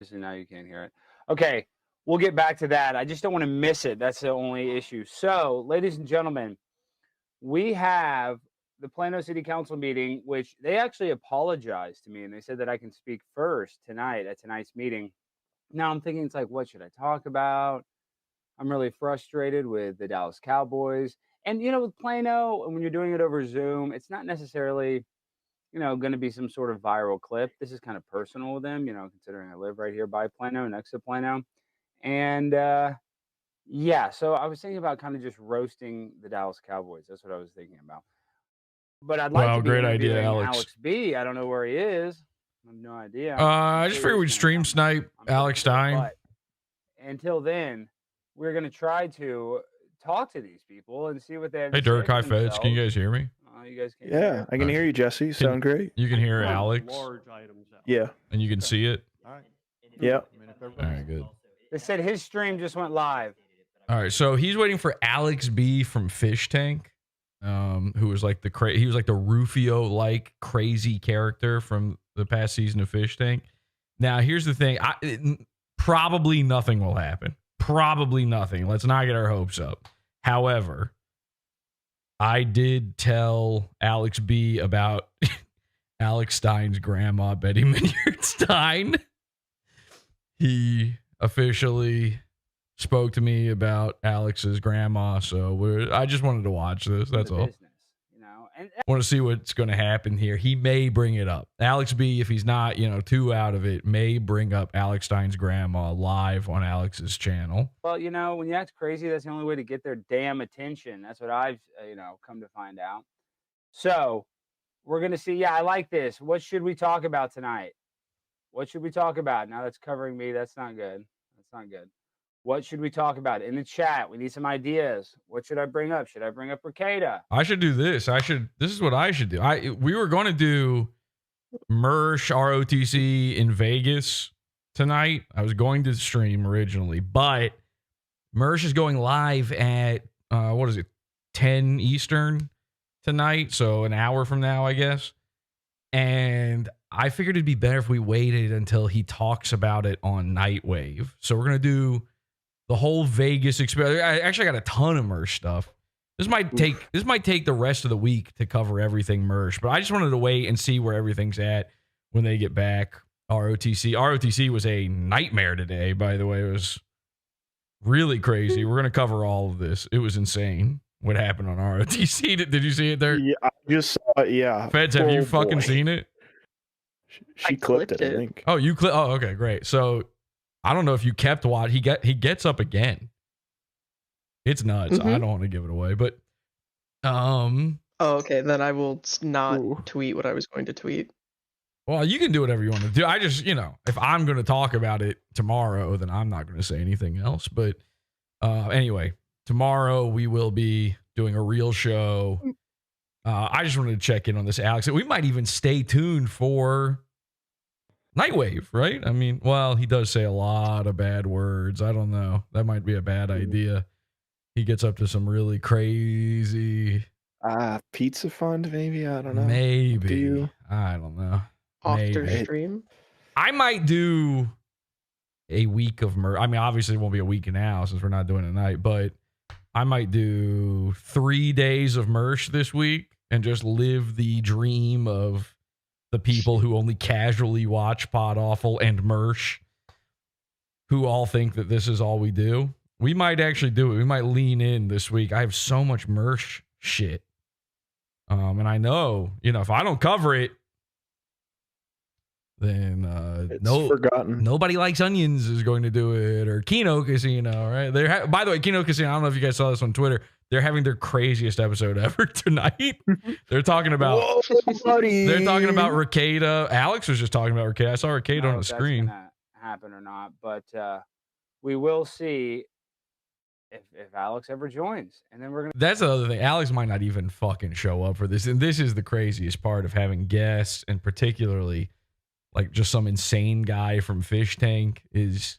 So now you can't hear it. Okay, we'll get back to that. I just don't want to miss it. That's the only issue. So, ladies and gentlemen, we have the Plano City Council meeting, which they actually apologized to me and they said that I can speak first tonight at tonight's meeting. Now I'm thinking, it's like, what should I talk about? I'm really frustrated with the Dallas Cowboys. And, with Plano, and when you're doing it over Zoom, it's not necessarily, going to be some sort of viral clip. This is kind of personal with them, considering I live right here by Plano, next to Plano. And yeah, so I was thinking about kind of just roasting the Dallas Cowboys. That's what I was thinking about. But I'd like Wow, to be great idea, interviewing Alex. Alex B. I don't know where he is. I have no idea. I just figured we'd stream snipe Alex Stein. But until then, we're going to try to talk to these people and see what they have Hey, to say Dirk, for hi, Feds. Can you guys hear me? You guys can Yeah, hear. I can hear you, Jesse. You sound great. You can hear Alex, Large items out. Yeah. and you can see it. All right. Yeah. All right, good. They said his stream just went live. All right, so he's waiting for Alex B from Fish Tank, who was like he was like the Rufio-like crazy character from the past season of Fish Tank. Now, here's the thing: probably nothing will happen. Probably nothing. Let's not get our hopes up. However, I did tell Alex B about Alex Stein's grandma, Betty Minyard Stein. He officially spoke to me about Alex's grandma, so I just wanted to watch this. That's all. Business, and Want to see what's going to happen here. He may bring it up. Alex B, if he's not, too out of it, may bring up Alex Stein's grandma live on Alex's channel. Well, when you act crazy, that's the only way to get their damn attention. That's what I've, come to find out. So we're going to see. Yeah, I like this. What should we talk about tonight? What should we talk about? Now that's covering me. That's not good. That's not good. What should we talk about? In the chat, we need some ideas. What should I bring up? Should I bring up Ricada? I should do this. This is what I should do. We were going to do Mersh ROTC in Vegas tonight. I was going to stream originally, but Mersh is going live at 10 Eastern tonight, so an hour from now, I guess. And I figured it'd be better if we waited until he talks about it on Nightwave. So we're gonna do the whole Vegas experience. I actually got a ton of Mersh stuff. This might take the rest of the week to cover everything Mersh, but I just wanted to wait and see where everything's at when they get back. ROTC was a nightmare today, by the way. It was really crazy. We're gonna cover all of this. It was insane what happened on ROTC. Did you see it there? Yeah, I just saw it. Yeah. Feds, have you fucking seen it? She clipped it, I think. Oh, you clip? Oh, okay, great. So I don't know if you kept watch. He gets up again. It's nuts. I don't want to give it away, but Oh, okay. Then I will not tweet what I was going to tweet. Well, you can do whatever you want to do. I just, if I'm going to talk about it tomorrow, then I'm not going to say anything else. But anyway, tomorrow we will be doing a real show. I just wanted to check in on this, Alex. We might even stay tuned for Nightwave, right? I mean, well, he does say a lot of bad words. I don't know. That might be a bad idea. He gets up to some really crazy... Pizza fund, maybe? I don't know. Maybe. I don't know. After stream? I might do a week of Mersh. I mean, obviously it won't be a week now since we're not doing it tonight, but I might do 3 days of Mersh this week and just live the dream of the people who only casually watch PodAwful and Mersh, who all think that this is all we do. We might actually do it. We might lean in this week. I have so much Mersh shit. And I know, if I don't cover it, then forgotten. Nobody Likes Onions is going to do it, or Kino Casino, right? By the way, Kino Casino, I don't know if you guys saw this on Twitter. They're having their craziest episode ever tonight. They're talking about Ricada. Alex was just talking about Ricada. I saw Ricada on the screen. That's gonna happen or not, but we will see if Alex ever joins, and then we're gonna. That's the other thing. Alex might not even fucking show up for this, and this is the craziest part of having guests, and particularly like just some insane guy from Fish Tank is.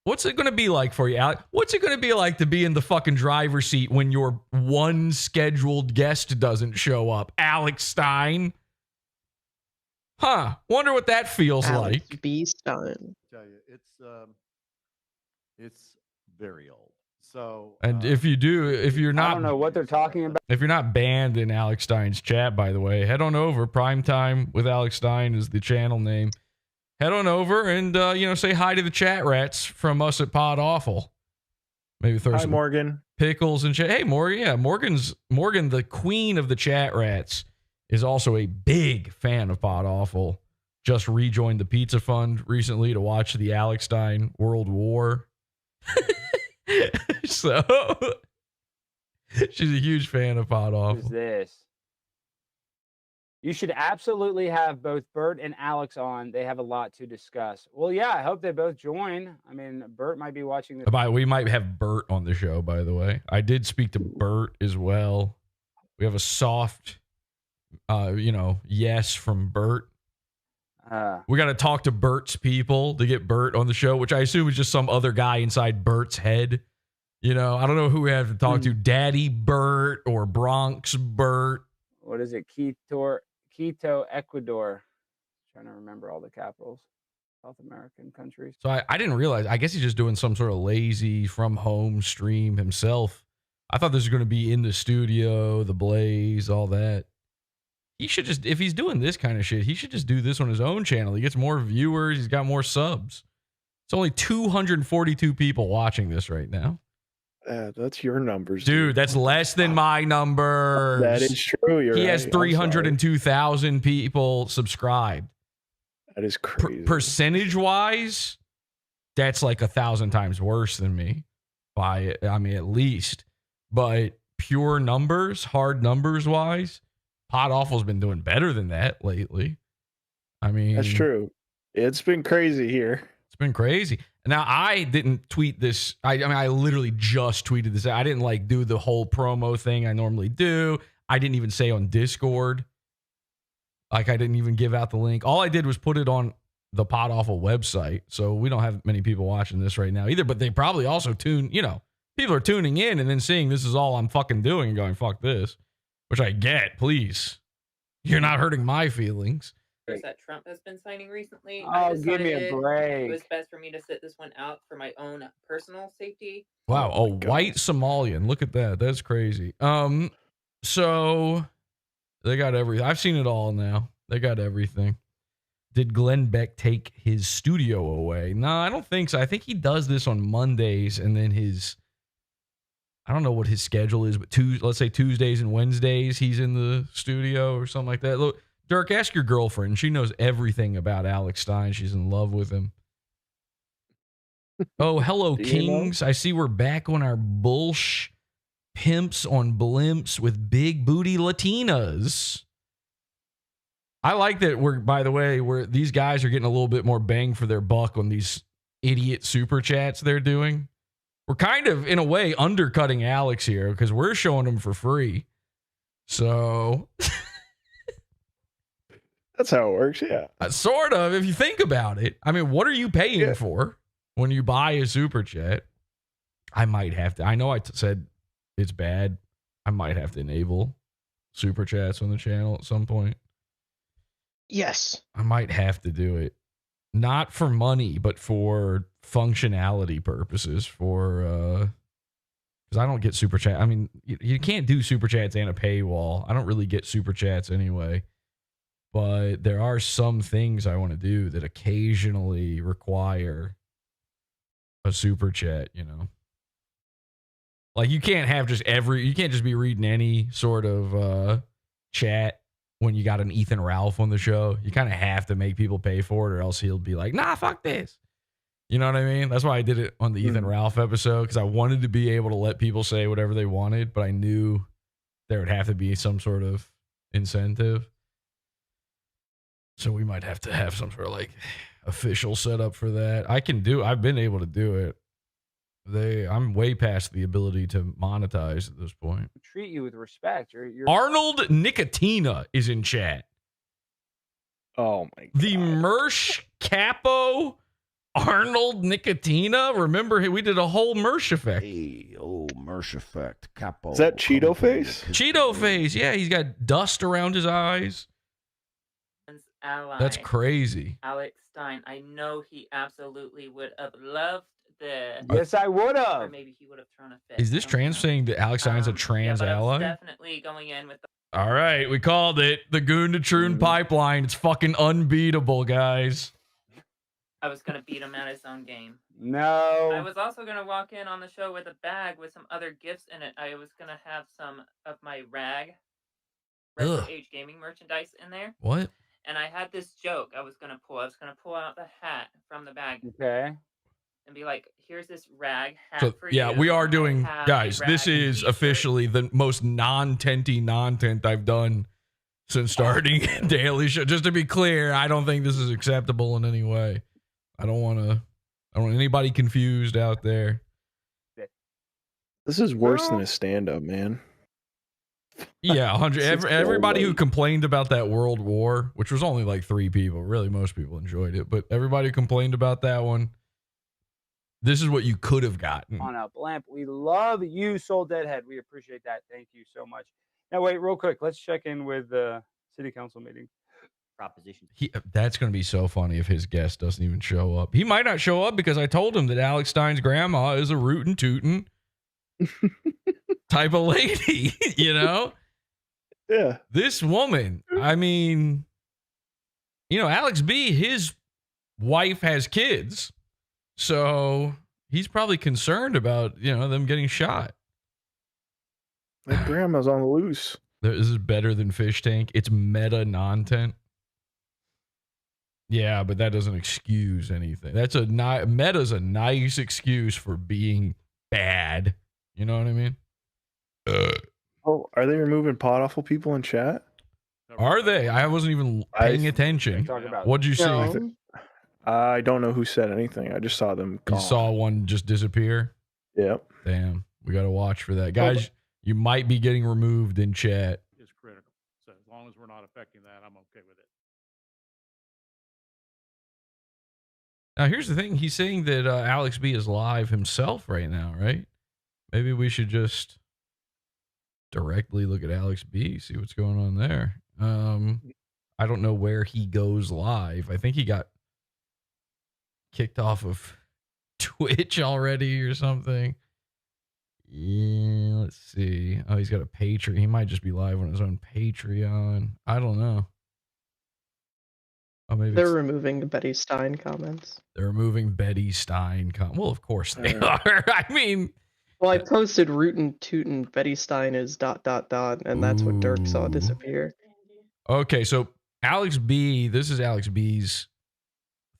What's it going to be like for you, Alex? What's it going to be like to be in the fucking driver's seat when your one scheduled guest doesn't show up? Alex Stein? Huh. Wonder what that feels Alex like. B. Stein. tell you, it's very old. So, and if you're not, I don't know what they're talking about. If you're not banned in Alex Stein's chat, by the way, head on over. Primetime with Alex Stein is the channel name. Head on over and say hi to the chat rats from us at PodAwful. Maybe throw some Morgan. Pickles and chat. Hey, Morgan. Yeah, Morgan, the queen of the chat rats, is also a big fan of PodAwful. Just rejoined the Pizza Fund recently to watch the Alex Stein World War. So she's a huge fan of PodAwful. What is this? You should absolutely have both Bert and Alex on. They have a lot to discuss. Well, yeah, I hope they both join. I mean, Bert might be watching the. We might have Bert on the show, by the way. I did speak to Bert as well. We have a soft, yes from Bert. We got to talk to Bert's people to get Bert on the show, which I assume is just some other guy inside Bert's head. I don't know who we have to talk to. Daddy Bert or Bronx Bert. What is it? Quito, Ecuador. Trying to remember all the capitals. South American countries. So I didn't realize. I guess he's just doing some sort of lazy from home stream himself. I thought this was going to be in the studio, the blaze, all that. He should just, if he's doing this kind of shit, he should just do this on his own channel. He gets more viewers. He's got more subs. It's only 242 people watching this right now. That's your numbers, dude. That's less than my numbers. That is true. He has 302,000 people subscribed. That is crazy. Percentage-wise, that's like 1,000 times worse than me. At least. But pure numbers, hard numbers-wise, PodAwful's been doing better than that lately. That's true. It's been crazy here. It's been crazy. Now, I didn't tweet this. I literally just tweeted this. I didn't do the whole promo thing I normally do. I didn't even say on Discord. I didn't even give out the link. All I did was put it on the PodAwful website. So we don't have many people watching this right now either, but they probably also people are tuning in and then seeing this is all I'm fucking doing and going, fuck this, which I get, please. You're not hurting my feelings. That Trump has been signing recently. Oh, give me a break. It was best for me to sit this one out for my own personal safety. Wow, a white Somalian. Look at that. That's crazy. So they got everything. I've seen it all now. They got everything. Did Glenn Beck take his studio away? No, I don't think so. I think he does this on Mondays and then I don't know what his schedule is, but let's say Tuesdays and Wednesdays he's in the studio or something like that. Look, Dirk, ask your girlfriend. She knows everything about Alex Stein. She's in love with him. Oh, hello, Kings. I see we're back on our bullsh pimps on blimps with big booty Latinas. I like that these guys are getting a little bit more bang for their buck on these idiot super chats they're doing. We're kind of, in a way, undercutting Alex here because we're showing them for free. So... That's how it works, yeah. Sort of, if you think about it. What are you paying for when you buy a super chat? I might have to. I know I said it's bad. I might have to enable super chats on the channel at some point. Yes. I might have to do it. Not for money, but for functionality purposes. Because I don't get super chat. You can't do super chats and a paywall. I don't really get super chats anyway. But there are some things I want to do that occasionally require a super chat, you can't have you can't just be reading any sort of chat when you got an Ethan Ralph on the show. You kind of have to make people pay for it or else he'll be like, nah, fuck this. You know what I mean? That's why I did it on the Ethan Ralph episode, because I wanted to be able to let people say whatever they wanted, but I knew there would have to be some sort of incentive. So we might have to have some sort of official setup for that. I've been able to do it. I'm way past the ability to monetize at this point. Treat you with respect. You're... Arnold Nicotina is in chat. Oh my God. The Mersh Capo Arnold Nicotina. Remember, we did a whole Mersh effect. Hey, Mersh effect. Capo. Is that Cheeto face? Cheeto face. Yeah, he's got dust around his eyes. ally. That's crazy. Alex Stein. I know he absolutely would have loved this. Yes, I would Or have. maybe he would have thrown a fit. Is this trans saying that Alex Stein's a trans but I was ally? definitely going in with the All right, we called it. The Goon to Troon pipeline. It's fucking unbeatable, guys. I was going to beat him at his own game. No. I was also going to walk in on the show with a bag with some other gifts in it. I was going to have some of my retro age gaming merchandise in there. What? And I had this joke I was going to pull. I was going to pull out the hat from the bag. Okay. And be like, here's this rag hat So, for you. yeah, we are doing, I have guys, a this rag and is t-shirt. officially the most non-tenty non-tent I've done since starting Daily Show. Just to be clear, I don't think this is acceptable in any way. I don't want anybody confused out there. This is worse than a stand-up, man. Yeah, 100. Everybody who late. complained about that World War, which was only like 3 people, really most people enjoyed it, but everybody who complained about that one, this is what you could have gotten. On up, Lamp. We love you, Soul Deadhead. We appreciate that. Thank you so much. Now, wait, real quick. Let's check in with the city council meeting. Proposition. That's going to be so funny if his guest doesn't even show up. He might not show up because I told him that Alex Stein's grandma is a rootin' tootin' type of lady, you know? Yeah. This woman, I mean, you know, Alex B, his wife has kids. So he's probably concerned about, you know, them getting shot. My grandma's on the loose. This is better than Fish Tank. It's meta non-tent. Yeah, but that doesn't excuse anything. Meta's a nice excuse for being bad. You know what I mean? Oh, are they removing PodAwful people in chat? Are they? I wasn't even paying attention. Talk about What'd you see? No. I don't know who said anything. I just saw them You call. saw one just disappear? Yep. Damn. We got to watch for that. Guys, you might be getting removed in chat. Is critical. So as long as we're not affecting that, I'm okay with it. Now, here's the thing. He's saying that Alex B is live himself right now, right? Maybe we should just directly look at Alex B, see what's going on there. I don't know where he goes live. I think he got kicked off of Twitch already or something. Yeah, let's see. Oh, he's got a Patreon. He might just be live on his own Patreon. I don't know. Oh, maybe They're removing the Betty Stein comments. they're removing Betty Stein. Well, of course they are. I mean, Well, I posted rootin' tootin' Betty Stein is ... and that's what Dirk saw Ooh. disappear. okay, so Alex B, this is Alex B's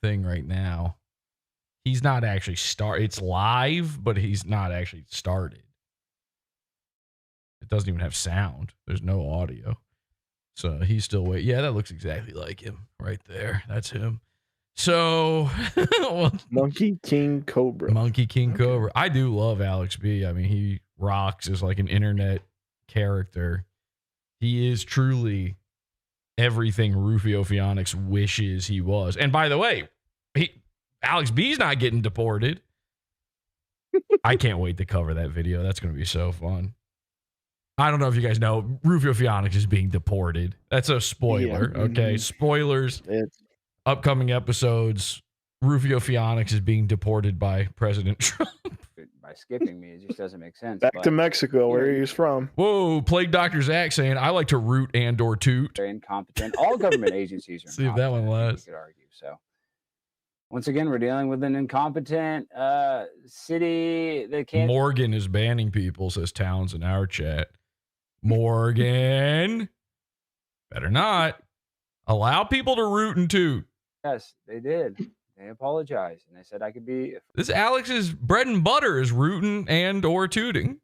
thing right now. He's not actually it's live, but he's not actually started. It doesn't even have sound. There's no audio. So he's still waiting. Yeah, that looks exactly like him right there. That's him. So Monkey King Cobra. Monkey King Cobra. I do love Alex B. I mean, he rocks as like an internet character. He is truly everything Rufio Phoenix wishes he was. And by the way, Alex B's not getting deported. I can't wait to cover that video. That's going to be so fun. I don't know if you guys know, Rufio Phoenix is being deported. That's a spoiler. Yeah. Okay. Spoilers. Upcoming episodes. Rufio Phoenix is being deported by President Trump. By skipping me, it just doesn't make sense. Back to Mexico, where he's from. Whoa, Plague Dr. Zach saying, I like to root and or toot. They're incompetent. All government agencies are See if that one incompetent, I think lasts. you could argue. So once again, we're dealing with an incompetent city that can't. Morgan is banning people, says Towns in our chat. Morgan, better not allow people to root and toot. Yes, they did. They apologized and they said I could be. This Alex's bread and butter is rooting and or tooting.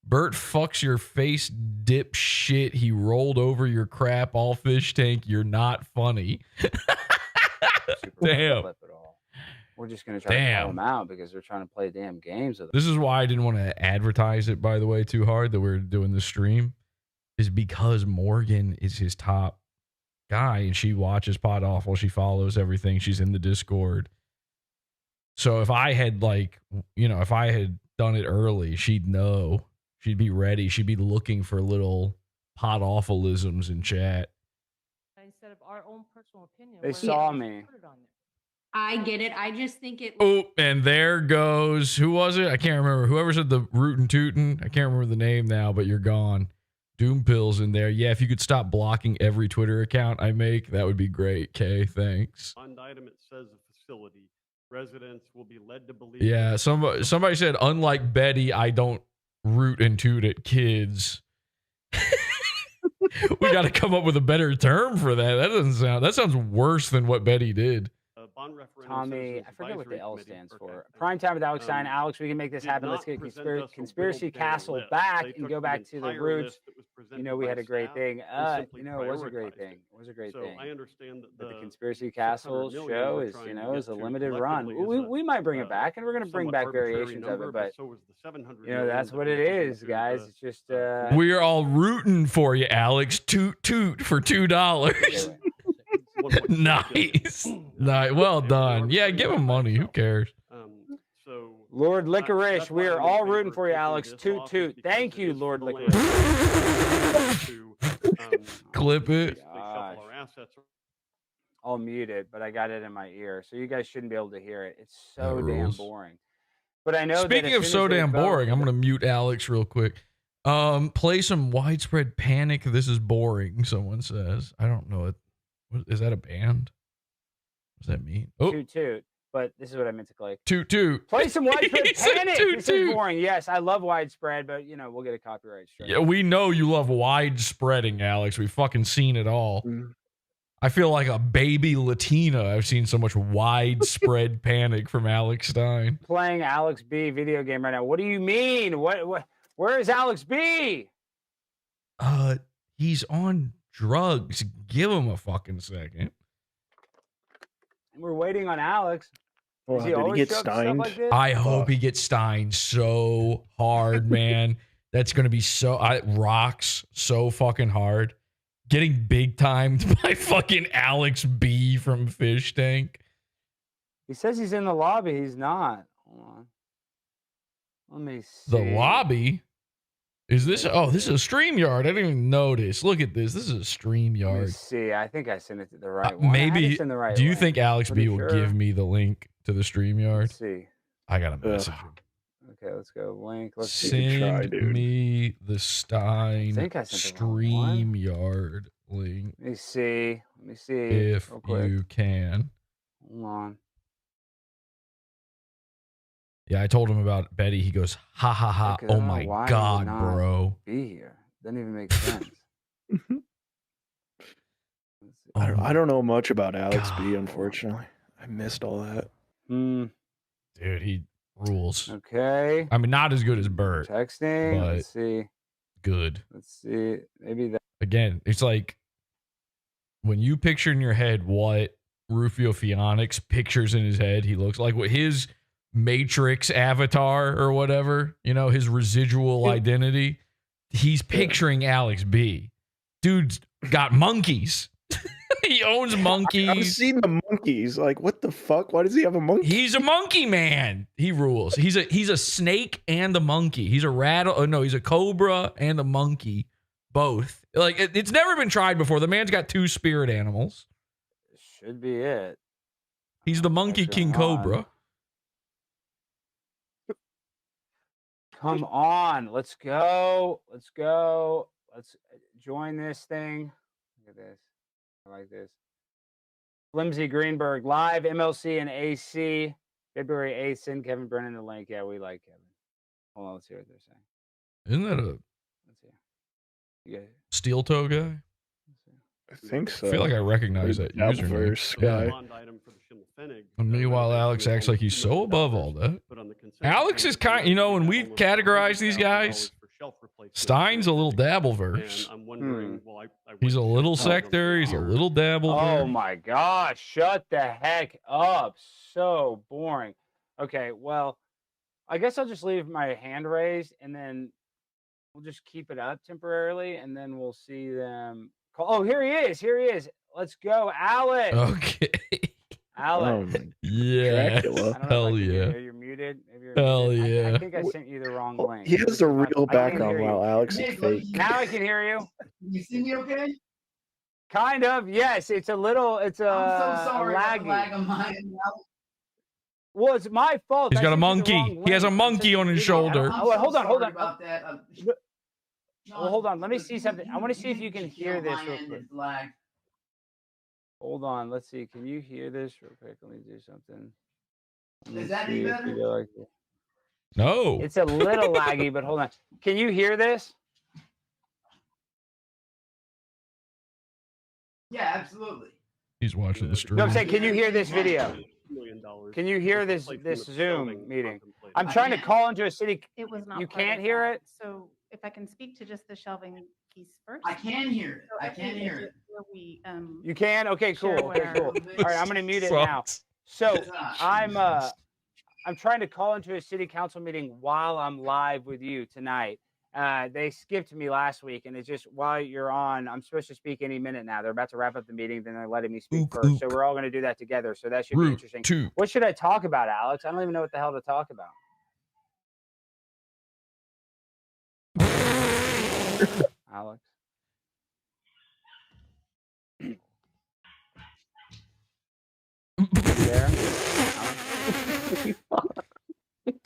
Bert fucks your face, dip shit. He rolled over your crap, all Fish Tank. You're not funny. Damn. We're just gonna try to call them out because they're trying to play damn games with them. This is why I didn't want to advertise it, by the way, too hard that we're doing this stream, is because Morgan is his top guy and she watches PodAwful. She follows everything. She's in the Discord. So if I had if I had done it early, she'd know. She'd be ready. She'd be looking for little PodAwfulisms in chat. instead of our own personal opinion. They We're saw supposed to me. put it on there. I get it. I just think it. Oh, and there goes, who was it? I can't remember. Whoever said the rootin' tootin'. I can't remember the name now, but you're gone. Doom Pills in there. Yeah, if you could stop blocking every Twitter account I make, that would be great. Okay, thanks. On the item, it says a facility. Residents will be led to believe. Yeah, somebody said, unlike Betty, I don't root and toot at kids. We got to come up with a better term for that. That sounds worse than what Betty did. Tommy, I forget what the L stands for. Prime time with Alex Stein. Alex, we can make this happen. Let's get Conspiracy Castle back and go back to the roots. You know, we had a great thing. You know, it was a great thing. It was a great thing. I understand But the Conspiracy Castle show is, you know, is a limited run. We might bring it back, and we're going to bring back variations of it. But, you know, that's what it is, guys. It's just... We're all rooting for you, Alex. Toot toot for $2. Nice. Nice. Well done. Yeah, give him money. Who cares? Lord Licorice, we are all rooting for you, Alex. Toot toot. Thank you, Lord Licorice. Clip it. I'll mute it, but I got it in my ear, so you guys shouldn't be able to hear it. It's so damn boring. But I know. Speaking of so damn boring, I'm gonna mute Alex real quick. Play some Widespread Panic. This is boring. Someone says. I don't know it. What, is that a band? What does that mean? Oh, toot toot. But this is what I meant to click. Toot toot. Play some Widespread Panic. Toot, this toot. is boring. Yes, I love Widespread, but you know we'll get a copyright strike. Yeah, we know you love widespreading, Alex. We've fucking seen it all. I feel like a baby Latina. I've seen so much widespread panic from Alex Stein. Playing Alex B video game right now. What do you mean? What? Where is Alex B? He's on drugs. Give him a fucking second. We're waiting on Alex. Well, did he get Steined? Like this? I hope he gets Steined so hard, man. That's gonna be rocks so fucking hard. Getting big timed by fucking Alex B from Fish Tank. He says he's in the lobby. He's not. Hold on. Let me see. The lobby? Is this? Oh, this is a StreamYard. I didn't even notice. Look at this. This is a StreamYard. Let me see. I think I sent it to the right one. Maybe. The right do you link. think Alex B will Sure. give me the link to the StreamYard? Let's see. I got a message him. Okay, let's go. Link. Let's Send me the Stein I think I sent the wrong one. StreamYard link. Let me see. Let me see. If real quick. you can. Hold on. Yeah, I told him about Betty. He goes, ha ha ha. Okay, I Oh don't know my why God, would not bro. Be here. Doesn't even make sense. I don't know much about Alex B, God. unfortunately. I missed all that. Dude, he rules. Okay. I mean, not as good as Bert. Texting. But Let's see. good. Let's see. Maybe that. Again, it's like when you picture in your head what Rufio Phoenix pictures in his head, he looks like what his Matrix avatar or whatever, you know, his residual identity. He's picturing Alex B. Dude's got monkeys. He owns monkeys. I've seen the monkeys. Like, what the fuck? Why does he have a monkey? He's a monkey man. He rules. He's a snake and a monkey. He's a rattle. Oh, no, he's a cobra and a monkey. Both. Like, it's never been tried before. The man's got two spirit animals. Should be it. He's the Monkey King Cobra. Come on. Let's go. Let's go. Let's join this thing. Look at this. I like this. Flimsy Greenberg live, MLC and AC. February 8th. Send Kevin Brennan the link. Yeah, we like Kevin. Hold on. Let's see what they're saying. Isn't that a Let's see. Yeah. steel toe guy? I think so. I feel like I recognize that username. Guy. And meanwhile, Alex acts like he's so above all that. Alex is kind, you know, when we categorize these guys, Stein's a little Dabbleverse. He's a little sector. He's a little Dabbleverse. Oh my gosh. Shut the heck up. So boring. Okay. Well, I guess I'll just leave my hand raised and then we'll just keep it up temporarily and then we'll see them. Oh, here he is. Here he is. Let's go, Alex. Okay. Alex. Yeah. Hell yeah. Maybe you're muted. Maybe you're Hell muted. yeah. I think I sent you the wrong link. He has the real I can't background hear you. while Alex is fake. Now I can hear you. You see me okay? Kind of, yes. It's a little. It's a. I'm so sorry about the laggy. lag on my end. Well, it's my fault. He's I got a sent you the monkey. wrong He has a link. I'm monkey sending on you his the video. shoulder. I'm Oh, so hold on, hold sorry on. about that. Well, hold on. Let me see something. I want to see if you can hear on this my real end, quick. it's lagged. Hold on. Let's see. Can you hear this real quick? Let me do something. Let me Is that see any if we better? go like this. No. It's a little laggy, but hold on. Can you hear this? Yeah, absolutely. He's watching the stream. No, I'm saying, can you hear this video? $1 million Can you hear was this the placement of Zoom shelving meeting? contemplated. I'm I trying to can. call into a city. It was not You part can't of hear that. it? So if I can speak to just the shelving piece first. I can hear it. So I can think hear it's it. where we, You can? Okay, cool. share Okay, where- cool. All right, I'm gonna mute it now. Sucks. So I'm trying to call into a city council meeting while I'm live with you tonight. They skipped me last week, and it's just while you're on, I'm supposed to speak any minute now. They're about to wrap up the meeting, then they're letting me speak first. So we're all going to do that together. So that should be interesting. Two. What should I talk about, Alex? I don't even know what the hell to talk about. Alex. You there?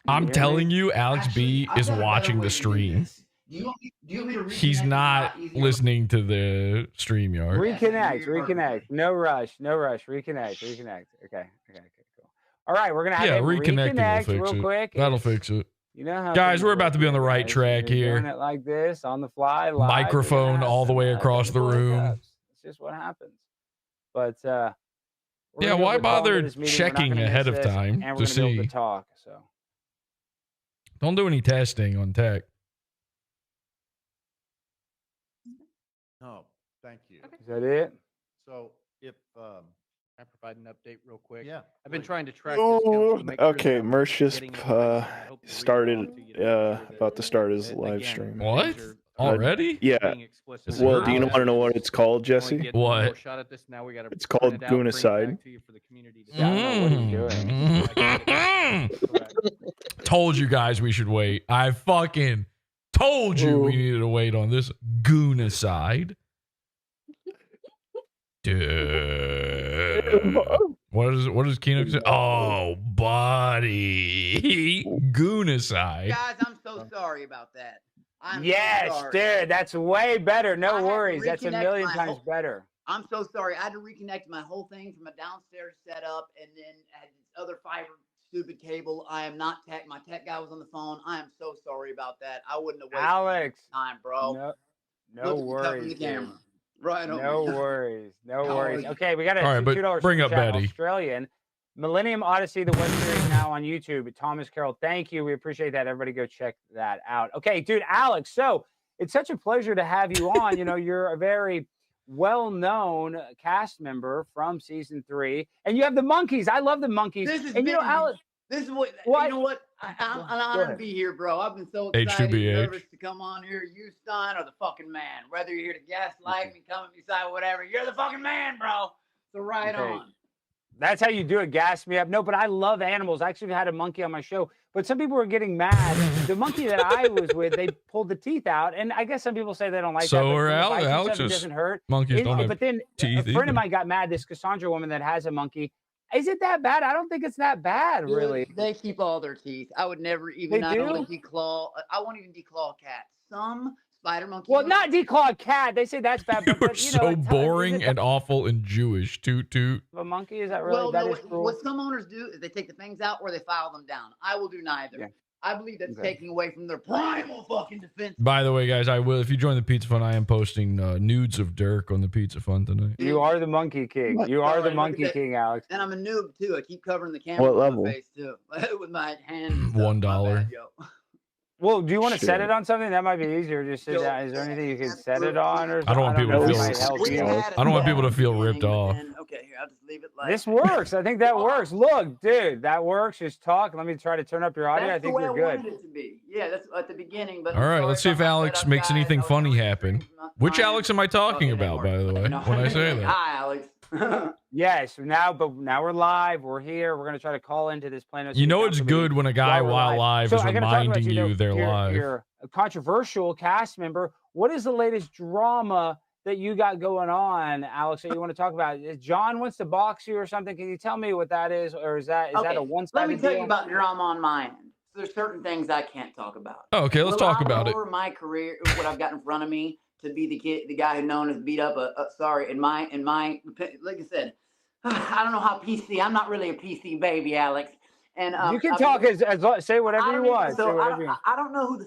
I'm telling you, Alex B is watching the stream. Do you want me to He's reconnect? not listening to the StreamYard. Reconnect. No rush. Reconnect. Okay, cool. All right, we're gonna have it reconnecting reconnect will fix real it. quick. That'll fix it. You know how Guys, things we're work about to be on the here, right guys. track You're here. doing it like this on the fly, live, Microphone you're gonna all the have way some across the technical room. hiccups. It's just what happens. But we're Yeah, gonna be why able to call into bother this meeting. We're not checking gonna ahead miss of this, time and we're to gonna be able see? to talk. So Don't do any testing on tech. No, thank you. is that it? So if I provide an update real quick. Yeah, I've been please. trying to track this council to make sure Okay, that I'm Merch just getting it right, and I hope to read it started off to you to make sure that, about to start his live again, stream. What? things are Already? Yeah. being explicit. It's Well, her do you house. want to know what it's called, Only Jesse? get one more What? shot at this. Now we gotta It's print called it out, bring it Goonicide. back to you for the community to Yeah, I don't know what are you doing. Correct. Told you guys we should wait. I fucking told you we needed to wait on this Goonicide. Dude. What does Keno say? Oh, buddy. Goonicide. Guys, I'm so sorry about that. I'm so Yes, sorry. dude, that's way better. I No had to worries. That's a reconnect million my times whole- better. I'm so sorry. I had to reconnect my whole thing from a downstairs setup, and then had this other fiber stupid cable. I am not tech. My tech guy was on the phone. I am so sorry about that. I wouldn't have wasted Alex, time, bro. no Look at me covering worries. the dude. camera. Right over No here. worries. No How worries. are you? Okay, we got a All right, but $2 bring super up chat. Betty. Australian. Millennium Odyssey, the web series now on YouTube. Thomas Carroll, thank you. We appreciate that. Everybody go check that out. Okay, dude, Alex, so it's such a pleasure to have you on. You know, you're a very well-known cast member from season 3, and you have the monkeys. I love the monkeys. This is And you know, big. Alex, This is what What? you know. What I'm Go honored to ahead. be here, bro. I've been so excited, H2BH. nervous to come on here. You, Stein, are the fucking man. Whether you're here to gaslight me, come at me side, whatever, you're the fucking man, bro. So right Okay. on. that's how you do it. Gas me up. No, but I love animals. I actually had a monkey on my show, but some people were getting mad. The monkey that I was with, they pulled the teeth out, and I guess some people say they don't like that. So but are from the bites and stuff, it Alex's doesn't hurt. monkeys don't have But then teeth a friend either. of mine got mad. This Cassandra woman that has a monkey. Is it that bad? I don't think it's that bad, Dude, really. they keep all their teeth. I would never even They not only do? declaw. I won't even declaw cats. Some spider monkeys. Well, not declawed cat. They say that's bad. You But, are you know, so is boring it and awful and Jewish. Toot toot. a monkey? Is that really? Well, that no, is cruel. what some owners do is they take the fangs out or they file them down. I will do neither. Yeah. I believe that's Okay. taking away from their primal fucking defense. By the way, guys, I will. If you join the Pizza Fun, I am posting nudes of Dirk on the Pizza Fun tonight. You are the monkey king. You are the Sorry, look at monkey that. king, Alex. And I'm a noob too. I keep covering the camera What with level? my face too, with my hands. and stuff. My $1. bad, yo. Well, do you want to set Shit. it on something? That might be easier. Just sit Yo, down. Is there anything you can that's set it true. on, or I don't want people know to if feel- it might help We you. had I don't want a people to bad feel ripped beginning, but off. then- okay, here I'll just leave it like This works. I think that works. Look, dude, that works. Just talk. Let me try to turn up your audio. That's I think the way you're I good. wanted it to be. Yeah, that's at the beginning. But All right, sorry let's see if about my Alex setup, makes guys. anything I was funny on the happen. stream from Which time. Alex am I talking Okay, about, that by the way, No. when I say that? Hi, Alex. Yes. Now we're live. We're here. We're gonna try to call into this Plano City You know it's Council meeting good when a guy we're while live So is I gotta talk about reminding though. you they're live. You're a controversial cast member. What is the latest drama that you got going on, Alex, that you want to talk about? If John wants to box you or something, can you tell me what that is, or is that a one-sided Let me tell deal? you about drama on my end. So there's certain things I can't talk about. Oh, okay, let's talk about it. My career, what I've got in front of me, to be the guy who's known as beat up. In my, like I said, I don't know how PC. I'm not really a PC baby, Alex. And you can talk say whatever you want. So I don't know who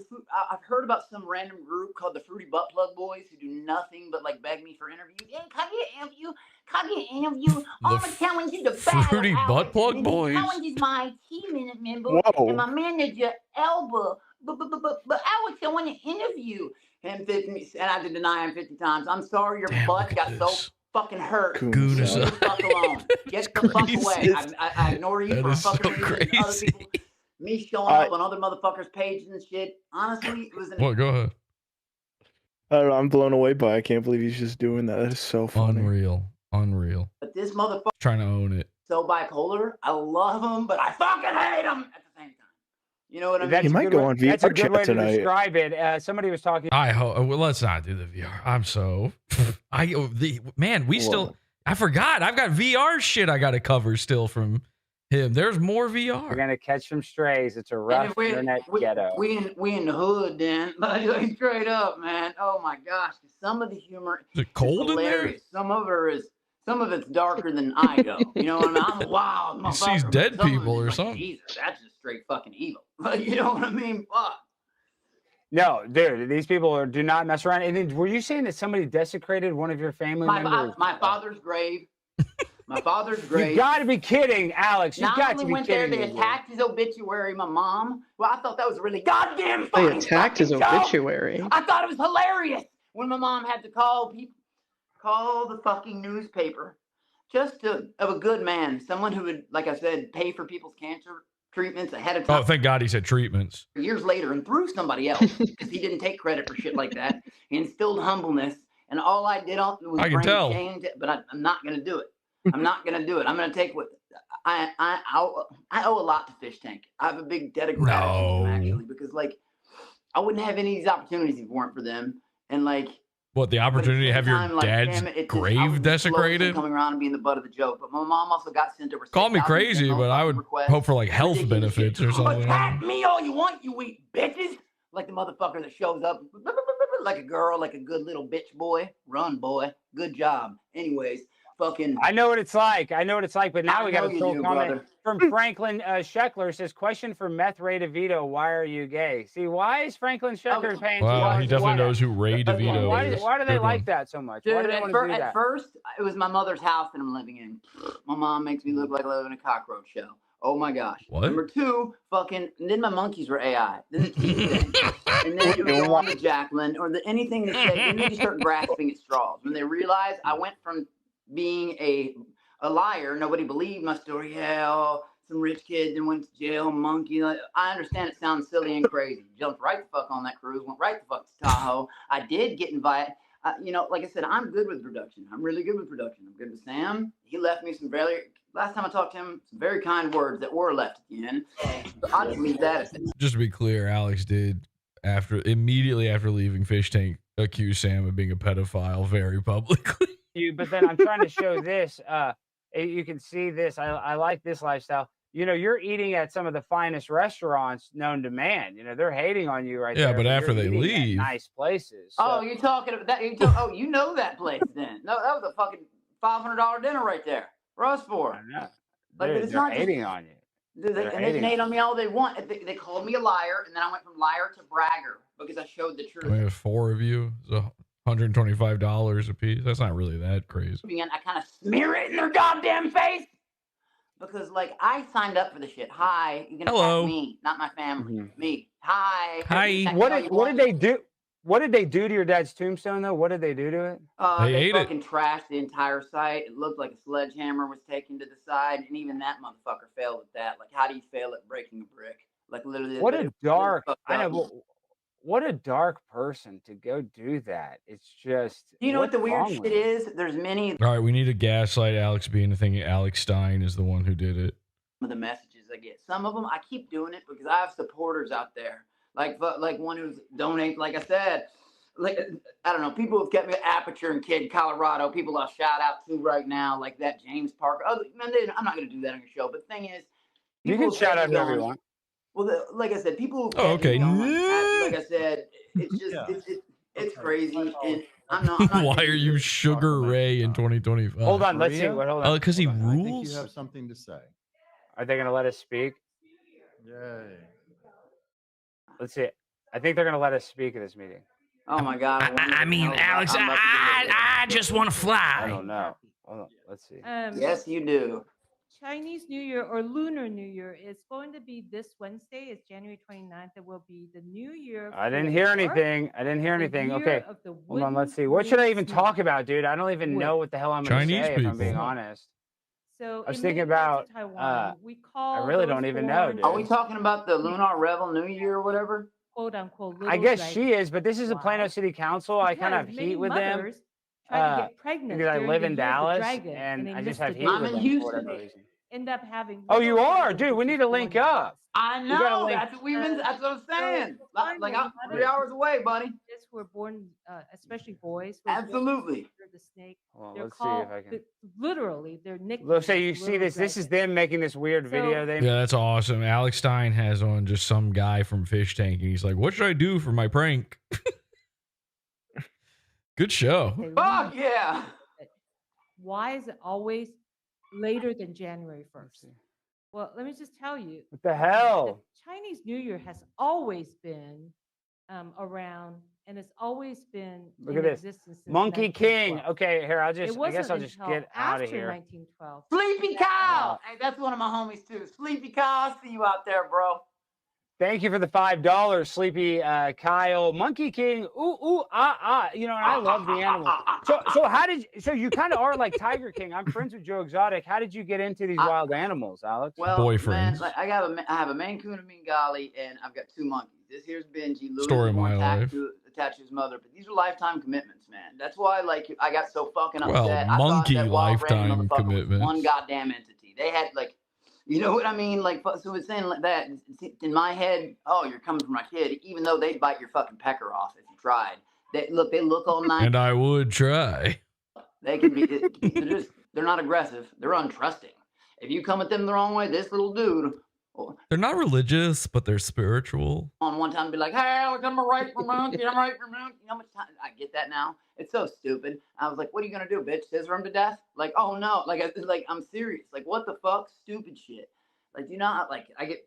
I've heard about some random group called the Fruity Butt Plug Boys who do nothing but like beg me for interviews. Yeah, can you interview? I'm telling you the Fruity Butt Plug Boys. Alex is my team member and my manager Elba. But Alex, I want to interview him 50, and I had to deny him 50 times. I'm sorry, your butt got so fucking hurt. Goon is Leave the fuck alone. Get the fuck away. I ignore you for fucking reasons. Other people, me showing up on other motherfuckers' pages and shit. Honestly, it was What? Go ahead. I don't know, I'm blown away by it. I can't believe he's just doing that. That is so funny. Unreal. But this motherfucker Trying to own it. so bipolar. I love him, but I fucking hate him at the same time. You know what I mean? He might go on VR That's a good way to tonight. describe it. Somebody was talking. Well, let's not do the VR. I'm so I forgot. I've got VR shit I got to cover still from him. There's more VR. We're gonna catch some strays. It's a rough internet ghetto. We in the hood, then. Like straight up, man. Oh my gosh, some of the humor is it cold in there? Some of it's darker than I go. You know what I mean? I'm a wild motherfucker. He sees dead people or something. Jesus, that's just straight fucking evil. You know what I mean? Fuck. No, dude, these people do not mess around. And then, were you saying that somebody desecrated one of your family members? My father's grave. My father's grave. You got to be kidding, Alex. You got to be kidding. They attacked his obituary. My mom. Well, I thought that was really goddamn funny. They attacked his obituary. I thought it was hilarious when my mom had to call the fucking newspaper of a good man, someone who would, like I said, pay for people's cancer treatments ahead of time. Oh, thank God he said treatments. Years later, and through somebody else, because he didn't take credit for shit like that. He instilled humbleness, and all I did was bring change. But I'm not gonna do it. I'm not gonna do it. I'm gonna take what I owe a lot to Fish Tank. I have a big debt of gratitude to them, actually, because like I wouldn't have any of these opportunities if it weren't for them. And like, what, the opportunity to have your dad's grave desecrated? Coming around and being the butt of the joke, but my mom also got sent over. Call me crazy, but I would hope for like health benefits or something. Attack me all you want, you weak bitches! Like the motherfucker that shows up like a girl, like a good little bitch boy. Run, boy. Good job. Anyways. Fucking, I know what it's like. But now we got a troll comment from Franklin Scheckler. Says, question for Meth Ray DeVito. Why are you gay? See, why is Franklin Scheckler paying? Wow, he definitely knows who Ray DeVito is. Why do they like that so much? Dude, why do they want to do that? At first, it was my mother's house that I'm living in. My mom makes me look like I live in a cockroach show. Oh my gosh. What? Number two, and then my monkeys were AI. Then the teeth thing. And then it was on to Jacqueline or anything they say. Then they just start grasping at straws. When they realize I went from being a liar, nobody believed my story. Yeah, some rich kid and went to jail, monkey. I understand it sounds silly and crazy. Jumped right the fuck on that cruise, went right the fuck to Tahoe. I did get invited. Like I said, I'm good with production. I'm really good with production. I'm good with Sam. He left me last time I talked to him, some very kind words that were left at the end. So I'll just leave that. Just to be clear, Alex did, immediately after leaving Fish Tank, accuse Sam of being a pedophile very publicly. But then I'm trying to show this. You can see this. I like this lifestyle. You're eating at some of the finest restaurants known to man. They're hating on you right there. Yeah, but after they leave, nice places. So. Oh, you're talking about that? You know that place then? No, that was a fucking $500 dinner right there. Roast for. I know. Like, Dude, it's they're not hating on you. Dude, they can hate on me all they want. They called me a liar, and then I went from liar to bragger because I showed the truth. We have 4 of you. So $125 a piece. That's not really that crazy. And I kind of smear it in their goddamn face because, like, I signed up for the shit. Hi, you can attack me, not my family. Mm-hmm. Me. Hi. Hi. What did they do? What did they do to your dad's tombstone, though? What did they do to it? They fucking trashed the entire site. It looked like a sledgehammer was taken to the side, and even that motherfucker failed at that. Like, how do you fail at breaking a brick? Like, literally. What a dark. I know. What a dark person to go do that. It's just. You know what the weird shit is? There's many. All right, we need to gaslight Alex being thinking Alex Stein is the one who did it. Some of the messages I get. Some of them I keep doing it because I have supporters out there. Like one who's donate. Like I said, like I don't know, people have kept me Aperture and Kid, Colorado. People I'll shout out to right now, like that James Parker. Oh man, I'm not gonna do that on your show. But the thing is, You can shout out whoever you want. Well, like I said, people. Oh, okay. Like I said, it's just it's crazy, and I'm not Why are you Sugar Ray in 2025? Hold on, let's see. Hold on. Because he I think rules. you have something to say. Are they gonna let us speak? Yay. Let's see. I think they're gonna let us speak at this meeting. Oh my God! I mean, Alex, I just want to fly. I don't know. Hold on. Let's see. Yes, you do. Chinese New Year or Lunar New Year is going to be this Wednesday. It's January 29th. It will be the New Year. I didn't hear anything. I didn't hear anything. Okay. Hold on. Let's see. What should I even talk about, dude? I don't even know what the hell I'm going to say, if I'm being honest. So I was thinking about. I really don't even know, dude. Are we talking about the Lunar Revel New Year or whatever? Quote unquote. I guess she is, but this is a Plano City Council. I kind of have heat with them. Try to get pregnant because I live in Dallas, dragon, and I just missed have the heat dragon. with them. I'm in Houston. For whatever reason. End up having. Oh, you are, dude. We need to link up. I We gotta know. link- That's what we've been. That's what I'm saying. Like I'm 3 mothers hours away, buddy. who are born, especially boys. who are born Absolutely. under the snake. Well, They're let's see called, if I can. literally, they're nicknamed. Let's say you see this. This is them making this weird video. They Yeah, that's awesome. Alex Stein has on just some guy from Fish Tank, and he's like, "What should I do for my prank?" Good show. Fuck yeah. Why is it always later than January 1st? Well, let me just tell you. What the hell? The Chinese New Year has always been around, and it's always been Look in at this. existence since Monkey King. 1912. Okay, here I It guess wasn't I'll just until get out of after here. 1912. Sleepy Kyle. Hey, that's one of my homies too. Sleepy Kyle. I see you out there, bro. Thank you for the $5, Sleepy Kyle. Monkey King. Ooh, You know, and I love the animals. So how did so you kind of are like Tiger King? I'm friends with Joe Exotic. How did you get into these wild animals, Alex? Well, Boyfriends. man, like I have a Maine Coon, a Bengali, and I've got 2 monkeys. This here's Benji. Louis Story of was my attached life. attached to his mother, but these are lifetime commitments, man. That's why, like, I got so fucking upset. Well, I thought monkey that wild random lifetime motherfucker was commitments. one goddamn entity. They had like, you know what I mean? Like, so it's saying like that in my head. Oh, you're coming for my kid, even though they'd bite your fucking pecker off if you tried. They look all nice. And I would try. They can be. They're not aggressive. They're untrusting. If you come at them the wrong way, this little dude. They're not religious, but they're spiritual. On one time, be like, "Hey, Alex, I'm a right for monkey. I'm right for monkey." You know how much time I get that now? It's so stupid. I was like, "What are you gonna do, bitch? Scissor him to death?" Like, "Oh no!" Like, I'm serious. Like, what the fuck? Stupid shit. Like, you know, like I get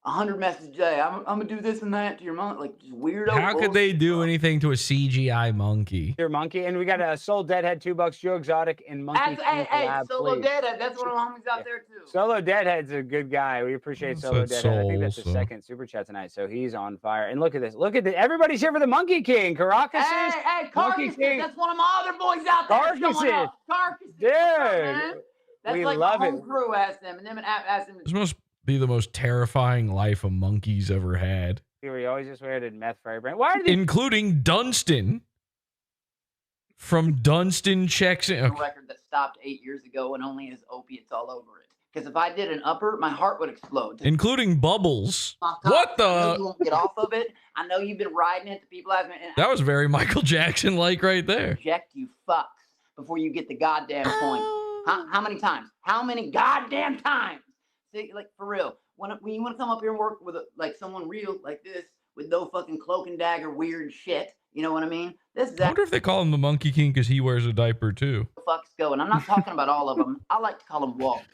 100 messages a day. I'm gonna do this and that to your mom. Like, just weirdo. How could they do anything to a CGI monkey? Your monkey, and we got a Soul Deadhead, $2, Joe Exotic, and Monkey King Hey, collab, Solo please. Deadhead. That's one of my homies out there too. Solo Deadhead's a good guy. We appreciate Solo Said Deadhead. I think that's Soul, the so. second super chat tonight, so he's on fire. And look at this. Look at this. Everybody's here for the Monkey King. Caracas is. Hey, Monkey Carcass. King. That's one of my other boys out there. showing Carcasses. up. Carcasses. Dude, What's up, man? That's we like love my it. whole crew asked them, and them asked them. This must be the most terrifying life a monkey's ever had. We always just wear meth for everybody. Why are they Including Dunstan. From Dunstan checks in. A record that stopped 8 years ago and only has opiates all over it. Because if I did an upper, my heart would explode. Including Bubbles. What I know you the? won't get off of it. I know you've been riding it. The people ask me, and That was very Michael Jackson like right there. reject you fucks before you get the goddamn point. How many times? How many goddamn times? See, like for real. When you want to come up here and work with like someone real like this with no fucking cloak and dagger weird shit, you know what I mean? This is I wonder if they call him the Monkey King because he wears a diaper too. the fuck's going. I'm not talking about all of them. I like to call them walkers.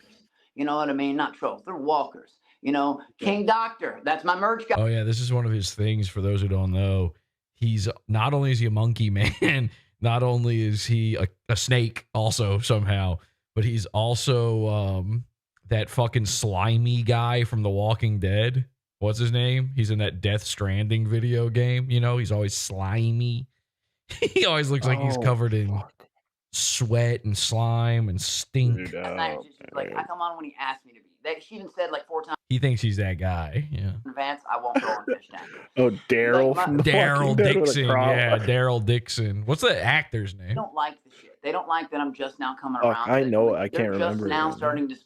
You know what I mean? Not trolls. They're walkers. You know, King Doctor. That's my merch guy. Oh yeah, this is one of his things. For those who don't know, he's not only is he a monkey man, not only is he a snake also somehow, but he's also that fucking slimy guy from The Walking Dead. What's his name? He's in that Death Stranding video game. You know, he's always slimy. He always looks like he's covered in sweat and slime and stink. Last night, like I come on when he asked me to be. She even said like 4 times He thinks he's that guy. Yeah. in advance, I won't go on Fish Tank. Oh, Daryl Like from The Daryl Walking Dead with a Dixon. crop. Yeah, Daryl Dixon. What's the actor's They name? don't like the shit. They don't like that I'm just now coming Oh, around. I to it. know it. Like, I can't they're remember just it now right now. starting to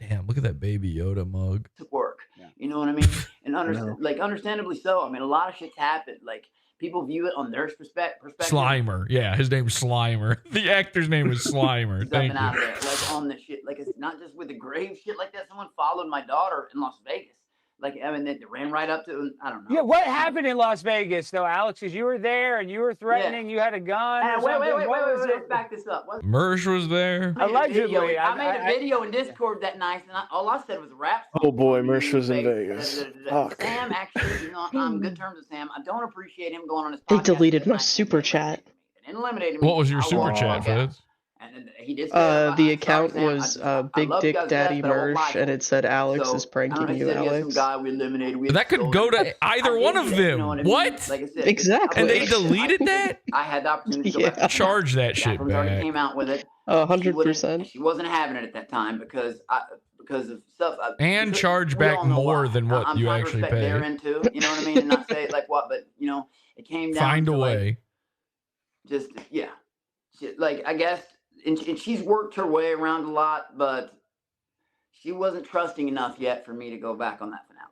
Damn, look at that Baby Yoda mug. work. Yeah. You know what I mean? And know. like understandably so. I mean, a lot of shit's happened. Like people view it on their perspective. Slimer. Yeah, his name's Slimer. The actor's name is Slimer. Thank Stepping out of you. there, like on the shit, like it's not just with the grave shit like that. Someone followed my daughter in Las Vegas. Like, I mean, they ran right up to, I don't know. Yeah, what happened in Las Vegas though, Alex? Because you were there and you were threatening. You had a gun. Or Wait, what was let's back this up. Mersh was there. Allegedly, I made a video in Discord that night, and all I said was rap. Oh boy, Mersh was in Vegas. Fuck. Sam, actually, you know, I'm good terms with Sam. I don't appreciate him going on his podcast. They deleted my super chat. And eliminated me. What was your super chat, Feds? And he did the account was Big Dick Daddy Mersh, and it said Alex is pranking you, Alex. That could go to either one of them. What? Like I said, Exactly. And they deleted that? I had the opportunity to go back. Charge that shit Jacqueline's already back. came out with it. 100%. She wasn't having it at that time because of stuff. And because charge we back all know more why. than what I'm you trying to actually respect pay. their end too, you know what I mean, and not say like what, but you know, it came down. Find to a way. Just yeah, like I guess, and she's worked her way around a lot, but she wasn't trusting enough yet for me to go back on that finale.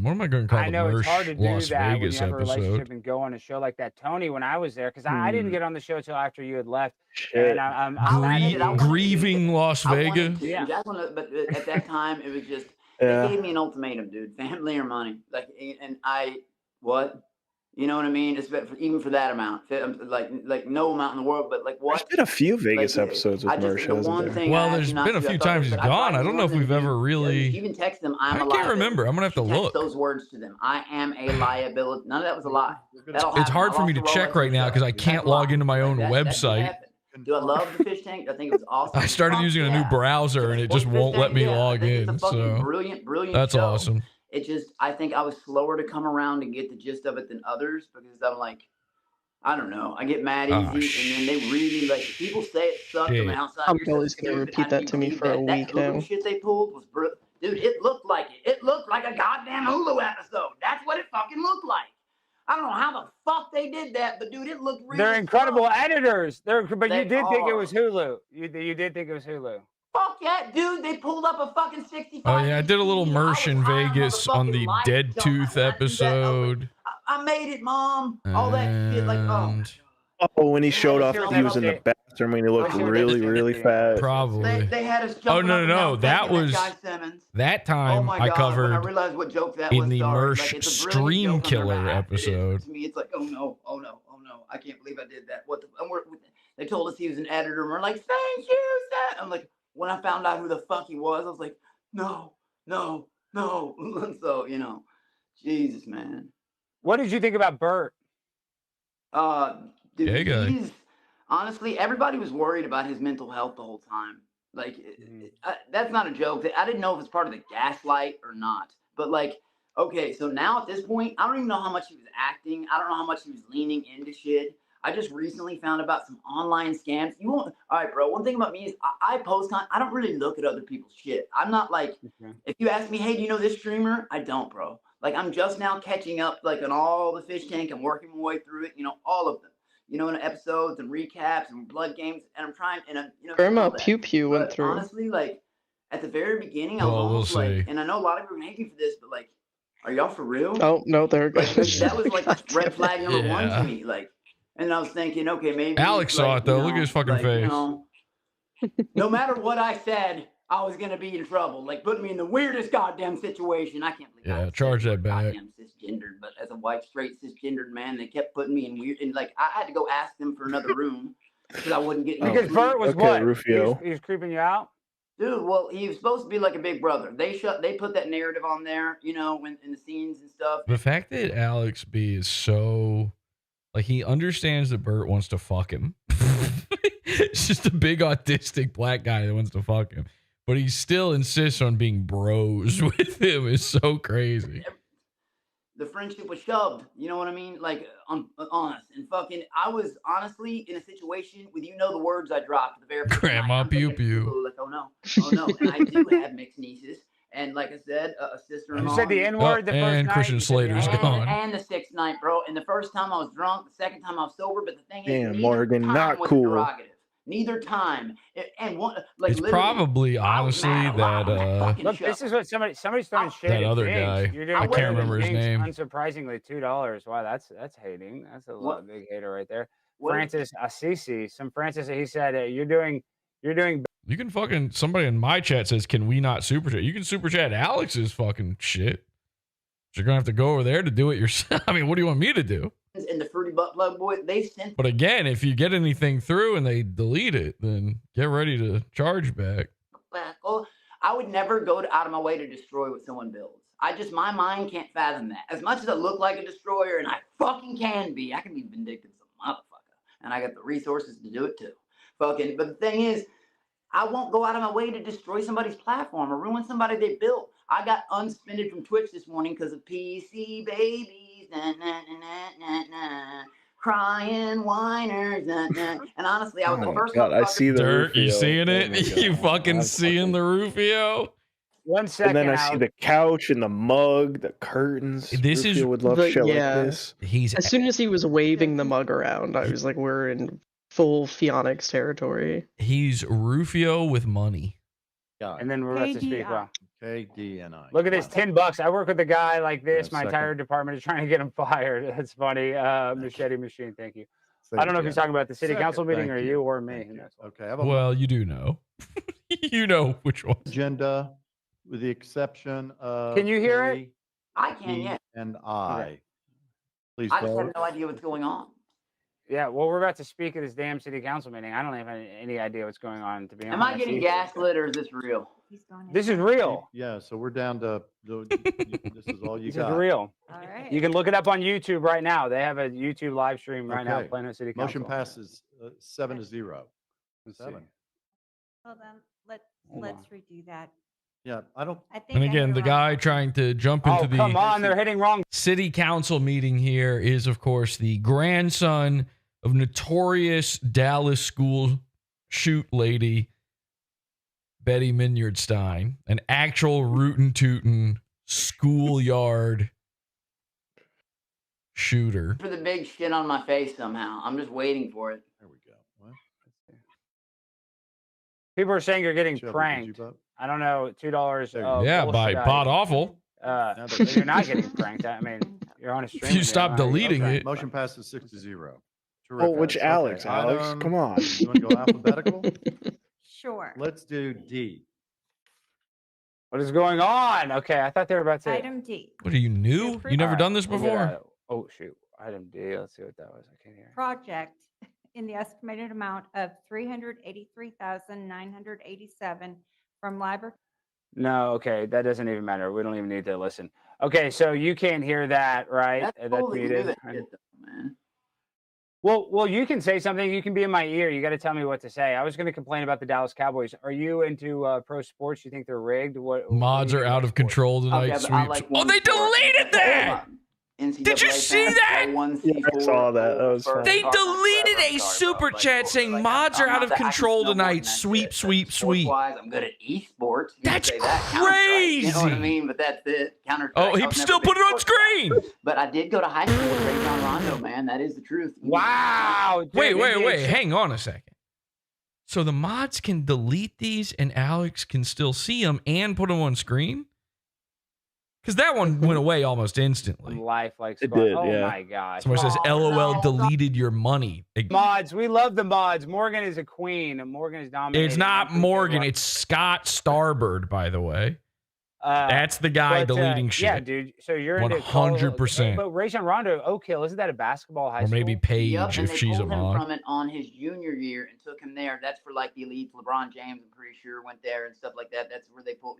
What am I going to call I know the it's hard to Mersh do Las that when Vegas you have a relationship episode? and go on a show like that. Tony, when I was there, because I didn't get on the show till after you had left. Shit. And I'm Grieving Las I wanted Vegas? to, Jacqueline, but at that time it was just Yeah. they gave me an ultimatum, dude: family or money. Like, and I what? You know what I mean? It's even for that amount, like no amount in the world, but like what? There's been a few Vegas Like, episodes with I just- Mersh, the hasn't one there? thing Well, I there's do not been a do, few I thought times that he's I gone. tried I don't know if one we've thing, ever dude. really. Even text them, I I'm a can't liability. remember. I'm gonna have to She texted look. those words to them. I am a liability. None of that was a lie. That'll It's happen. hard I for me to lost the check Rolex right now because I herself. can't That's a log lie. into my own That did website. happen. Do I love the fish tank? I think it was awesome. I started using a new browser and it just won't let me log in. So brilliant that's show. awesome. It just, I think I was slower to come around and get the gist of it than others because I'm like, I don't know. I get mad easy, and then they really like people say it sucked on the outside. I'm You're so always gonna stupid. repeat How that do you to me believe for a that? week That Hulu now. shit they pulled was dude. It looked like it. It looked like a goddamn Hulu episode. That's what it fucking looked like. I don't know how the fuck they did that, but dude, it looked real. they're incredible tough. editors. But They you did think it are. was Hulu. You did think it was Hulu. Fuck yeah, dude! They pulled up a fucking 65. Oh yeah, I did a little Mersh in Vegas on the Dead Tooth episode. I made it, Mom. All that shit, like Oh, when he showed off that he was in the bathroom when he looked really, really fat. Probably. they had us. Oh jumping no up and no no! down That thanking was Guy Simmons. that Oh time my I God, when I covered realized what joke that in was, the sorry. Mersh Like, it's a brilliant Stream joke I've Killer never had. episode. To me, it's like, oh no, I can't believe I did that. What the? They told us he was an editor, and we're like, thank you, Seth. I'm like, when I found out who the fuck he was, I was like, no. So Jesus, man. What did you think about Bert? Dude, Gay guy. he's honestly, everybody was worried about his mental health the whole time. Like, that's not a joke. I didn't know if it's part of the gaslight or not. But like, okay, so now at this point, I don't even know how much he was acting. I don't know how much he was leaning into shit. I just recently found about some online scams. You won't. All right, bro. One thing about me is I post on. I don't really look at other people's shit. I'm not like. If you ask me, hey, do you know this streamer? I don't, bro. Like, I'm just now catching up, like, on all the fish tank. I'm working my way through it. All of them. In episodes and recaps and blood games, and I'm trying. And Grandma Pew Pew went through. Honestly, like, at the very beginning, I was Well, we'll almost like, see. and I know a lot of people are gonna hate me for this, but like, are y'all for real? Oh no, there it Like, goes. that was like red flag number one Yeah. to me. Like, and I was thinking, okay, maybe Alex saw like, it though. Look at his fucking face. No matter what I said, I was gonna be in trouble. Like, put me in the weirdest goddamn situation. I can't believe. Yeah, charge that back. Goddamn cisgendered, but as a white straight cisgendered man, they kept putting me in weird. And like, I had to go ask them for another room because I wouldn't get. Because Bert was Okay, what? Rufio. He was creeping you out. Dude, well, he was supposed to be like a big brother. They put that narrative on there, when in the scenes and stuff. The fact that Alex B is so like he understands that Bert wants to fuck him. It's just a big autistic black guy that wants to fuck him. But he still insists on being bros with him is so crazy. The friendship was shoved. You know what I mean? Like, honest and fucking. I was honestly in a situation with the words I dropped the very first Grandma night. Pew Pew. Like, oh no. And I do have mixed nieces, and like I said, a sister-in-law. You said the N-word the first and night. Christian Slater's gone. And the sixth night, bro. And the first time I was drunk, the second time I was sober. But the thing is, Damn, neither Morgan, time not was cool. derogative. Neither time. And one, like It's literally, probably I was honestly mad that about fucking Look, show. this is what somebody's throwing shade that at other Jinx. guy. You're doing I I can't wasn't remember his Jinx, name. Unsurprisingly, $2. Wow, that's hating. That's a What? big hater right there. What is- Francis Assisi. Some Francis. He said you're doing. You can fucking somebody in my chat says, "Can we not super chat?" You can super chat Alex's fucking shit. But you're gonna have to go over there to do it yourself. I mean, what do you want me to do? And the Fruity Butt Plug Boy, they sent But again, if you get anything through and they delete it, then get ready to charge back. back. Oh, I would never go out of my way to destroy what someone builds. My mind can't fathom that. As much as I look like a destroyer, and I fucking can be, I can be vindictive as a motherfucker. And I got the resources to do it too. But the thing is, I won't go out of my way to destroy somebody's platform or ruin somebody they built. I got unsuspended from Twitch this morning because of PC babies. Nah, nah, nah, nah, nah. Crying whiners. Nah, nah. And honestly, I was the first God, I motherfucker- see the Dirt, you Rufio. seeing Oh it? my You God. fucking I'm seeing the Rufio? 1 second. And then I see Alex. the couch and the mug, the curtains. This is- Rufio would love But shit yeah. like this. He's As soon as he was waving the mug around, I was like, we're in full Phoenix territory. he's Rufio with money. Yeah. And then we're about to speak. KDI. Wow. KDNI. Look at this, $10. I work with a guy like this. Yeah, My entire department is trying to get him fired. That's funny. Machete Machine, thank you. I don't know if he's talking about the city council meeting or you or me. Thank you. That's all. Okay. I have a Well, you do know. You know which one. agenda with the exception of. Can you hear it? I can, yeah. And I. Okay. Please I just have vote. no idea what's going on. Yeah, well, we're about to speak at this damn city council meeting. I don't have any idea what's going on, to be honest. Am I getting gaslit or is this real? He's gone. This is real. Yeah, so we're down to, this is all you This got. is real. All right. You can look it up on YouTube right now. They have a YouTube live stream right now. Okay. Plano City Council. Motion passes 7-0. Let's see. 7. Hold on. Hold Let's redo that. Yeah, I don't, I think And I again, heard the wrong. guy trying to jump into Oh, the come on. They're hitting wrong. city council meeting here is, of course, the grandson of notorious Dallas school shoot lady Betty Minyard Stein, an actual rootin' tootin' schoolyard shooter. For the big shit on my face somehow. I'm just waiting for it. there we go. What? People are saying you're getting Shelby, did you pranked. vote? I don't know. $2. There you Oh, go. Yeah, by bullshit. PodAwful. Now But you're not getting pranked. I mean, you're on a stream. you with me. stop I'm not- deleting okay. it. Motion passes 6-0. Oh, Terrific. which Okay, Alex? Alex, item- come on. You want to go alphabetical? Sure. Let's do D. What is going on? Okay, I thought they were about to. Item D. What are you new? You never Alright, done this we'll get before? out of- Oh shoot! Item D. Let's see what that was. I can't hear. Project in the estimated amount of $383,987 from library. No, okay, that doesn't even matter. We don't even need to listen. Okay, so you can't hear that, right? That's cool that you do muted. that shit, though, man. Well, you can say something. You can be in my ear. You got to tell me what to say. I was going to complain about the Dallas Cowboys. Are you into pro sports? You think they're rigged? What Mods do you are think out about of sports? control tonight. Okay, but I Sweeps. like Oh, one they sport. deleted that! NCAA Did you see fans, that? one Yeah, I saw that. That was first. fun. They I'm deleted sorry, a bro. super Like, chat saying like, mods are I'm out not of that- I can control snowboard and tonight. that Sweep, shit, but sweep, sweep. sports-wise, I'm good at esports. You That's can say that. Counter-Strike, you know what I crazy. mean? But that's it. Counter-Strike. Oh, I he was never still a big put it on sports guy. screen. But I did go to high school with Rajon Rondo, man. That is the truth. Wow! Dude, Wait. NBA Hang on a second. So the mods can delete these and Alex can still see them and put them on screen? Because that one went away almost instantly. Life like It Scar- did, Oh yeah. my gosh! Somebody says, Oh, LOL no. deleted your money. Mods, we love the mods. Morgan is a queen. Morgan is dominating. It's not on Morgan. Twitter. It's Scott Starbird, by the way. Uh, That's the guy but, deleting shit. Yeah, dude. So you're into 100%. But Rajon Rondo, Oak Hill, isn't that a basketball high Or school? maybe Paige Yep, and if they she's a pulled him mod. from it on his junior year and took him there. That's for like the elites. LeBron James, I'm pretty sure, went there and stuff like that. That's where they pulled,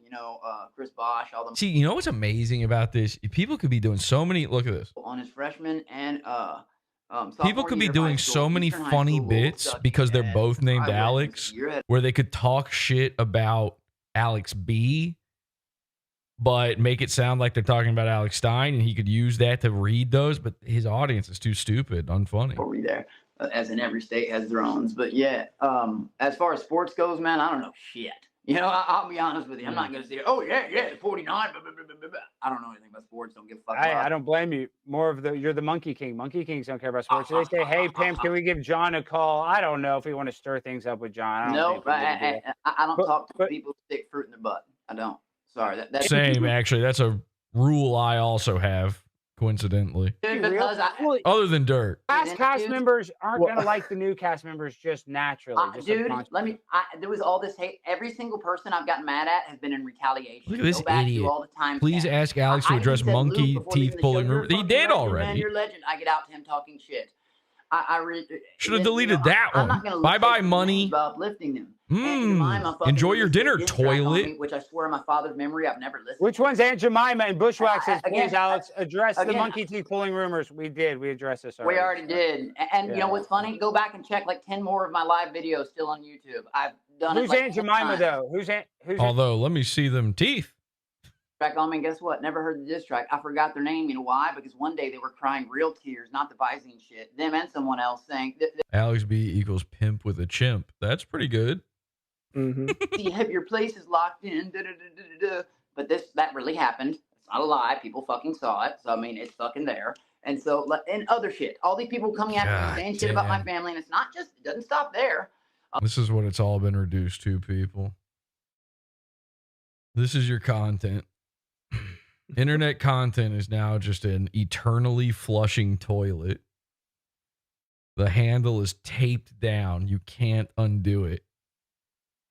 Chris Bosh, all them See, you know what's amazing about this? People could be doing so many. Look at this. on his freshman and People sophomore could be year of high doing school. so many Eastern High funny School will bits suck because they're ass. both named I read Alex, your head. where they could talk shit about Alex B, but make it sound like they're talking about Alex Stein, and he could use that to read those, but his audience is too stupid, unfunny. Over there, as in every state has their own. But yeah, as far as sports goes, man, I don't know shit. I'll be honest with you. I'm not gonna say, oh yeah, 49. Blah, blah, blah, blah, blah. I don't know anything about sports. sports, don't give a fuck I about. don't blame you. You're the Monkey King. Monkey Kings don't care about sports. So they say, hey, Pimp, can we give John a call? I don't know if we want to stir things up with John. Nope, I don't talk to people who stick fruit in their butt. I don't. Sorry. That's Same, actually. That's a rule I also have, coincidentally. Dude, because Other than dirt. Past cast members aren't going to like the new cast members just naturally. Just dude, there was all this hate. Every single person I've gotten mad at has been in retaliation. Look at this Go back idiot. to all the time Please ask Alex to address monkey teeth pulling rumor. He did already. You're legend. I get out to him talking shit. Should have deleted that one. Bye-bye, money. Uplifting them. Enjoy your dinner, toilet. Which I swear, my father's memory, I've never listened. Which one's Aunt Jemima? And Bushwhack says, again, please, Alex, address the monkey teeth pulling rumors. We did. We addressed this already. We already did. And you know what's funny? Go back and check like 10 more of my live videos still on YouTube. I've done Who's it. Like Aunt Jemima, though? Who's Although, let me see them teeth. Track on me, guess what? Never heard the diss track. I forgot their name. You know why? Because one day they were crying real tears, not the Visine shit. Them and someone else saying Alex B equals pimp with a chimp. That's pretty good. you have your place is locked in. But that really happened. It's not a lie. People fucking saw it. So I mean, it's fucking there. And so and other shit. All these people coming after me saying shit about my family, and it's not just. It doesn't stop there. This is what it's all been reduced to, people. This is your content. Internet content is now just an eternally flushing toilet. The handle is taped down. You can't undo it.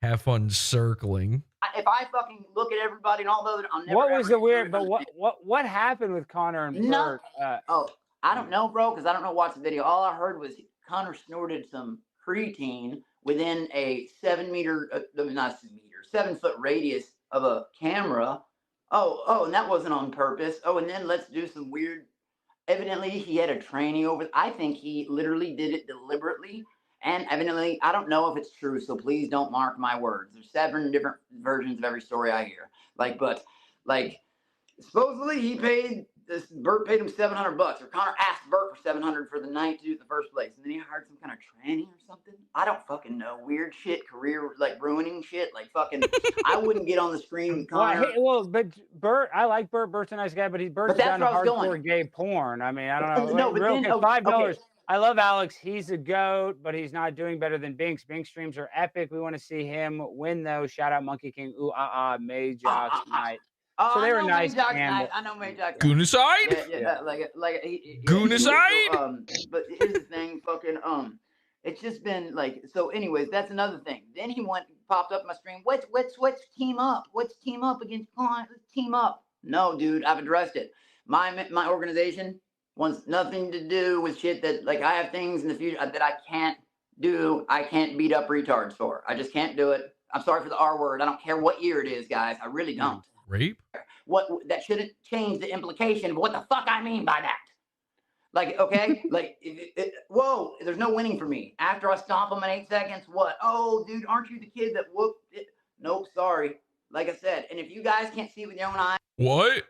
Have fun circling. If I fucking look at everybody and all the other, I'll never. What was the weird? But what happened with Connor and Bert? I don't know, bro, because I don't know what's the video. All I heard was Connor snorted some creatine within a 7 foot radius of a camera. And that wasn't on purpose. And then let's do some weird. Evidently, he had a tranny over. I think he literally did it deliberately. And evidently, I don't know if it's true, so please don't mark my words. There's 7 different versions of every story I hear. Supposedly Bert paid him $700, or Connor asked Bert for $700 for the night to do it in the first place, and then he hired some kind of tranny or something. I don't fucking know. Weird shit, career ruining shit. I wouldn't get on the screen with Connor. But Bert, I like Bert. Bert's a nice guy, but Bert's done hardcore gay porn. I mean, I don't know. No, but then, $5. okay. I love Alex. He's a goat, but he's not doing better than Binks. Binks streams are epic. We want to see him win, though. Shout out Monkey King. May Jocks night. So they were nice. I know May Jocks. Goonicide? Yeah. Goonicide? But here's the thing, it's just been so. Anyways, that's another thing. Then he popped up my stream. Let's team up. Let's team up against clients. Let's team up. No, dude, I've addressed it. My organization wants nothing to do with shit that I have things in the future that I can't do. I can't beat up retards for. I just can't do it. I'm sorry for the R word. I don't care what year it is, guys. I really don't. Rape? That shouldn't change the implication of what the fuck I mean by that. Okay? Whoa, there's no winning for me. After I stomp them in 8 seconds, what? Oh, dude, aren't you the kid that whooped it? Nope, sorry. Like I said, and if you guys can't see with your own eyes. What?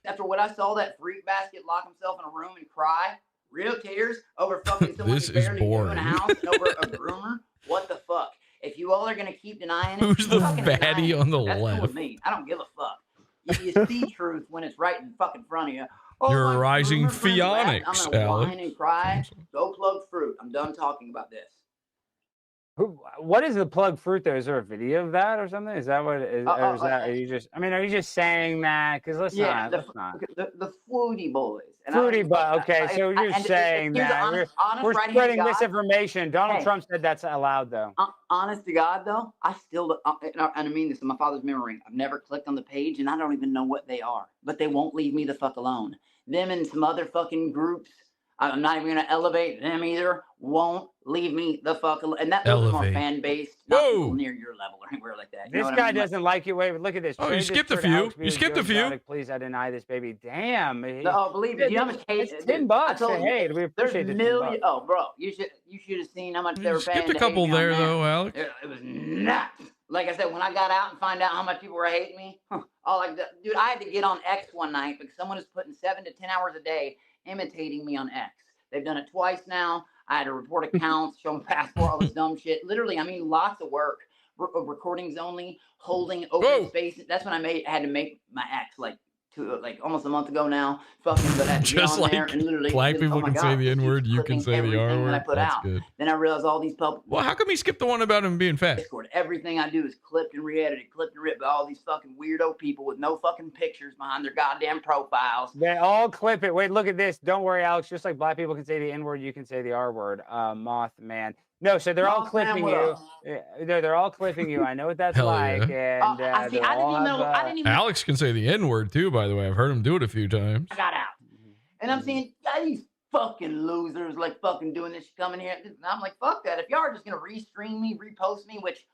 After what I saw that freak basket lock himself in a room and cry, real tears over fucking someone who's barely doing a house and over a groomer, what the fuck? If you all are going to keep denying it, who's the fatty on the that's left? Cool with me. I don't give a fuck. You see truth when it's right in fucking front of you. You're a rising pheonix, I'm gonna Alex. whine and cry. Go plug fruit. I'm done talking about this. What is the plug fruit though? Is there a video of that or something? Is that what it is? Or is that? Are you just? I mean, are you just saying that? Because let's not. The Fruity Boys. Fruity Boy. Okay, so you're saying that we're spreading misinformation. Donald Trump said that's allowed, though. Honest to God, though, I still and I mean this in my father's memory. I've never clicked on the page, and I don't even know what they are. But they won't leave me the fuck alone. Them and some other fucking groups. I'm not even going to elevate them either. Won't leave me the fuck alone. And those are more fan-based, not people near your level or anywhere like that. This guy doesn't like you. Wait, look at this. Oh, you skipped a few. You skipped a few. Please, I deny this, baby. Damn. No, believe me. You know how much hate? It's $10 to hate. We appreciate it. $1 Oh, bro, you should have seen how much they were paying. Skipped a couple there, though, Alex. It was nuts. Like I said, when I got out and find out how much people were hating me, dude, I had to get on X one night because someone was putting 7 to 10 hours a day imitating me on X. They've done it twice now. I had to report accounts, show them passport, all this dumb shit. Literally, I mean, lots of work. Recordings only, holding open space. That's when I had to make my X like almost a month ago now. Fucking, but I had to get Just on there like and literally, black oh people my can God, say the this N word, keeps you can clipping say the R everything that I word. put That's out. good. Then I realized all these Well, how come he skipped the one about him being fat? Discord. Everything I do is clipped and re-edited, clipped and ripped by all these fucking weirdo people with no fucking pictures behind their goddamn profiles. They all clip it. Wait, look at this. Don't worry, Alex. Just like black people can say the N word, you can say the R word. Mothman. No, so they're all Mothman, clipping what you. up? No, they're all clipping you. I know what that's Hell like. yeah. And I see. they I all didn't have, even know. I didn't even. Alex can say the N word too, by the way. I've heard him do it a few times. I got out, and I'm seeing these fucking losers like fucking doing this shit coming here. And I'm like, fuck that. If y'all are just gonna restream me, repost me, which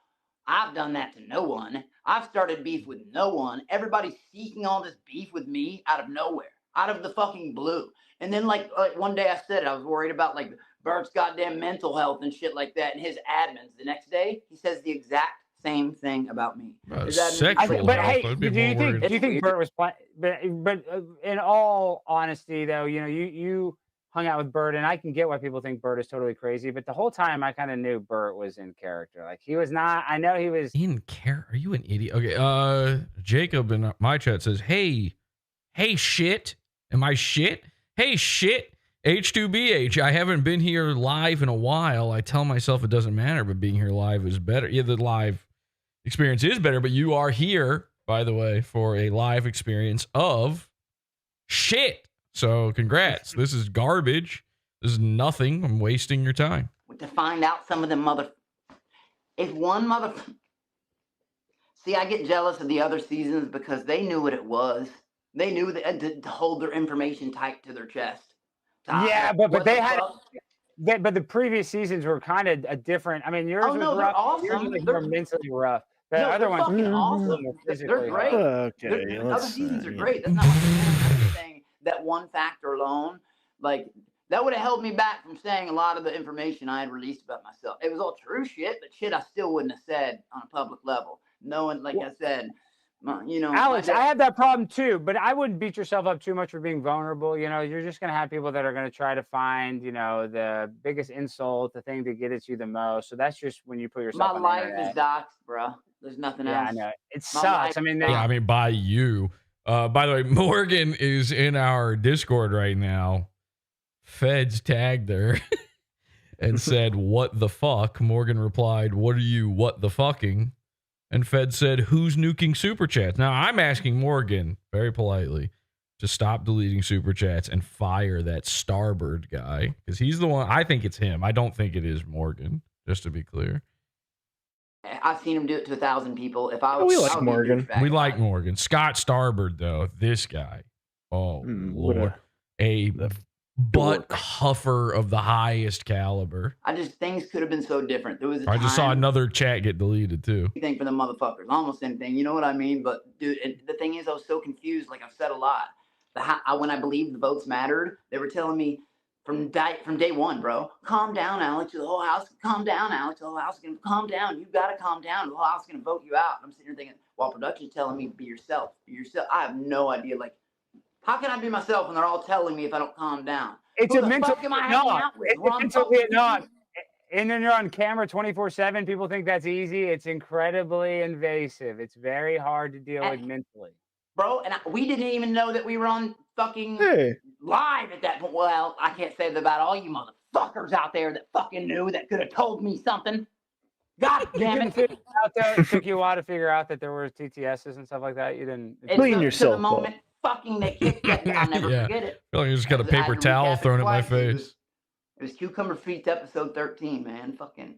I've done that to no one. I've started beef with no one. Everybody's seeking all this beef with me out of nowhere, out of the fucking blue. And then like one day I said I was worried about like Bert's goddamn mental health and shit like that, and his admins. The next day he says the exact same thing about me. His admins- Sexual but health. hey, I'd be do you more think worried. Bert was playing? But in all honesty, though, you know, you hung out with Bert, and I can get why people think Bert is totally crazy. But the whole time, I kind of knew Bert was in character. Like he was not. I know he was in character. Are you an idiot? Okay. Jacob in my chat says, "Hey, shit. Am I shit? Hey, shit. H2BH. I haven't been here live in a while. I tell myself it doesn't matter, but being here live is better. Yeah, the live experience is better, but you are here, by the way, for a live experience of shit. So congrats. This is garbage. This is nothing. I'm wasting your time. to find out some of them if one see, I get jealous of the other seasons because they knew what it was. They knew that to hold their information tight to their chest. Yeah, but they had. But the previous seasons were kind of a different. I mean, yours was they're rough. awesome. Yours was like more mentally rough. The No, other they're ones fucking were awesome. more They're physically great. rough. Okay, Other seasons are great. That's not what I'm saying. That one factor alone, like that would have held me back from saying a lot of the information I had released about myself. It was all true shit, but shit I still wouldn't have said on a public level. Knowing, like I said, you know, Alex, I have that problem too, but I wouldn't beat yourself up too much for being vulnerable. You know, you're just going to have people that are going to try to find, you know, the biggest insult, the thing to get at you the most. So that's just when you put yourself on the life internet. is doxed, bro. There's nothing else. Yeah, I know. It sucks. I mean, yeah, I mean, by you. By the way, Morgan is in our Discord right now. Feds tagged her and said, "What the fuck?" Morgan replied, "What are you, what the fucking?" And Fed said, "Who's nuking super chats?" Now, I'm asking Morgan, very politely, to stop deleting super chats and fire that Starbird guy. Because he's the one, I think it's him. I don't think it is Morgan, just to be clear. I've seen him do it to 1,000 people. If I was, we like Morgan. We like Morgan. Scott Starbird, though, this guy. Oh, Lord. A butt huffer of the highest caliber. Things could have been so different. There was a I just saw another chat get deleted, too. anything for the motherfuckers, almost anything. You know what I mean? But dude, and the thing is, I was so confused. Like I've said a lot. When I believed the votes mattered, they were telling me from day one, bro, calm down, Alex. The whole house, calm down, Alex. The whole house is gonna calm down. You gotta calm down. The whole house is gonna vote you out. I'm sitting here thinking, while production's telling me, be yourself, be yourself. I have no idea. Like, how can I be myself when they're all telling me if I don't calm down? It's Who a the mental fuck am I hanging out with? It's a mental Vietnam. And then you're on camera 24/7. People think that's easy. It's incredibly invasive. It's very hard to deal with mentally. Bro, and we didn't even know that we were on fucking live at that point. Well, I can't say that about all you motherfuckers out there that fucking knew that could have told me something. God damn it. It took you a while to figure out that there were TTSs and stuff like that. You didn't clean yourself to the moment fucking they kicked that. I'll never Yeah. forget it. I feel like you just got a I had paper to towel recap it thrown at my twice. face. It was Cucumber Feet episode 13, man. Fucking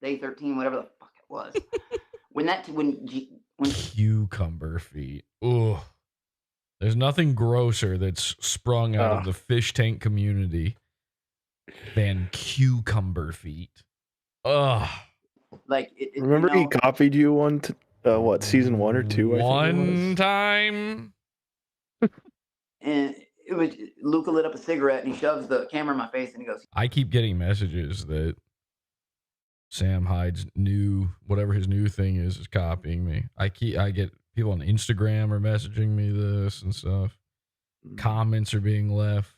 day 13, whatever the fuck it was. when Cucumber feet. Ugh. There's nothing grosser that's sprung out of the fish tank community than cucumber feet. Ugh. Like remember he copied you one what, season 1 or 2? One time. And it was Luca lit up a cigarette and he shoves the camera in my face and he goes, I keep getting messages that Sam Hyde's new, whatever his new thing is copying me. I get people on Instagram are messaging me this and stuff. Comments are being left.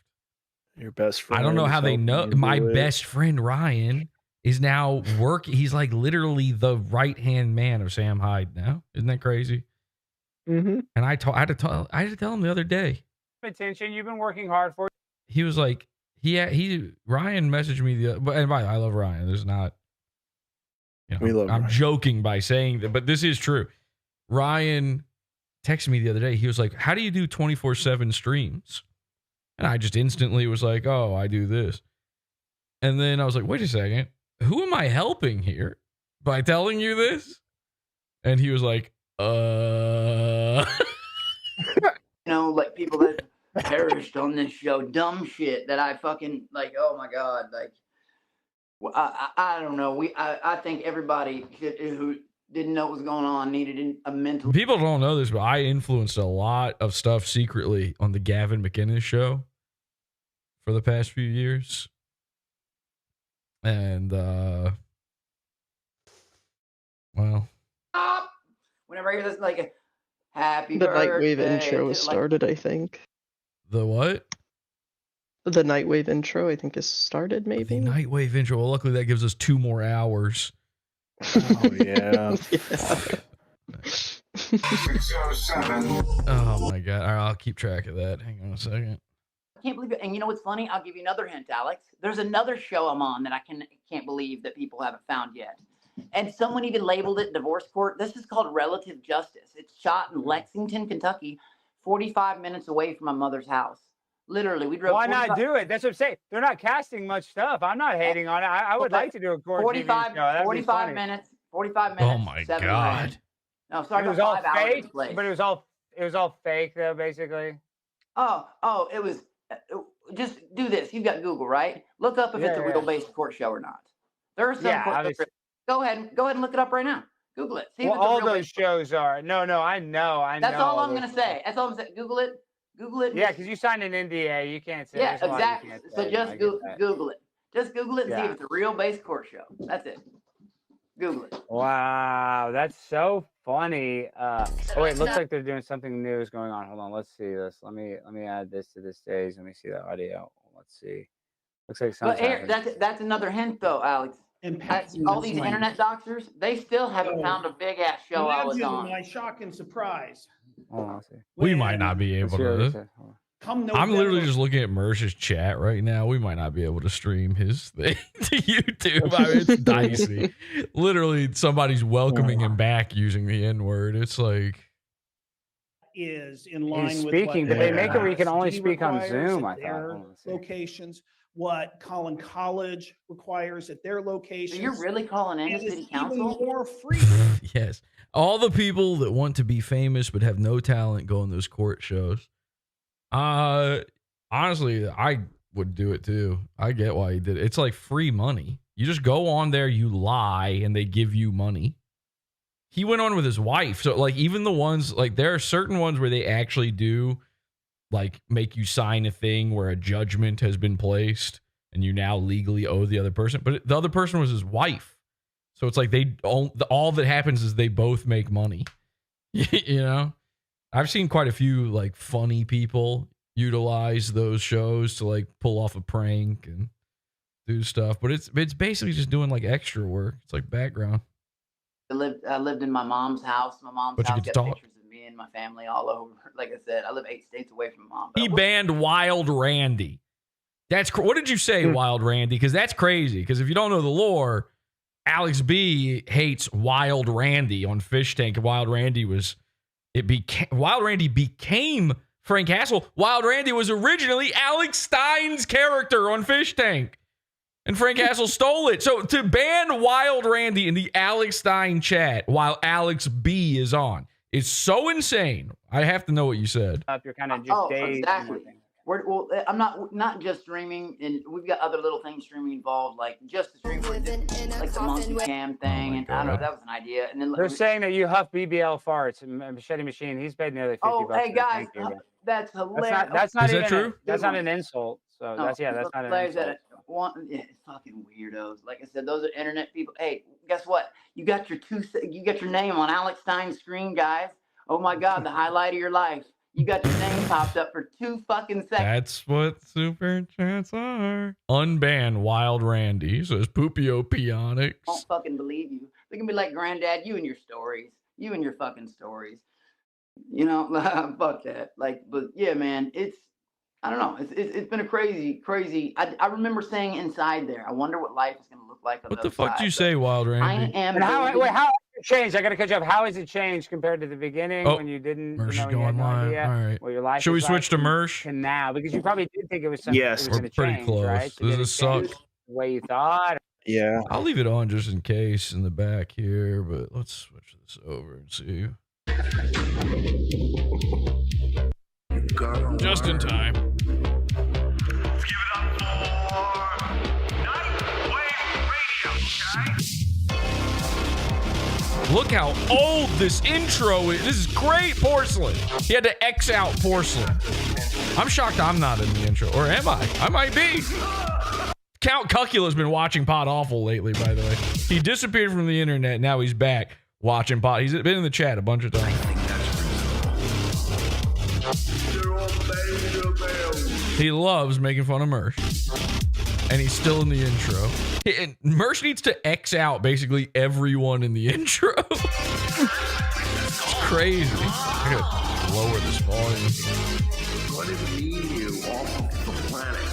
Your best friend. I don't know how they know. My best friend Ryan is now working. He's like literally the right-hand man of Sam Hyde now. Isn't that crazy? Mm-hmm. And I had to tell him the other day. Attention, you've been working hard for it. He was like, Ryan messaged me and by the way, I love Ryan. There's not, We love I'm Ryan. joking by saying that, but this is true. Ryan texted me the other day. He was like, how do you do 24/7 streams? And I just instantly was like, oh, I do this. And then I was like, wait a second. Who am I helping here by telling you this? And he was like, Like people that perished on this show, dumb shit that I fucking like. Oh my god, like I don't know. I think everybody who didn't know what was going on needed a mental. People don't know this, but I influenced a lot of stuff secretly on the Gavin McInnes show for the past few years. And, well. Stop! Whenever I hear this, like, happy The birthday. Nightwave intro has started, I think. The what? The Nightwave intro, I think, has started, maybe? The Nightwave intro. Well, luckily that gives us 2 more hours. Oh, yeah. 607. Oh, my God. All right, I'll keep track of that. Hang on a second. I can't believe it. And you know what's funny? I'll give you another hint, Alex. There's another show I'm on that I can't believe that people haven't found yet. And someone even labeled it Divorce Court. This is called Relative Justice. It's shot in Lexington, Kentucky, 45 minutes away from my mother's house. Literally, we drove. Why not do it? That's what I'm saying. They're not casting much stuff. I'm not hating on it. I would like to do a court 45, TV show. That'd be 45 funny. minutes. 45 minutes. Oh, my 7 God. grand. No, sorry, It was about all 5 hours fake, of place. but it was all fake though, basically. Oh, it was. Just do this. You've got Google, right? Look up if it's a real based court show or not. There are some. Yeah, court obviously. Go ahead and look it up right now. Google it. See if Well, it's a all real those based shows are. No, I know. That's know all I'm those gonna shows. say. That's all I'm saying. Google it. Google it. Yeah, because you signed an NDA. You can't say. Yeah, there's a lot you exactly. can't So say. just I get that. Google it. Just Google it and see Yeah. if it's a real based court show. That's it. Google it. Wow, that's so funny. Oh wait, looks like they're doing something new is going on. Hold on, let's see this. Let me add this to this stage. Let me see the audio. Let's see. Looks like But something. here, that's another hint though, Alex. All these internet doctors, they still haven't found a big ass show I was Imagine on. my shock and surprise. Let's see. We might not be able to. Come I'm literally November- just looking at Mersh's chat right now. We might not be able to stream his thing to YouTube. I mean, it's dicey. Literally, somebody's welcoming him back using the N-word. It's like is in line He's with speaking, what but they make it where you can only SD speak on requires Zoom, at I thought. their Hold on, let's see. locations, what Collin College requires at their So locations. you're really calling in and the it's city even council? more free. yes, all the people that want to be famous but have no talent go on those court shows. Honestly, I would do it too. I get why he did it. It's like free money. You just go on there, you lie, and they give you money. He went on with his wife. So like even the ones like there are certain ones where they actually do like make you sign a thing where a judgment has been placed and you now legally owe the other person. But the other person was his wife. So it's like all that happens is they both make money. You know? I've seen quite a few like funny people utilize those shows to like pull off a prank and do stuff. But it's basically just doing like extra work. It's like background. I lived in my mom's house. My mom's But you house get to got talk. pictures of me and my family all over. Like I said, I live 8 states away from my mom. He banned Wild Randy. That's what did you say, Wild Randy? Because that's crazy. Because if you don't know the lore, Alex B hates Wild Randy on Fish Tank. Wild Randy became Frank Castle. Wild Randy was originally Alex Stein's character on Fish Tank. And Frank Castle stole it. So to ban Wild Randy in the Alex Stein chat while Alex B is on is so insane. I have to know what you said. You're kind of just dazed. Exactly. I'm not just streaming, and we've got other little things streaming involved, like just the stream, like the monkey cam thing, and I don't know, that was an idea. And then They're saying that you huff BBL farts and Machete Machine. He's paid nearly 50 bucks. hey for it. guys, Thank you. that's hilarious. That's not Is that even true? That's not an insult. So No, that's not an players insult. that fucking weirdos. Like I said, those are internet people. Hey, guess what? You got your name on Alex Stein's screen, guys. Oh my God, the highlight of your life. You got your name popped up for 2 fucking seconds. That's what super chats are. Unban Wild Randy, says Poopio Pionics. I won't fucking believe you. They can be like, Granddad, you and your stories. You and your fucking stories. You know, fuck that. Like, but yeah, man, I don't know. It's been a crazy. I remember saying inside there, I wonder what life is going to look like on What the the fuck other do you side. say, Wild I Randy? am. And how has it changed? I got to catch up. How has it changed compared to the beginning when you didn't? Mersh You is know, you going had no live. idea All right. what your life Should we is switch like to Mersh? to now? Because you probably did think it was something. Yes. It was We're going to pretty change, close. right? So Does did it this suck? change the way you thought? Yeah. I'll leave it on just in case in the back here, but let's switch this over and see. Just in time. Look how old this intro is. This is great porcelain. He had to X out porcelain. I'm shocked I'm not in the intro. Or am I? I might be. Count Cuckula's been watching PodAwful lately, by the way. He disappeared from the internet. Now he's back watching Pod. He's been in the chat a bunch of times. He loves making fun of Mersh. And he's still in the intro. And Mersh needs to X out basically everyone in the intro. It's crazy. I gotta lower this volume. What is mean you off the planet?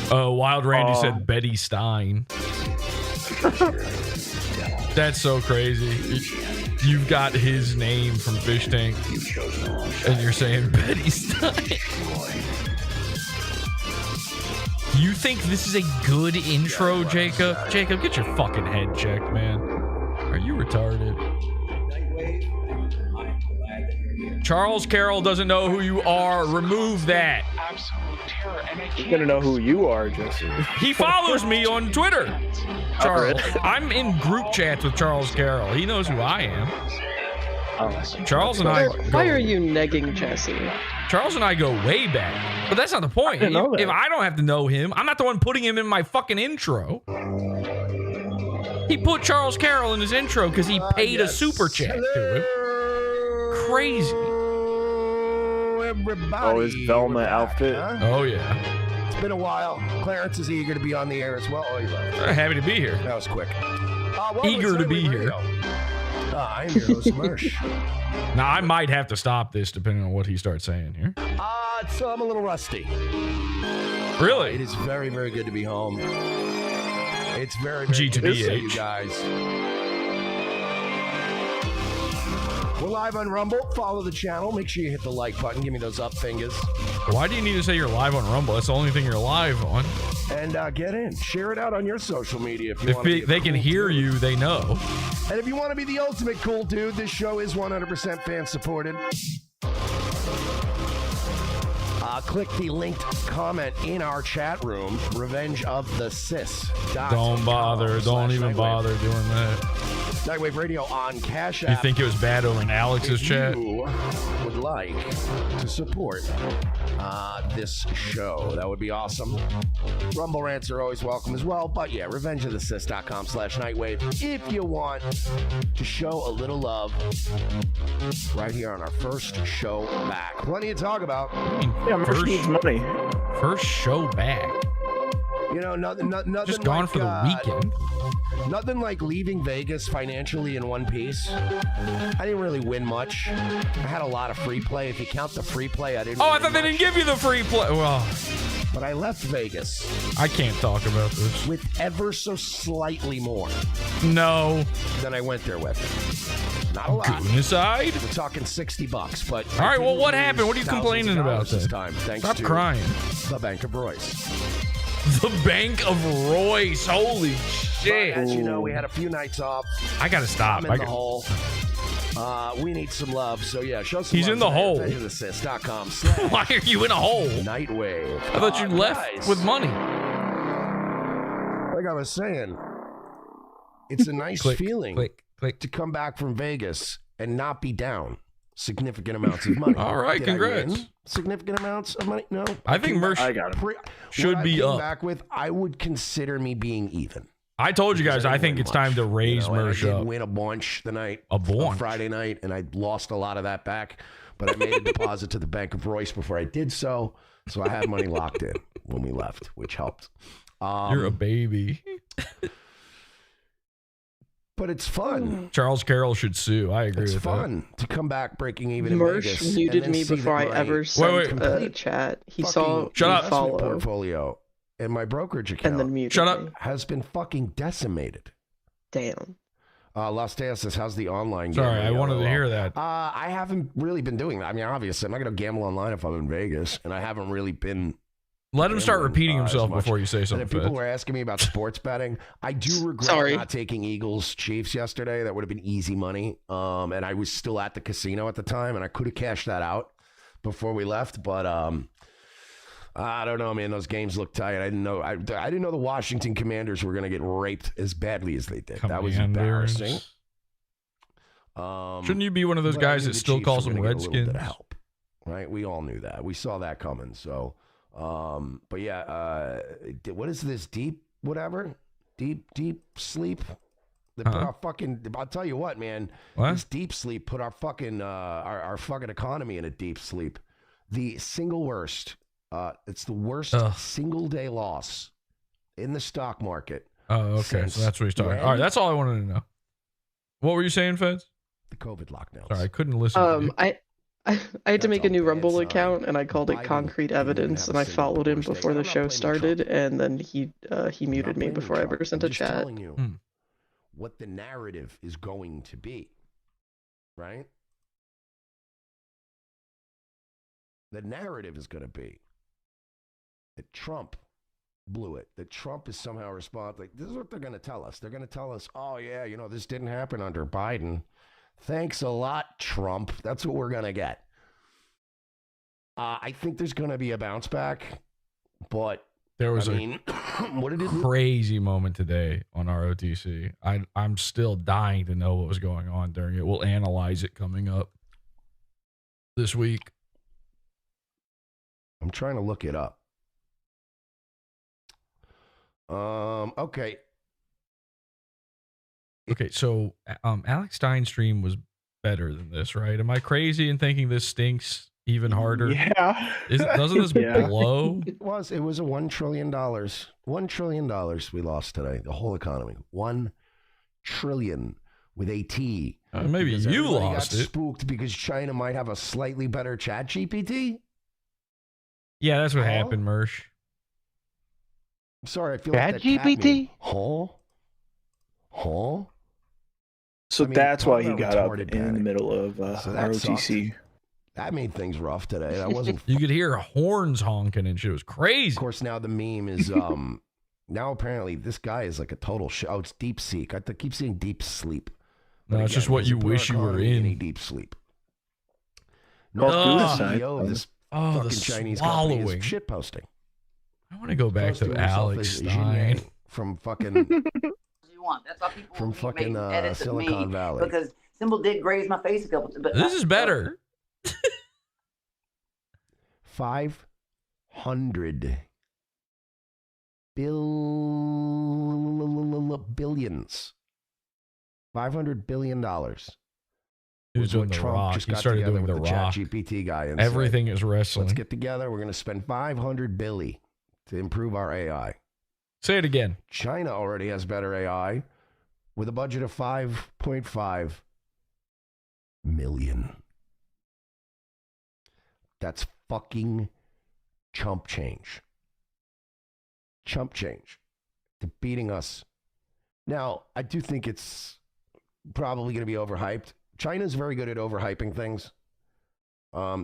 Wild Randy said Betty Stein. That's so crazy. You've got his name from Fish Tank, and you're saying Betty Stein. You think this is a good intro, Jacob? Jacob, get your fucking head checked, man. Are you retarded? Charles Carroll doesn't know who you are. Remove that. He's gonna know who you are, Jesse. He follows me on Twitter. Charles. I'm in group chats with Charles Carroll. He knows who I am. Charles and I. Why are you negging Jesse? Charles and I go way back. But that's not the point. I know that. If I don't have to know him, I'm not the one putting him in my fucking intro. He put Charles Carroll in his intro because he paid a super chat to him. Crazy. Everybody. Oh, his Velma outfit. Huh? Oh, yeah. It's been a while. Clarence is eager to be on the air as well. Oh, he left. Happy to be here. That was quick. Eager to be here. I'm your host, Mersh. Now, I might have to stop this depending on what he starts saying here. I'm a little rusty. Really? It is very, very good to be home. It's very, very good to see you G2BH. guys. We're live on Rumble. Follow the channel. Make sure you hit the like button. Give me those up fingers. Why do you need to say you're live on Rumble? That's the only thing you're live on. And get in. Share it out on your social media if you want to be They can hear you, they know. And if you want to be the ultimate cool dude, this show is 100% fan supported. Click the linked comment in our chat room, Revenge of the Sis. Don't bother. Don't even bother doing that. Nightwave Radio on Cash App. You think it was bad over in Alex's If chat? you would like to support this show, that would be awesome. Rumble rants are always welcome as well. But yeah, revengeofthesis.com/Nightwave if you want to show a little love right here on our first show back. Plenty to talk about. Yeah, Mersh needs money. First show back. You know, nothing Just gone like, for the weekend. Nothing like leaving Vegas financially in one piece. I didn't really win much. I had a lot of free play. If you count the free play, I didn't. Oh, I thought they didn't give you the free play. Well, but I left Vegas. I can't talk about this. With ever so slightly more. No. Than I went there with. Not a lot. Goon aside. We're talking $60, but. All right, well, what happened? What are you complaining about this then? time? Thanks Stop to crying. The Bank of Royce. The Bank of Royce. Holy shit. But as you know, we had a few nights off. I gotta stop. I'm in the hole. We need some love, so yeah, show some He's love. in the hole. RevengeOfTheSys.com. Why are you in a hole? Nightwave. I thought you left guys. with money. Like I was saying, it's a nice feeling to come back from Vegas and not be down significant amounts of money. All right, Did I congrats. win significant amounts of money? No. I think Mersh should be up. Back with, I would consider me being even. I told you guys, I think it's time to raise Mersh I up. did win a bunch the night. A bunch? Friday night, and I lost a lot of that back. But I made a deposit to the Bank of Royce before I did so. So I had money locked in when we left, which helped. You're a baby. But it's fun. Charles Carroll should sue. I agree It's with fun to come back breaking even in Mersh Vegas. muted and then me see before I that my ever sent a complete chat. He fucking saw me Shut up. investment follow portfolio and my brokerage account and then muted Shut up. me. has been fucking decimated. Damn. Las Tejas says, how's the online game? Sorry, I wanted to hear that. I haven't really been doing that. I mean, obviously, I'm not going to gamble online if I'm in Vegas, and I haven't really been. Let him start gambling, repeating as himself much. before you say And something. if people Fitz. were asking me about sports betting, I do regret not taking Eagles Chiefs yesterday. That would have been easy money. And I was still at the casino at the time, and I could have cashed that out before we left. But I don't know, man. Those games look tight. I didn't know. I didn't know the Washington Commanders were going to get raped as badly as they did. That was embarrassing. Shouldn't you be one of those but I guys knew that the still Chiefs calls were them gonna get a little bit of Redskins? help, right? We all knew that. We saw that coming. So, but yeah, what is this deep whatever? Deep sleep? They put our fucking. I'll tell you what, man. What? This deep sleep put our fucking our fucking economy in a deep sleep. The single worst. It's the worst single day loss in the stock market. Oh, okay. So that's what he's talking about. All right, that's all I wanted to know. What were you saying, Feds? The COVID lockdowns. Sorry, I couldn't listen to you. I had to make a new Rumble account, and I called it Concrete Evidence, and I followed him before the show started, and then he muted me before I ever sent a chat. Telling you what the narrative is going to be, right? The narrative is going to be that Trump blew it, that Trump is somehow responsible. Like, this is what they're going to tell us. They're going to tell us, oh, yeah, you know, this didn't happen under Biden. Thanks a lot, Trump. That's what we're going to get. I think there's going to be a bounce back, but There was what did it crazy moment today on ROTC. I'm still dying to know what was going on during it. We'll analyze it coming up this week. I'm trying to look it up. Okay. Okay, so Alex Stein's stream was better than this, right? Am I crazy in thinking this stinks even harder? Yeah. Doesn't this blow? It was a $1 trillion. $1 trillion we lost today. The whole economy. 1 trillion with a T. Maybe Because you everybody lost got it. spooked because China might have a slightly better chat GPT. Yeah, that's what happened, Mersh. I'm sorry, I feel like that ChatGPT? Huh? So I mean, that's why talk he about got up retarded in the panic. middle of So that ROTC. That made things rough today. That wasn't. You could hear horns honking and shit. It was crazy. Of course, now the meme is now apparently this guy is like a total oh, it's deep seek. I keep saying deep sleep. No, it's just what does it you put our wish you were economy in. a deep sleep. Called No, suicide. CEO of this Oh, the fucking Chinese company swallowing. is shit posting. I want to go back to Posting himself Alex as Stein. Xinjiang from fucking You want. That's why people from make fucking edits of Silicon me Valley. because Symbol did graze my face a couple times. This is better. 500 billions. $500 billion. He was was doing what The Trump Rock. just He got started together doing with The the Rock. ChatGPT guy and said, Everything is wrestling. let's get together. We're going to spend 500 billion to improve our AI. Say it again. China already has better AI with a budget of 5.5 million. That's fucking chump change. Chump change to beating us. Now, I do think it's probably going to be overhyped. China's very good at overhyping things.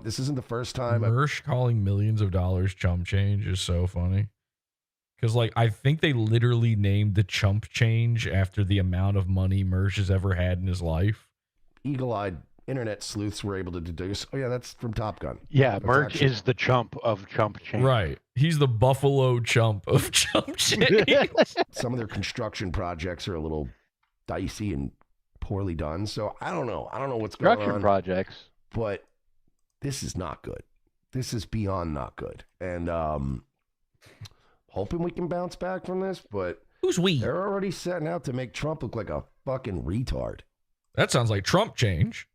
This isn't the first time. Mersh calling millions of dollars chump change is so funny. Because, like, I think they literally named the chump change after the amount of money Mersh has ever had in his life. Eagle-eyed internet sleuths were able to deduce, oh, yeah, that's from Top Gun. Yeah, That's Merch actually- is the chump of chump change. Right. He's the Buffalo chump of chump change. Some of their construction projects are a little dicey and poorly done. So I don't know. I don't know what's going Construction on. projects. But this is not good. This is beyond not good. And hoping we can bounce back from this, but who's we? They're already setting out to make Trump look like a fucking retard. That sounds like Trump change.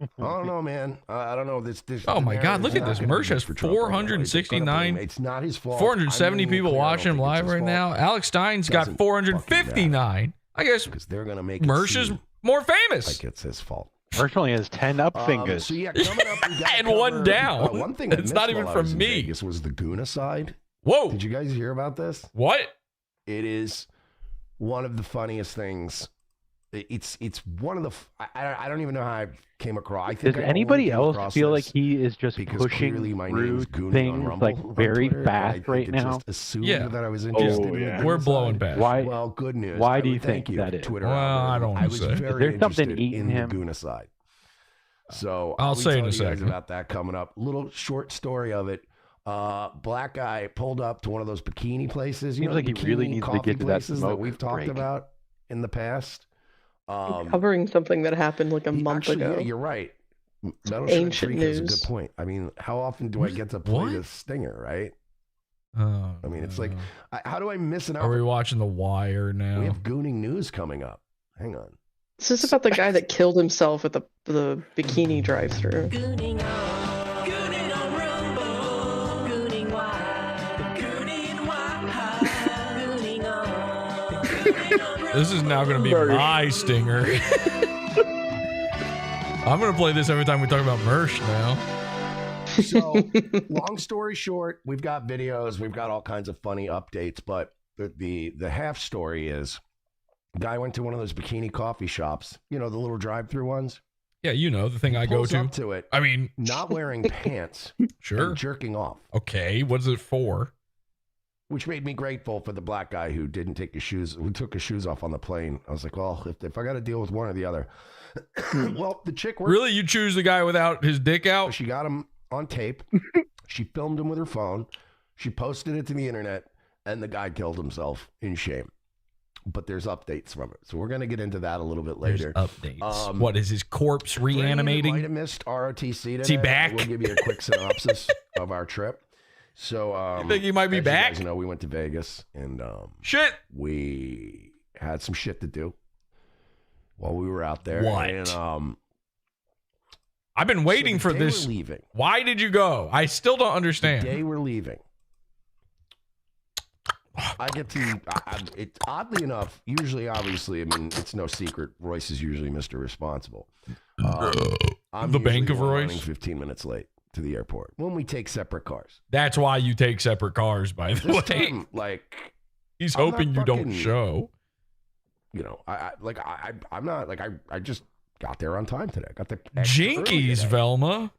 I don't know, man. I don't know. This Oh my God! Look at this. Mersh has 469. It's not his fault. 470 I'm being people clear, I don't watching him think it's live his right fault. now. Alex Stein's got Doesn't fucking 459. I guess because they're gonna make Mersh is more famous. like it's his fault. Mersh only has 10 up fingers. So yeah, coming up, we got And one down. one thing I It's missed not even while I was from in me. Vegas was the Guna side. Whoa! Did you guys hear about this? What? It is one of the funniest things. It's one of the. I don't even know how I came across. I think Does I anybody only came else across feel like this he is just because pushing clearly my name is through Goonie on things Rumble like on very Twitter, and I fast think right it now? Just assumed Yeah. that I was interested. in the yeah. Guna We're side. blowing past. Why? Well, good news. Why I do you would think thank that you, is? Twitter Well, I algorithm. don't I wanna was say. Is very there something interested eating in him? the Guna side. So I'll be say in telling a you guys second. about that coming up. Little short story of it. Black guy pulled up to one of those bikini places. You Seems know, like he really bikini needs to coffee get to that places that smoke we've talked break. about in the past. Covering something that happened like a month Actually, ago. yeah, you're right. Metal Shreds Ancient Freak has a news. good point. I mean, how often do I get to play What? the stinger, right? Oh, I mean, it's like, how do I miss an Are we hour? watching The Wire now? We have gooning news coming up. Hang on. This is about the guy that killed himself at the bikini drive-through. This is now going to be my stinger. I'm going to play this every time we talk about Mersh now. So, long story short, we've got videos, we've got all kinds of funny updates, but the half story is, guy went to one of those bikini coffee shops, you know, the little drive-through ones. Yeah, you know, the thing I go Pulls to. up to it, I mean, not wearing pants, sure. and jerking off. Okay, what's it for? Which made me grateful for the black guy who didn't take his shoes, who took his shoes off on the plane. I was like, well, if I got to deal with one or the other. Well, the chick worked. Really, you choose the guy without his dick out? She got him on tape. She filmed him with her phone. She posted it to the internet, and the guy killed himself in shame. But there's updates from it, so we're going to get into that a little bit later. There's updates. What is his corpse reanimating? Might have missed ROTC today. Is he back? We'll give you a quick synopsis of our trip. So, you think he might be as back? You guys know, we went to Vegas, and shit, we had some shit to do while we were out there. What? And, I've been waiting for this. Leaving. Why did you go? I still don't understand. The day we're leaving. I get to, it, oddly enough, usually, obviously, I mean, it's no secret, Royce is usually Mr. Responsible. I'm The bank usually of one Royce? running 15 minutes late to the airport when we take separate cars. That's why you take separate cars, by the This way. time, like, He's I'm not hoping you don't fucking- show. You know, I'm not, like, I just got there on time today. I got there extra early Jinkies, today. Velma.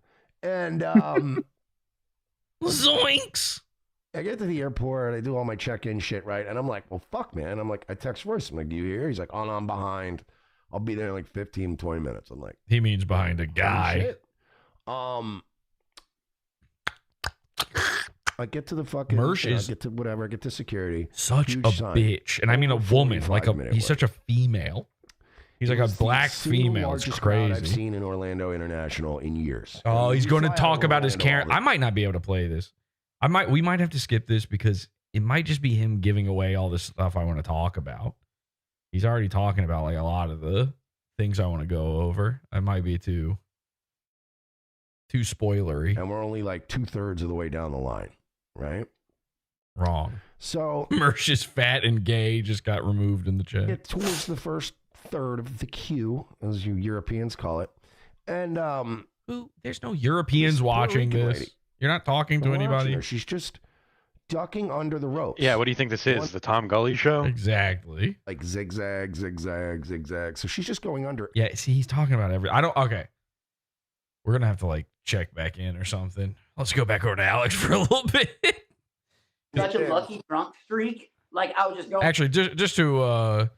And, Zoinks. I get to the airport, I do all my check-in shit, right? And I'm like, well, fuck, man. I'm like, I text Royce. I'm like, do you hear? He's like, oh, no, I'm behind. I'll be there in like 15, 20 minutes. I'm like, He means behind a holy guy. shit. I get to the fucking, Mersh you know, I is get to whatever, I get to security. Such Huge a sign. bitch. And I mean a Over woman. 45 Like minute he's wait. such a female. He's like It a was the black single female. It's largest crowd I've crazy. seen in Orlando International in years. Oh, And he's we going to fly out talk of about his Orlando all Karen. the- I might not be able to play this. We might have to skip this because it might just be him giving away all this stuff I want to talk about. He's already talking about like a lot of the things I want to go over. I might be too spoilery. And we're only like 2/3 of the way down the line, right? Wrong. So Mersh is fat and gay just got removed in the chat. get towards the first third of the queue, as you Europeans call it. And there's no Europeans watching Rican this. lady. You're not talking to I'm watching anybody. her. She's just ducking under the ropes. Yeah, what do you think this is? The Tom Gully show? Exactly. Like zigzag, zigzag, zigzag. So she's just going under. Yeah, see, he's talking about okay. We're gonna have to like check back in or something. Let's go back over to Alex for a little bit. Such a lucky drunk streak. Like I was just going. Actually, just to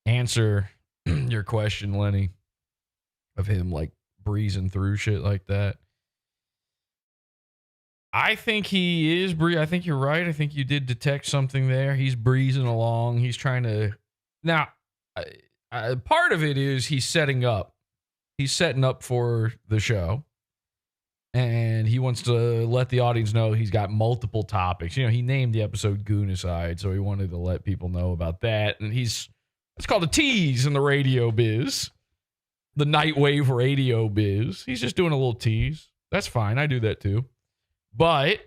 answer your question, Lenny, of him like breezing through shit like that. I think he is I think you're right. I think you did detect something there. He's breezing along. He's trying to. Now, part of it is he's setting up. He's setting up for the show. And he wants to let the audience know he's got multiple topics. You know, he named the episode Goonicide, so he wanted to let people know about that. And it's called a tease in the radio biz. The Nightwave radio biz. He's just doing a little tease. That's fine. I do that too. But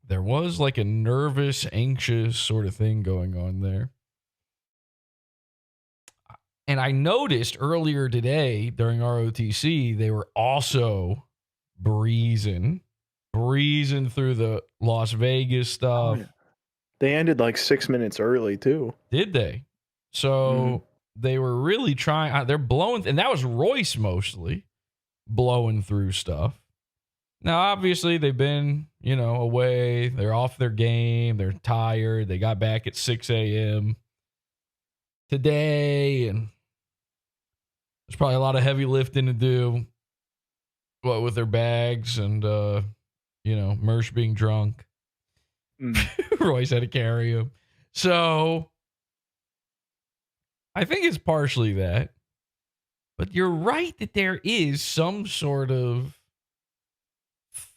there was like a nervous, anxious sort of thing going on there. And I noticed earlier today during ROTC, they were also breezing through the Las Vegas stuff. Oh, yeah. They ended like 6 minutes early too. Did they? So they were really trying. They're blowing, and that was Royce mostly blowing through stuff. Now, obviously, they've been, away. They're off their game. They're tired. They got back at 6 a.m. today, and there's probably a lot of heavy lifting to do. What with their bags and, Mersh being drunk. Royce had to carry him. So I think it's partially that. But you're right that there is some sort of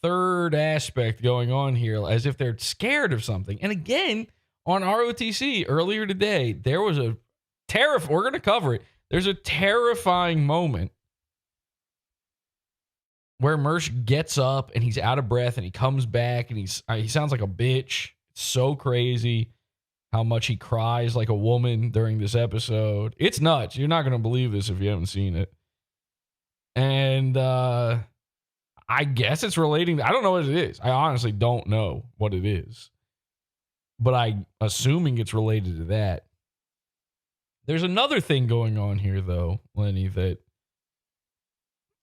third aspect going on here, as if they're scared of something. And again, on ROTC earlier today, there was a we're going to cover it. There's a terrifying moment where Mersh gets up and he's out of breath and he comes back and he sounds like a bitch. It's so crazy how much he cries like a woman during this episode. It's nuts. You're not going to believe this if you haven't seen it. And I guess it's relating I don't know what it is. I honestly don't know what it is. But I'm assuming it's related to that. There's another thing going on here, though, Lenny, that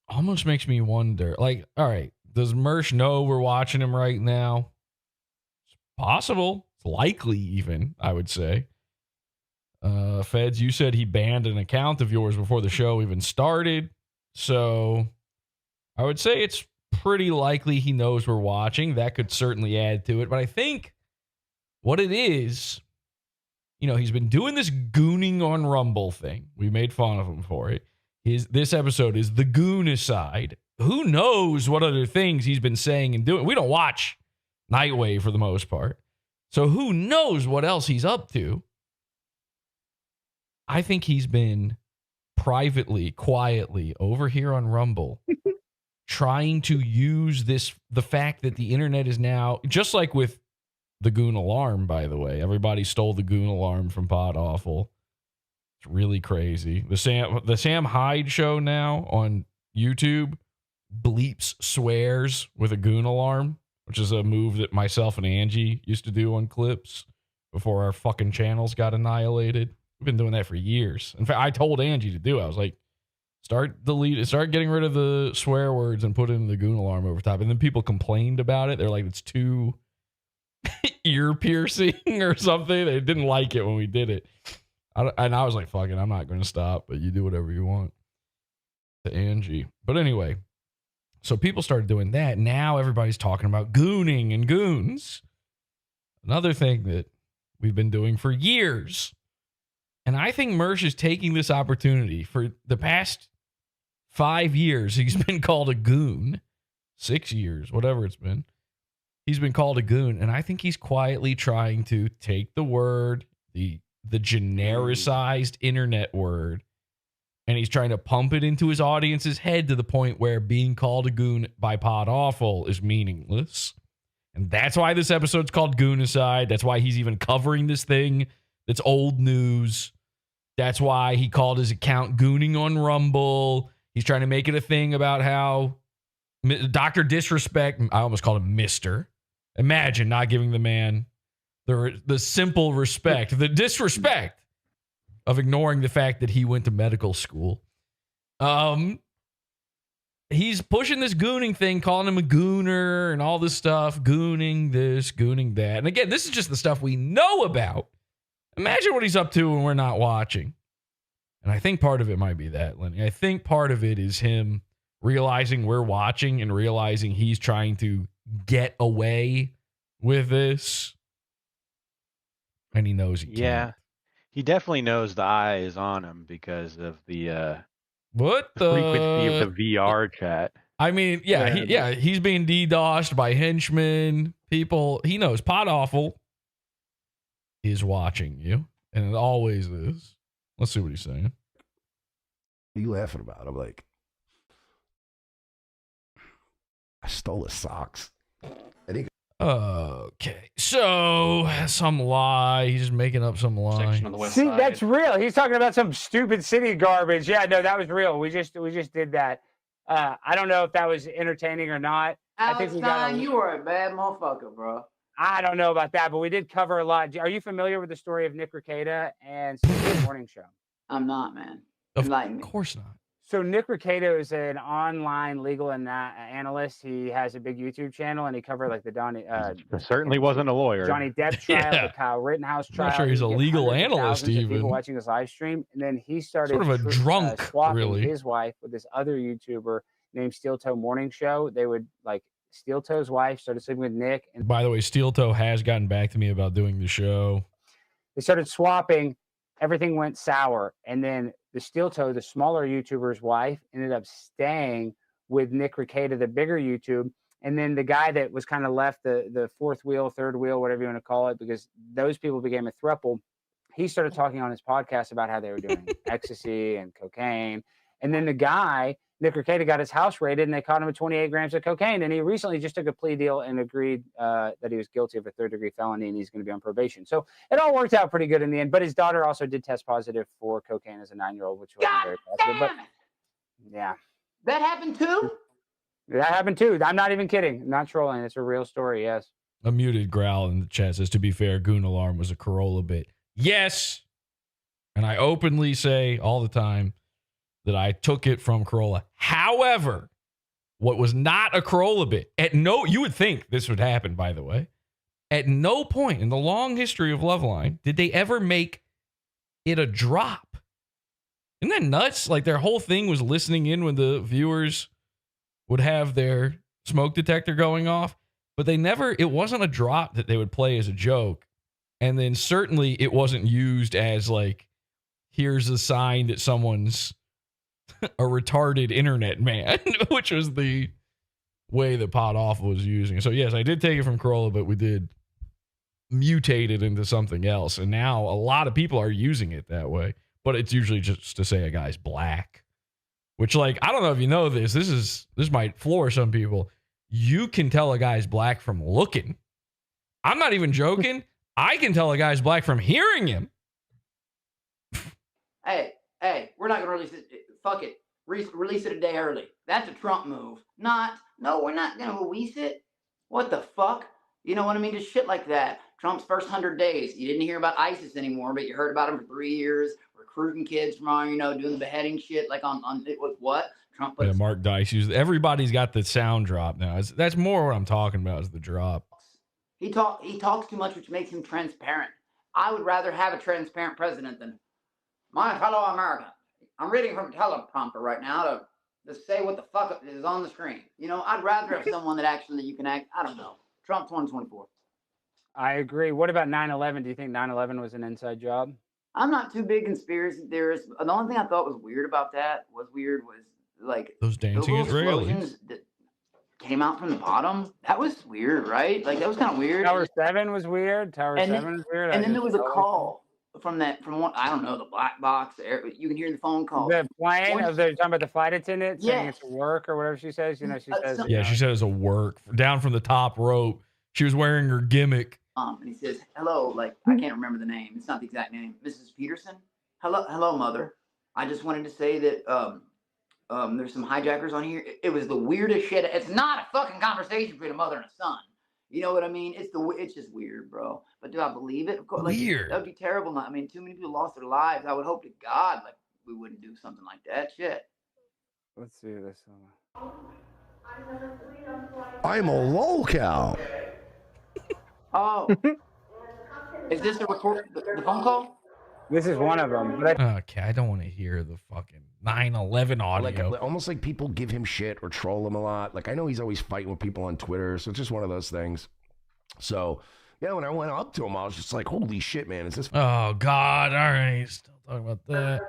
almost makes me wonder. Like, all right, does Mersh know we're watching him right now? It's possible. It's likely, even, I would say. Feds, you said he banned an account of yours before the show even started. So I would say it's pretty likely he knows we're watching. That could certainly add to it. But I think what it is, he's been doing this gooning on Rumble thing. We made fun of him for it. This episode is the Goonicide. Who knows what other things he's been saying and doing? We don't watch Nightwave for the most part. So who knows what else he's up to? I think he's been privately, quietly over here on Rumble trying to use the fact that the internet is now, just like with the Goon Alarm, by the way. Everybody stole the Goon Alarm from PodAwful. It's really crazy. The Sam Hyde show now on YouTube bleeps swears with a Goon Alarm, which is a move that myself and Angie used to do on clips before our fucking channels got annihilated. We've been doing that for years. In fact, I told Angie to do it. I was like, start getting rid of the swear words and put in the Goon Alarm over top. And then people complained about it. They're like, it's too ear piercing or something. They didn't like it when we did it. And I was like, fuck it, I'm not going to stop, but you do whatever you want. To Angie. But anyway, so people started doing that. Now everybody's talking about gooning and goons. Another thing that we've been doing for years. And I think Mersh is taking this opportunity. For the past 5 years, he's been called a goon. 6 years, whatever it's been. He's been called a goon. And I think he's quietly trying to take the word, the genericized internet word, and he's trying to pump it into his audience's head to the point where being called a goon by PodAwful is meaningless. And that's why this episode's called Goonicide. That's why he's even covering this thing that's old news. That's why he called his account Gooning on Rumble. He's trying to make it a thing about how Dr. Disrespect, I almost called him Mr. Imagine not giving the man the simple respect, the disrespect of ignoring the fact that he went to medical school. He's pushing this gooning thing, calling him a gooner and all this stuff, gooning this, gooning that. And again, this is just the stuff we know about. Imagine what he's up to when we're not watching. And I think part of it might be that, Lenny. I think part of it is him realizing we're watching and realizing he's trying to get away with this. And he knows he can't. Yeah, he definitely knows the eye is on him because of the frequency of the VR chat. I mean, he's being DDoSed by henchmen, people. He knows PodAwful is watching you, and it always is. Let's see what he's saying. What are you laughing about? I'm like, I stole his socks. Okay, so some lie. He's just making up some lie. See, that's real. He's talking about some stupid city garbage. Yeah, no, that was real. We just did that. I don't know if that was entertaining or not. I think Alex we got Stein, you are a bad motherfucker, bro. I don't know about that, but we did cover a lot. Are you familiar with the story of Nick Rekieta and Steve's Morning Show? I'm not, man. Of course not. So Nick Rekieta is an online legal analyst. He has a big YouTube channel, and he covered like the Certainly wasn't a lawyer. Johnny Depp trial, the Kyle Rittenhouse trial. I'm not sure he's a legal analyst even. even. People watching his live stream, and then he started sort of a drunk, swapping really. his wife with this other YouTuber named Steel Toe Morning Show. They would like Steel Toe's wife started sleeping with Nick. And by the way, Steel Toe has gotten back to me about doing the show. They started swapping. Everything went sour, and then the Steel Toe, the smaller YouTuber's wife, ended up staying with Nick Rekieta, the bigger YouTube. And then the guy that was kind of left, the fourth wheel, third wheel, whatever you want to call it, because those people became a throuple. He started talking on his podcast about how they were doing ecstasy and cocaine. And then the guy, Nick Rekieta, got his house raided, and they caught him with 28 grams of cocaine. And he recently just took a plea deal and agreed that he was guilty of a third-degree felony, and he's going to be on probation. So it all worked out pretty good in the end. But his daughter also did test positive for cocaine as a 9-year-old, which wasn't very positive. But yeah, that happened too. That happened too. I'm not even kidding. I'm not trolling. It's a real story. Yes. A muted growl in the chat says, to be fair, Goon Alarm was a Corolla bit. Yes. And I openly say all the time that I took it from Corolla. However, what was not a Corolla bit, you would think this would happen, by the way. At no point in the long history of Loveline did they ever make it a drop. Isn't that nuts? Like their whole thing was listening in when the viewers would have their smoke detector going off, but it wasn't a drop that they would play as a joke. And then certainly it wasn't used as like, here's a sign that someone's a retarded internet man, which was the way that PodAwful was using it. So yes, I did take it from Corolla, but we did mutate it into something else. And now a lot of people are using it that way, but it's usually just to say a guy's black, which like, I don't know if you know this, this might floor some people. You can tell a guy's black from looking. I'm not even joking. I can tell a guy's black from hearing him. Hey, we're not going to release it. Fuck it. Release it a day early. That's a Trump move. No, we're not going to release it. What the fuck? You know what I mean? Just shit like that. Trump's first 100 days. You didn't hear about ISIS anymore, but you heard about him for 3 years, recruiting kids from, doing the beheading shit, like on it was what? Trump. Yeah, Mark Dice used. Everybody's got the sound drop now. That's more what I'm talking about is the drop. He talks too much, which makes him transparent. I would rather have a transparent president than my fellow Americans. I'm reading from a teleprompter right now to say what the fuck is on the screen. I'd rather have someone that actually you can act. I don't know. Trump 2024. I agree. What about 9/11? Do you think 9/11 was an inside job? I'm not too big conspiracy theorist. The only thing I thought was weird about that was like those dancing Israelis that came out from the bottom. That was weird, right? Like that was kind of weird. Tower 7 was weird. Tower 7 was weird. And then there was a call from what I don't know, the black box. You can hear the phone call. The plane of the talking about the flight attendant saying it's a work or whatever she says. She says. Yeah, she said it's a work down from the top rope. She was wearing her gimmick. And he says, "Hello," like I can't remember the name. It's not the exact name. Mrs. Peterson. Hello, mother. I just wanted to say that there's some hijackers on here. It was the weirdest shit. It's not a fucking conversation between a mother and a son. You know what I mean? It's just weird, bro. But do I believe it? Of course, weird. That would be terrible. Too many people lost their lives. I would hope to God, like we wouldn't do something like that. Shit. Let's see this. I'm a lolcow. Oh, is this the phone call? This is one of them. Okay, I don't want to hear the fucking 9/11 audio. Like almost like people give him shit or troll him a lot. Like I know he's always fighting with people on Twitter, so it's just one of those things. So yeah, when I went up to him, I was just like, "Holy shit, man! Is this?" Oh God! All right, still talking about that.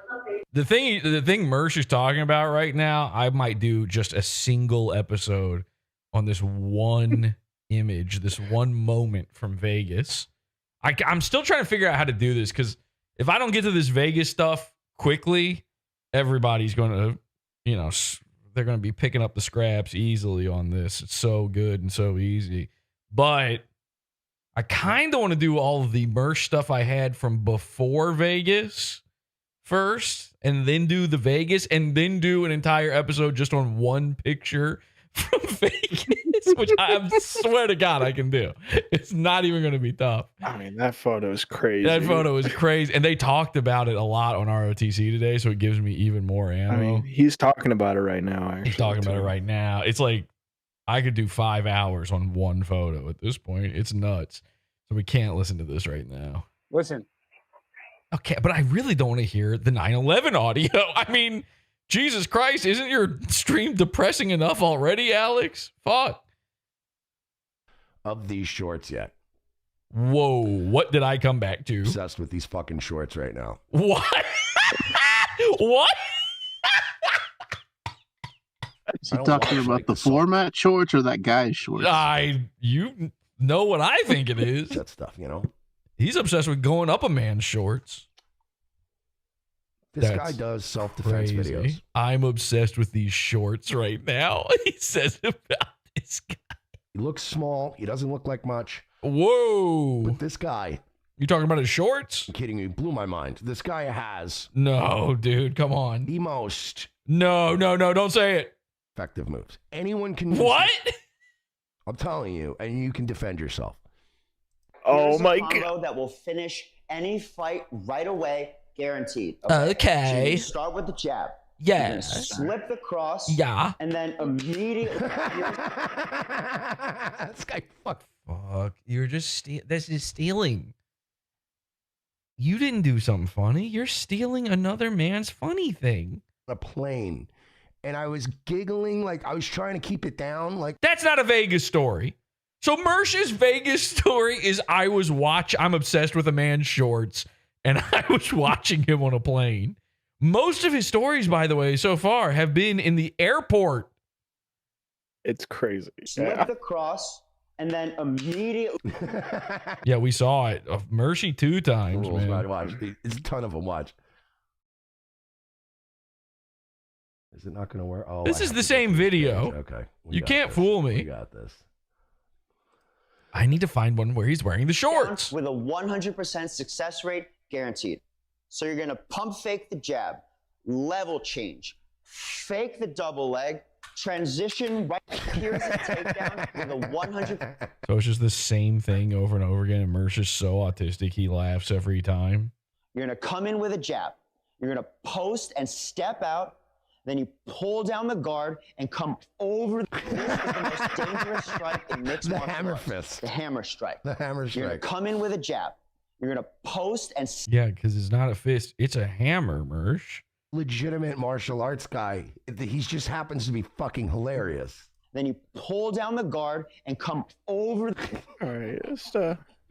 The thing Mersh is talking about right now, I might do just a single episode on this one image, this one moment from Vegas. I'm still trying to figure out how to do this because if I don't get to this Vegas stuff quickly, everybody's going to, they're going to be picking up the scraps easily on this. It's so good and so easy. But I kind of want to do all of the merch stuff I had from before Vegas first, and then do the Vegas, and then do an entire episode just on one picture from Vegas, which I swear to God I can do. It's not even going to be tough. I mean, that photo is crazy. That photo is crazy. And they talked about it a lot on ROTC today, so it gives me even more ammo. I mean, he's talking about it right now, actually. He's talking about it right now. It's like I could do 5 hours on one photo at this point. It's nuts. So we can't listen to this right now. Listen. Okay, but I really don't want to hear the 9/11 audio. I mean, Jesus Christ, isn't your stream depressing enough already, Alex? Fuck. Of these shorts yet. Whoa, what did I come back to? Obsessed with these fucking shorts right now. What? What? Is he talking about the format shorts or that guy's shorts? You know what I think it is. That stuff, you know. He's obsessed with going up a man's shorts. This guy does self-defense videos. I'm obsessed with these shorts right now. He says about this guy. He looks small. He doesn't look like much. Whoa. But this guy. You talking about his shorts? I'm kidding you. Blew my mind. This guy has. No, dude. Come on. The most. No. Don't say it. Effective moves. Anyone can. What? I'm telling you. And you can defend yourself. Oh my God. That will finish any fight right away. Guaranteed. Okay. So you start with the jab. Yeah. Slip the cross. Yeah. And then immediately. This guy Fuck. You're just this is stealing. You didn't do something funny. You're stealing another man's funny thing. A plane. And I was giggling like I was trying to keep it down. Like that's not a Vegas story. So Mersh's Vegas story is I'm obsessed with a man's shorts. And I was watching him on a plane. Most of his stories, by the way, so far have been in the airport. It's crazy. Slip the cross and then immediately. Yeah, we saw it. Mercy 2 times, rules, man. Watch. It's a ton of them. Watch. Is it not going to work? Oh, this is the same video. Okay. You can't fool me. We got this. I need to find one where he's wearing the shorts. With a 100% success rate guaranteed. So you're going to pump fake the jab, level change, fake the double leg, transition right here's a takedown with a 100. So it's just the same thing over and over again. And Mersh is so autistic, he laughs every time. You're going to come in with a jab. You're going to post and step out. Then you pull down the guard and come over. This is the most dangerous strike in mixed martial arts. The hammer fist. The hammer strike. The hammer strike. You're going to come in with a jab. You're going to post and... Yeah, because it's not a fist. It's a hammer, Mersh. Legitimate martial arts guy. He just happens to be fucking hilarious. Then you pull down the guard and come over. All right, just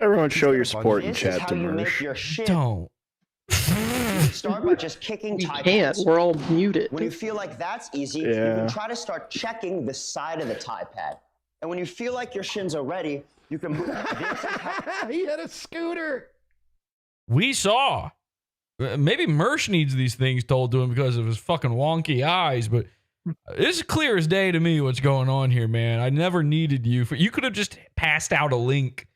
everyone show your support in chat to Mersh. Don't. Start by just kicking We tie can't. pads. We're all muted. When you feel like that's easy, you can try to start checking the side of the tie pad. And when you feel like your shins are ready, you can move. This is how... He had a scooter. We saw. Maybe Mersh needs these things told to him because of his fucking wonky eyes, but it's clear as day to me what's going on here, man. I never needed you. You could have just passed out a link.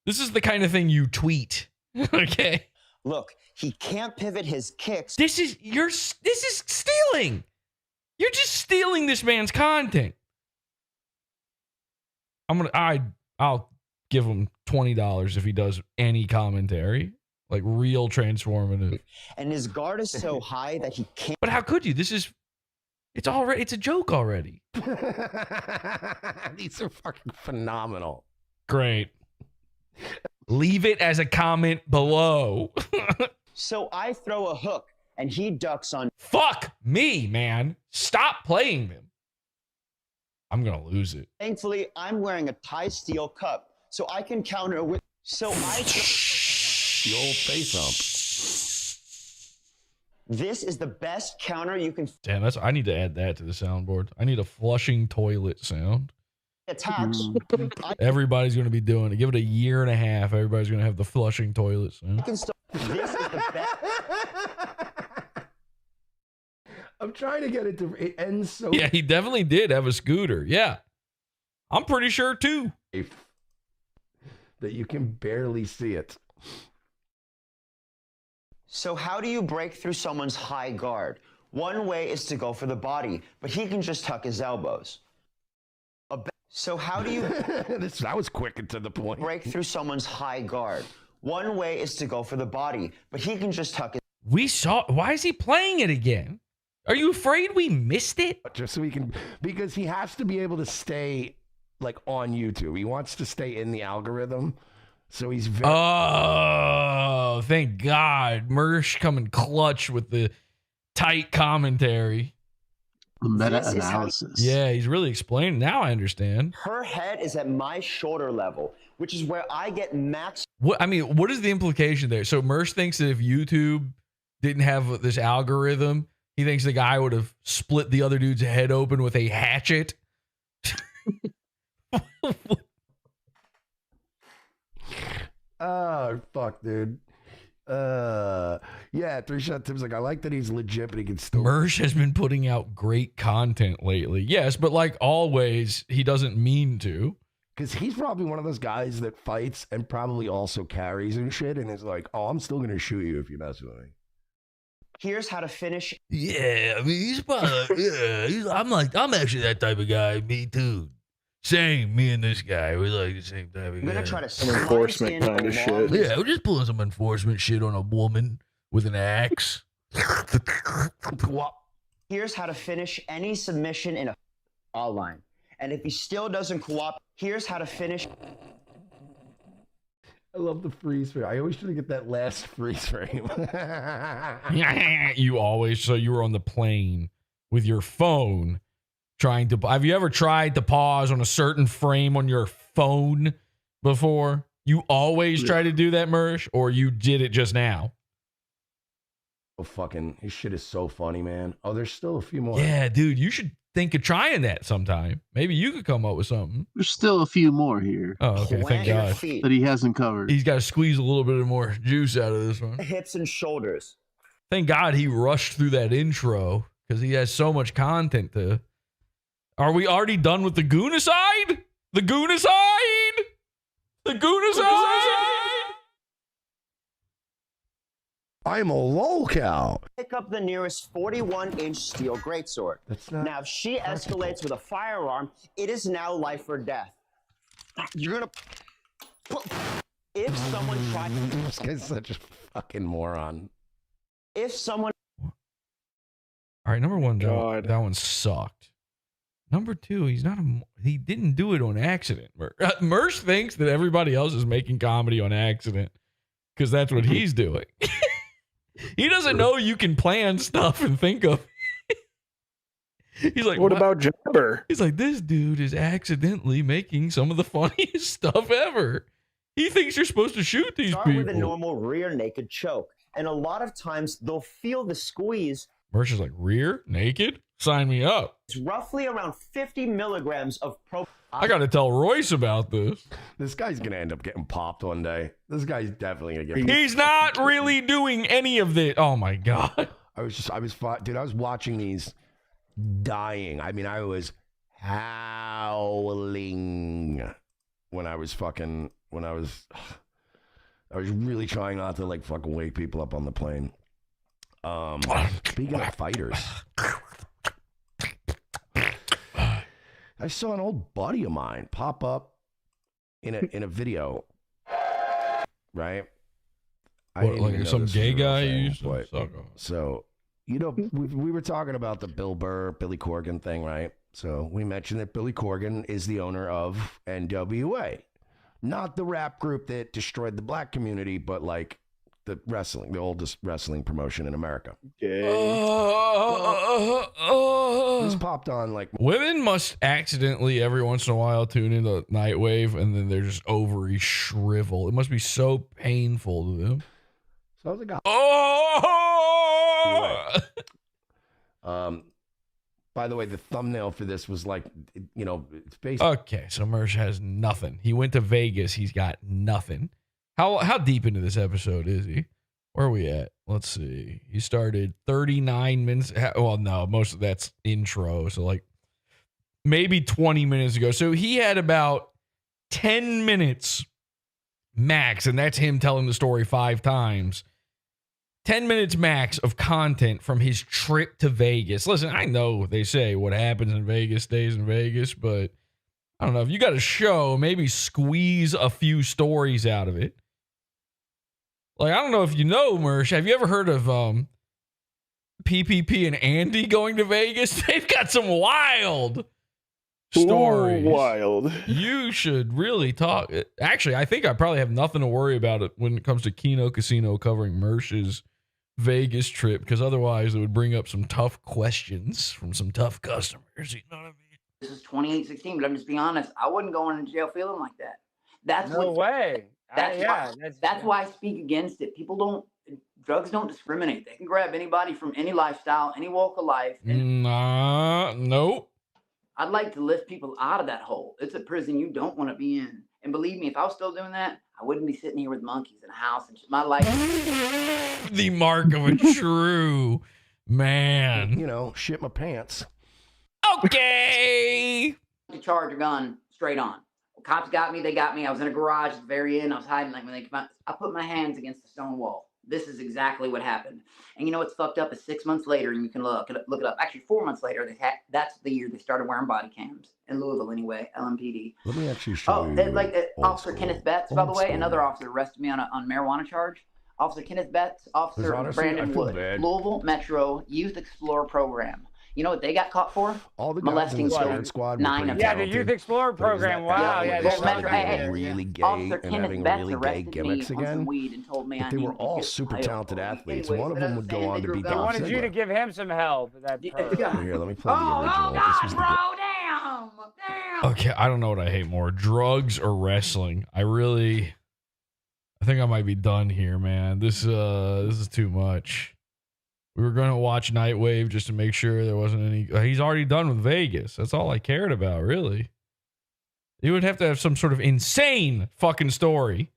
This is the kind of thing you tweet. Okay? Look, he can't pivot his kicks. This is stealing. You're just stealing this man's content. I'll give him $20 if he does any commentary, like real transformative. And his guard is so high that he can't. But how could you? It's a joke already. These are fucking phenomenal. Great. Leave it as a comment below. So I throw a hook and he ducks on. Fuck me, man. Stop playing them. I'm going to lose it. Thankfully, I'm wearing a tie steel cup, so I can counter with. So I. The old face hump. This is the best counter you can. Damn, I need to add that to the soundboard. I need a flushing toilet sound. Attacks. Everybody's going to be doing it. Give it a year and a half. Everybody's going to have the flushing toilet sound. This is the best. I'm trying to get it to it ends so. Yeah, he definitely did have a scooter. Yeah. I'm pretty sure too. that you can barely see it. So how do you break through someone's high guard? One way is to go for the body, but he can just tuck his elbows. So how do you that was quick and to the point. Break through someone's high guard? One way is to go for the body, but he can just tuck his... We saw. Why is he playing it again? Are you afraid we missed it? Just so he can, because he has to be able to stay like on YouTube. He wants to stay in the algorithm. So he's very... Oh, thank God. Mersh coming clutch with the tight commentary. The meta-analysis. Yeah, he's really explaining. Now I understand. Her head is at my shoulder level, which is where I get max... What is the implication there? So Mersh thinks that if YouTube didn't have this algorithm, he thinks the guy would have split the other dude's head open with a hatchet. Oh, fuck, dude. Yeah, 3-Shot Tim's like, I like that he's legit, but he can still... Mersh has been putting out great content lately. Yes, but like always, he doesn't mean to. Because he's probably one of those guys that fights and probably also carries and shit, and is like, oh, I'm still going to shoot you if you mess with me. Here's how to finish. Yeah, I mean, he's probably, I'm actually that type of guy. Me too. Same, me and this guy, we like the same type of guy. I'm going to try to... Some enforcement kind of shit. Yeah, we're just pulling some enforcement shit on a woman with an axe. Here's how to finish any submission in a all line. And if he still doesn't cooperate, here's how to finish. I love the freeze frame. I always try to get that last freeze frame. You always, so you were on the plane with your phone trying to, have you ever tried to pause on a certain frame on your phone before? You always try to do that, Mersh, or you did it just now? Oh, fucking, his shit is so funny, man. Oh, there's still a few more. Yeah, dude, you should think of trying that sometime. Maybe you could come up with something. There's still a few more here. Oh, okay, thank God. That he hasn't covered. He's got to squeeze a little bit more juice out of this one. Hips and shoulders. Thank God he rushed through that intro because he has so much content to... Are we already done with the Goonicide? The Goonicide? The Goonicide? I'm a lolcow. Pick up the nearest 41-inch steel greatsword. Now, if she escalates with a firearm, it is now life or death. You're gonna... If someone tries... This guy's such a fucking moron. If someone... All right, number one, that one sucked. Number two, he didn't do it on accident. Mersh thinks that everybody else is making comedy on accident because that's what he's doing. He doesn't know you can plan stuff and think of. He's like, what about Jabber? He's like, this dude is accidentally making some of the funniest stuff ever. He thinks you're supposed to shoot these Start people. with a normal rear naked choke. And a lot of times they'll feel the squeeze. Mersh is like, rear naked? Sign me up. It's roughly around 50 milligrams of I got to tell Royce about this. This guy's going to end up getting popped one day. This guy's definitely going to get... He's not really doing any of this. Oh, my God. I was watching these dying. I mean, I was howling when I was really trying not to like fucking wake people up on the plane. Speaking of fighters, I saw an old buddy of mine pop up in a video, right? What, like some gay guy you used to suck on? So, you know, we were talking about the Bill Burr, Billy Corgan thing, right? So we mentioned that Billy Corgan is the owner of NWA. Not the rap group that destroyed the black community, but like the oldest wrestling promotion in America. This popped on like... Women must accidentally every once in a while tune into Nightwave and then they're just ovaries shrivel. It must be so painful to them. So I was like, by the way, the thumbnail for this was like, you know, it's basically... Okay, so Mersh has nothing. He went to Vegas. He's got nothing. How deep into this episode is he? Where are we at? Let's see. He started 39 minutes. Well, no, most of that's intro. So like maybe 20 minutes ago. So he had about 10 minutes max, and that's him telling the story 5 times. 10 minutes max of content from his trip to Vegas. Listen, I know they say what happens in Vegas stays in Vegas, but I don't know. If you got a show, maybe squeeze a few stories out of it. Like, I don't know if you know, Mersh, have you ever heard of PPP and Andy going to Vegas? They've got some wild stories. Ooh, wild. You should really talk. Actually, I think I probably have nothing to worry about it when it comes to Keno Casino covering Mersh's Vegas trip, because otherwise it would bring up some tough questions from some tough customers. You know what I mean? This is 2016, but I'm just being honest. I wasn't going into jail feeling like that. That's No way. That's why I speak against it. Drugs don't discriminate. They can grab anybody from any lifestyle, any walk of life. Nope. I'd like to lift people out of that hole. It's a prison you don't want to be in. And believe me, if I was still doing that, I wouldn't be sitting here with monkeys in a house and my life. The mark of a true man. You know, shit my pants. Okay. To charge a gun straight on. Cops got me. They got me. I was in a garage at the very end. I was hiding. Like when they came out, I put my hands against the stone wall. This is exactly what happened. And you know what's fucked up is 6 months later, and you can look it up. Actually, 4 months later, that's the year they started wearing body cams in Louisville. Anyway, LMPD. Let me actually show you. Officer Kenneth Betts, by the way, another officer arrested me on marijuana charge. Officer Kenneth Betts, Officer Brandon Wood, Louisville Metro Youth Explorer Program. You know what they got caught for? All the molesting children. Squad 9 of them. Yeah, the Youth Explorer program. Wow. Yeah, they're really gay Officer and Kenneth having Betts really gay arrested gimmicks me on some again. weed and told me But they were all super talented athletes. One of them would go on to be I Dolph wanted you to give him some help. That Here, let me play the original. This was the Okay, I don't know what I hate more, drugs or wrestling. I think I might be done here, man. This is too much. We were going to watch Nightwave just to make sure there wasn't any. He's already done with Vegas. That's all I cared about, really. He would have to have some sort of insane fucking story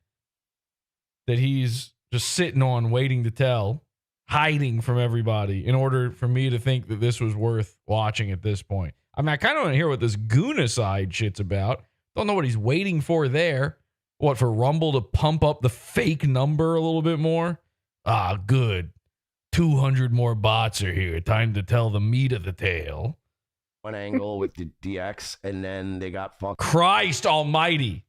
that he's just sitting on, waiting to tell, hiding from everybody in order for me to think that this was worth watching at this point. I mean, I kind of want to hear what this Goonacide shit's about. Don't know what he's waiting for there. What, for Rumble to pump up the fake number a little bit more? Ah, good. 200 more bots are here. Time to tell the meat of the tale. one angle with the DX, and then they got fucked. Christ almighty.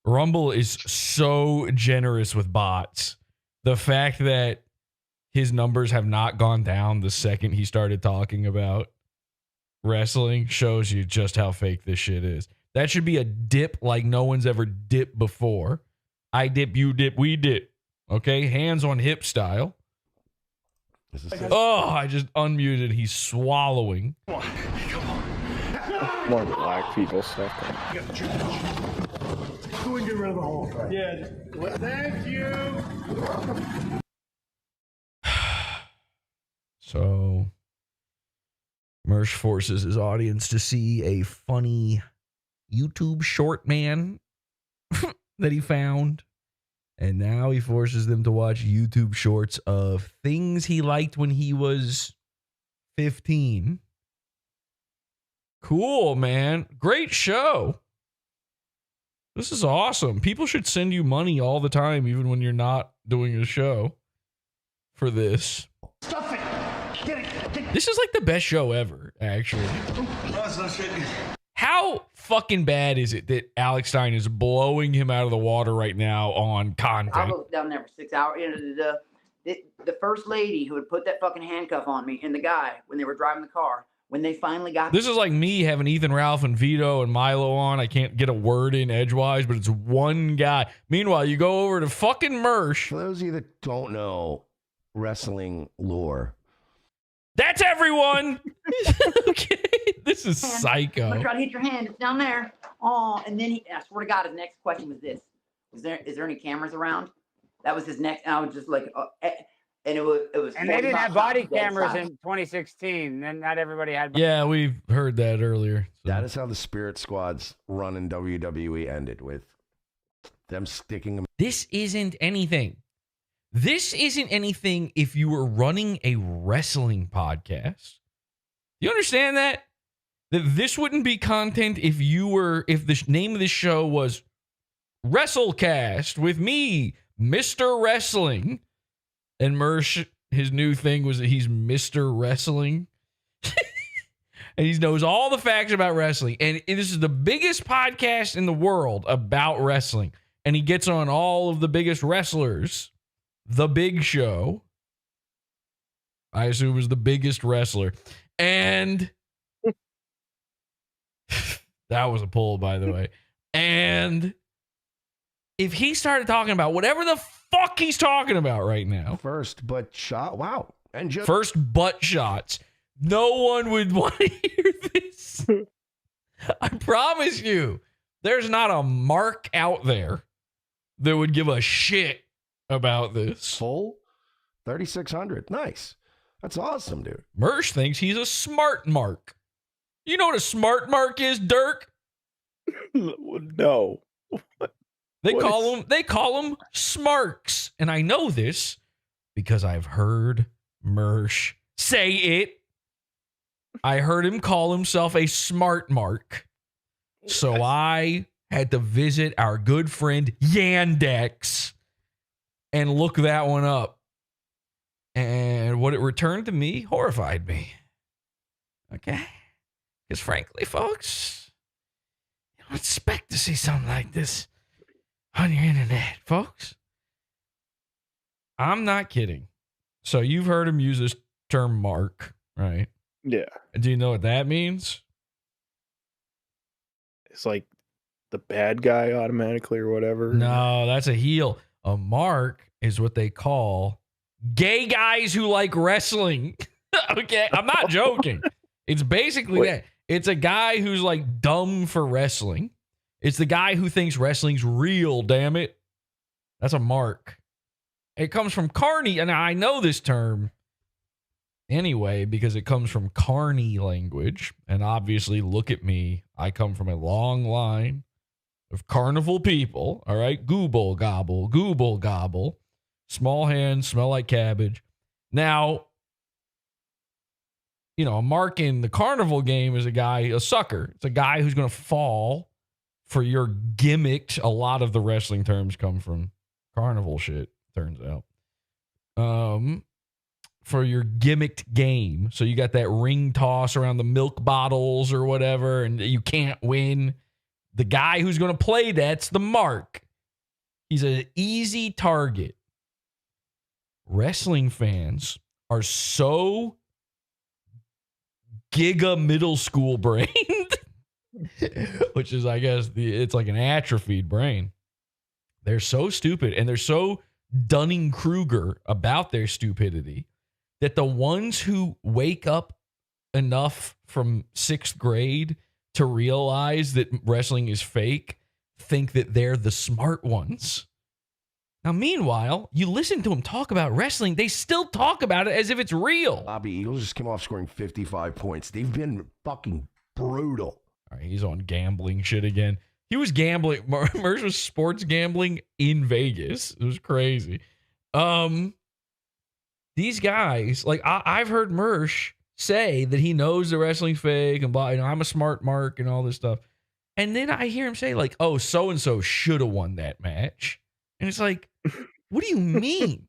Rumble is so generous with bots. The fact that his numbers have not gone down the second he started talking about wrestling shows you just how fake this shit is. That should be a dip like no one's ever dipped before. I dip, you dip, we dip. Okay? Hands on hip style. Oh, I just unmuted. He's swallowing. More black people stuff. Go and get rid of the whole thing. Yeah. Thank you. So, Mersh forces his audience to see a funny YouTube short man that he found. And now he forces them to watch YouTube shorts of things he liked when he was 15. Cool, man. Great show. This is awesome. People should send you money all the time, even when you're not doing a show for this. Stuff it. Get it. This is like the best show ever, actually. How fucking bad is it that Alex Stein is blowing him out of the water right now on content? I was down there for 6 hours. The first lady who had put that fucking handcuff on me and the guy when they were driving the car, when they finally got this is like me having Ethan Ralph and Vito and Milo on. I can't get a word in edgewise, but it's one guy. Meanwhile, you go over to fucking Mersh. For those of you that don't know wrestling lore, that's everyone. Okay, this is psycho. I'm gonna try to hit your hand. It's down there. Oh, and then I swear to God, his next question was this: is there any cameras around? That was his next. And I was just like, and it was. And they didn't have body cameras in 2016. Then not everybody had. Yeah, we've heard that earlier. So. That is how the Spirit Squad's run in WWE ended, with them sticking them. This isn't anything. This isn't anything if you were running a wrestling podcast. You understand that? That this wouldn't be content if the name of the show was WrestleCast with me, Mr. Wrestling. And Mersh, his new thing was that he's Mr. Wrestling. And he knows all the facts about wrestling. And this is the biggest podcast in the world about wrestling. And he gets on all of the biggest wrestlers. The Big Show, I assume, is the biggest wrestler. And that was a pull, by the way. And if he started talking about whatever the fuck he's talking about right now. First butt shot. Wow. And just first butt shots. No one would want to hear this. I promise you, there's not a mark out there that would give a shit about this. Full 3,600. Nice. That's awesome, dude. Mersh thinks he's a smart mark. You know what a smart mark is, Dirk? No. They call them smarks. And I know this because I've heard Mersh say it. I heard him call himself a smart mark. So I had to visit our good friend Yandex and look that one up. And what it returned to me horrified me. Okay? Because frankly, folks, you don't expect to see something like this on your internet, folks. I'm not kidding. So you've heard him use this term mark, right? Yeah. Do you know what that means? It's like the bad guy automatically or whatever. No, that's a heel. A mark is what they call gay guys who like wrestling. Okay, I'm not joking. It's basically that. It's a guy who's like dumb for wrestling. It's the guy who thinks wrestling's real, damn it. That's a mark. It comes from carny, and I know this term anyway because it comes from carny language. And obviously, look at me. I come from a long line of carnival people. All right, gooble gobble. Small hands, smell like cabbage. Now, you know, a mark in the carnival game is a sucker. It's a guy who's going to fall for your gimmicked. A lot of the wrestling terms come from carnival shit, turns out. For your gimmicked game. So you got that ring toss around the milk bottles or whatever, and you can't win. The guy who's going to play that's the mark. He's an easy target. Wrestling fans are so giga middle school brained, which is, I guess, it's like an atrophied brain. They're so stupid and they're so Dunning-Kruger about their stupidity that the ones who wake up enough from 6th grade to realize that wrestling is fake think that they're the smart ones. Now, meanwhile, you listen to them talk about wrestling, they still talk about it as if it's real. Bobby Eagles just came off scoring 55 points. They've been fucking brutal. All right, he's on gambling shit again. He was gambling. Mersh was sports gambling in Vegas. It was crazy. These guys, like I've heard Mersh say that he knows the wrestling's fake and blah, I'm a smart mark and all this stuff. And then I hear him say like, oh, so-and-so should have won that match. And it's like, what do you mean?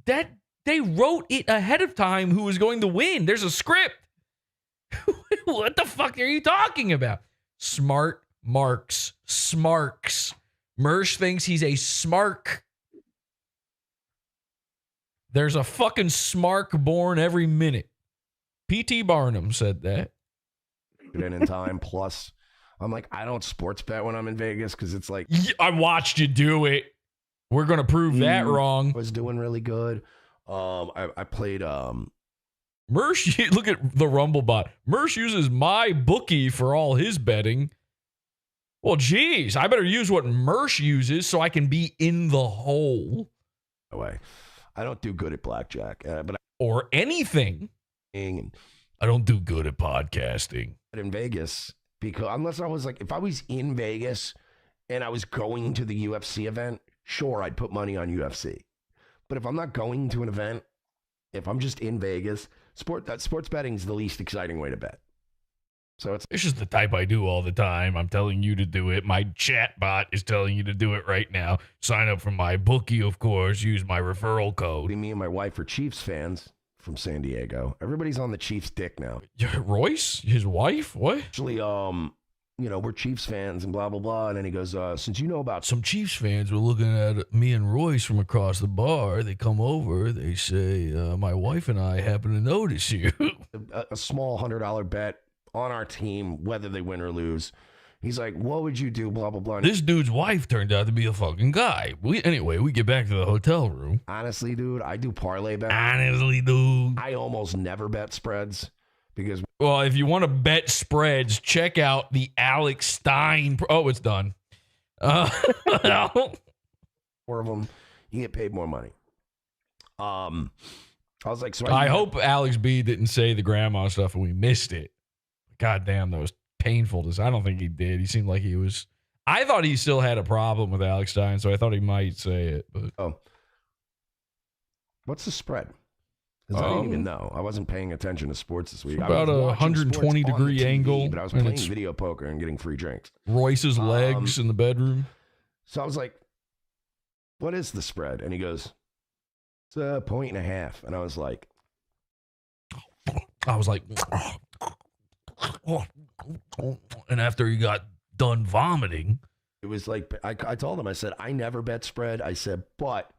That they wrote it ahead of time who was going to win. There's a script. What the fuck are you talking about? Smart marks. Smarks. Mersh thinks he's a smark. There's a fucking smark born every minute. P.T. Barnum said that. In time, plus, I'm like, I don't sports bet when I'm in Vegas because it's like... I watched you do it. We're going to prove that wrong. I was doing really good. I played... Mersh, look at the Rumble bot. Mersh uses my bookie for all his betting. Well, geez, I better use what Mersh uses so I can be in the hole. Way, I don't do good at blackjack, or anything. And I don't do good at podcasting. In Vegas, because unless I was like, if I was in Vegas and I was going to the UFC event, sure, I'd put money on UFC. But if I'm not going to an event, if I'm just in Vegas, sports betting is the least exciting way to bet. So it's just the type I do all the time. I'm telling you to do it. My chat bot is telling you to do it right now. Sign up for my bookie, of course. Use my referral code. Me and my wife are Chiefs fans from San Diego. Everybody's on the Chiefs' dick now. Royce, his wife, what? Actually, we're Chiefs fans and blah blah blah. And then he goes, since you know about some Chiefs fans were looking at me and Royce from across the bar. They come over. They say, my wife and I happen to notice you. a small $100 bet on our team, whether they win or lose. He's like, what would you do? Blah, blah, blah. This dude's wife turned out to be a fucking guy. We get back to the hotel room. Honestly, dude, I do parlay bets. Honestly, dude. I almost never bet spreads because... Well, if you want to bet spreads, check out the Alex Stein... Oh, it's done. 4 of them, you get paid more money. I was like... So I hope Alex B didn't say the grandma stuff and we missed it. God damn, that was painful to say. I don't think he did. He seemed like he was... I thought he still had a problem with Alex Stein, so I thought he might say it. But what's the spread? Because I didn't even know. I wasn't paying attention to sports this week. About a 120-degree angle. But I was playing video poker and getting free drinks. Royce's legs in the bedroom. So I was like, what is the spread? And he goes, it's 1.5. And I was like... And after he got done vomiting, it was like, I told him, I said, I never bet spread. I said, but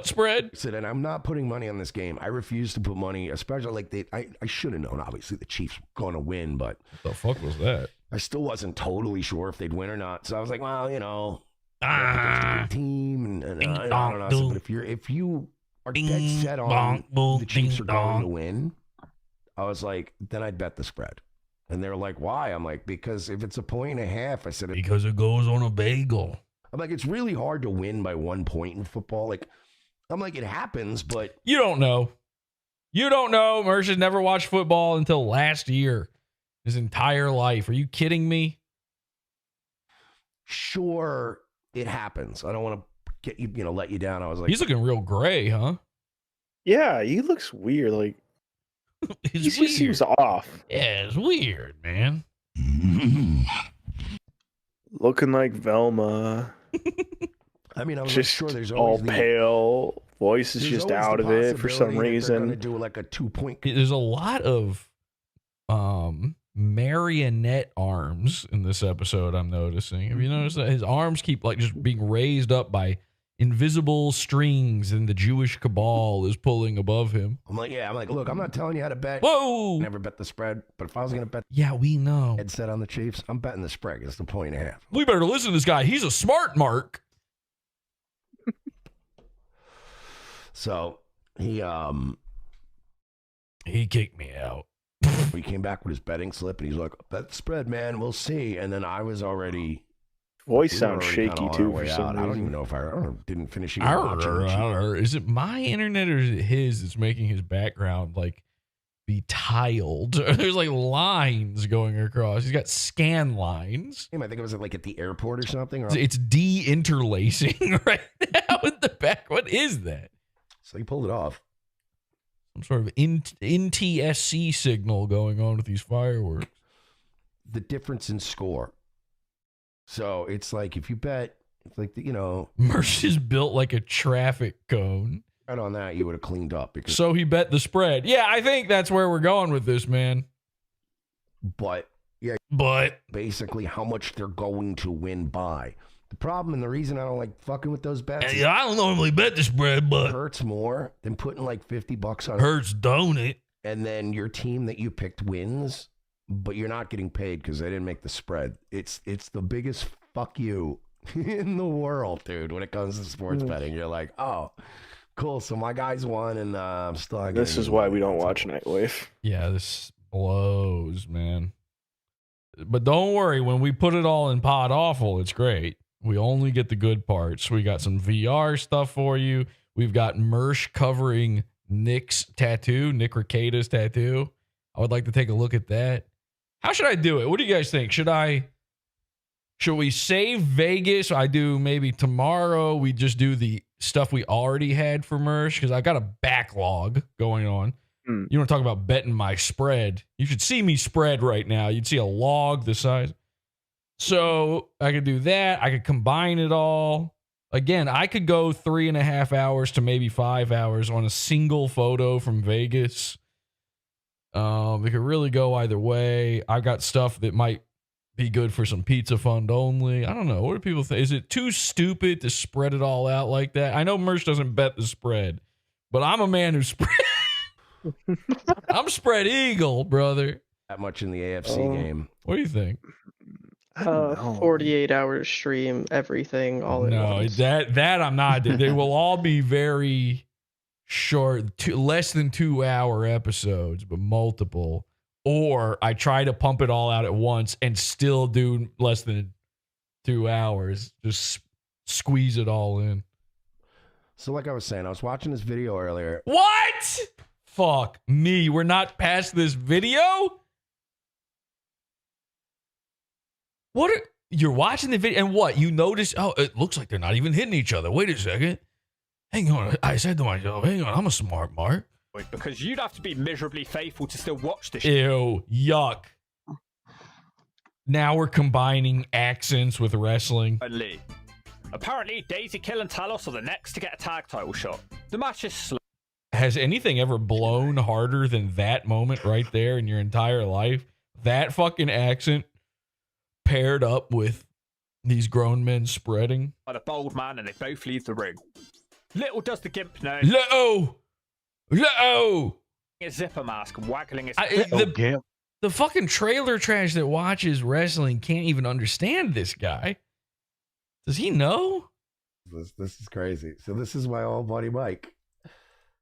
spread? I said, and I'm not putting money on this game. I refuse to put money, especially like I should have known, obviously, the Chiefs were going to win, but the fuck was that? I still wasn't totally sure if they'd win or not. So I was like, well, team, and I don't know. So, but if you are dead set on the Chiefs are going to win, I was like, then I'd bet the spread. And they're like, why? I'm like, because if it's 1.5, I said, because it goes on a bagel. I'm like, it's really hard to win by 1 point in football. Like, I'm like, it happens, but you don't know. You don't know. Mersh has never watched football until last year. His entire life. Are you kidding me? Sure, it happens. I don't want to get you, let you down. I was like, he's looking real gray, huh? Yeah, he looks weird. Like, he weird. just seems off. Yeah, it's weird, man. Looking like Velma. I mean, I was just sure there's all always pale. Voice is just out of it for some reason. Going to do like a 2-point. There's a lot of marionette arms in this episode. I'm noticing. Have you noticed that his arms keep like just being raised up by invisible strings, and the Jewish cabal is pulling above him? I'm like, look, I'm not telling you how to bet. Whoa! Never bet the spread, but if I was going to bet, yeah, we know. Headset on the Chiefs, I'm betting the spread. It's the 1.5. We better listen to this guy. He's a smart mark. So he kicked me out. He came back with his betting slip, and he's like, bet the spread, man. We'll see. And then I was already. Voice sounds shaky too for some reason. I don't even know if I didn't finish. Is it my internet or is it his that's making his background like be tiled? There's like lines going across. He's got scan lines. I think it was like at the airport or something. It's de-interlacing right now in the back. What is that? So he pulled it off. Some sort of NTSC signal going on with these fireworks. The difference in score. So it's like if you bet, it's like, Mersh is built like a traffic cone. Right on that, you would have cleaned up. Because so he bet the spread. Yeah, I think that's where we're going with this, man. But basically how much they're going to win by. The problem and the reason I don't like fucking with those bets. Yeah, I don't normally bet the spread, but it hurts more than putting like $50 on it. Hurts, don't it? And then your team that you picked wins, but you're not getting paid because they didn't make the spread. It's the biggest fuck you in the world, dude. When it comes to sports betting, you're like, oh, cool. So my guys won, and I'm still. This is why we don't watch Nightwave. Yeah, this blows, man. But don't worry, when we put it all in PodAwful, it's great. We only get the good parts. We got some VR stuff for you. We've got Mersh covering Nick's tattoo, Nick Rekieta's tattoo. I would like to take a look at that. How should I do it? What do you guys think? Should we save Vegas? I do maybe tomorrow. We just do the stuff we already had for Mersh because I got a backlog going on. You want to talk about betting my spread? You should see me spread right now. You'd see a log the size. So I could do that. I could combine it all. Again, I could go 3.5 hours to maybe 5 hours on a single photo from Vegas. It could really go either way. I've got stuff that might be good for some pizza fund only. I don't know. What do people think? Is it too stupid to spread it all out like that? I know Merch doesn't bet the spread, but I'm a man who spread. I'm spread eagle, brother. That much in the AFC game. What do you think? 48 hours stream, everything, all at No, once. that I'm not. They will all be very short, less than 2 hour episodes, but multiple. Or I try to pump it all out at once and still do less than 2 hours. Just squeeze it all in. So like I was saying, I was watching this video earlier. What? Fuck me. We're not past this video? What are you're watching the video and what? You notice, oh, it looks like they're not even hitting each other. Wait a second. Hang on. I said to myself, hang on, I'm a smart Mark. Because you'd have to be miserably faithful to still watch this. Ew, yuck. Now we're combining accents with wrestling. Lee. Apparently, Daisy Kill and Talos are the next to get a tag title shot. The match is slow. Has anything ever blown harder than that moment right there in your entire life? That fucking accent paired up with these grown men spreading. By the bold man, and they both leave the ring. Little does the gimp know. Little! His zipper mask and waggling his The fucking trailer trash that watches wrestling can't even understand this guy. Does he know? This is crazy. So this is my old buddy Mike.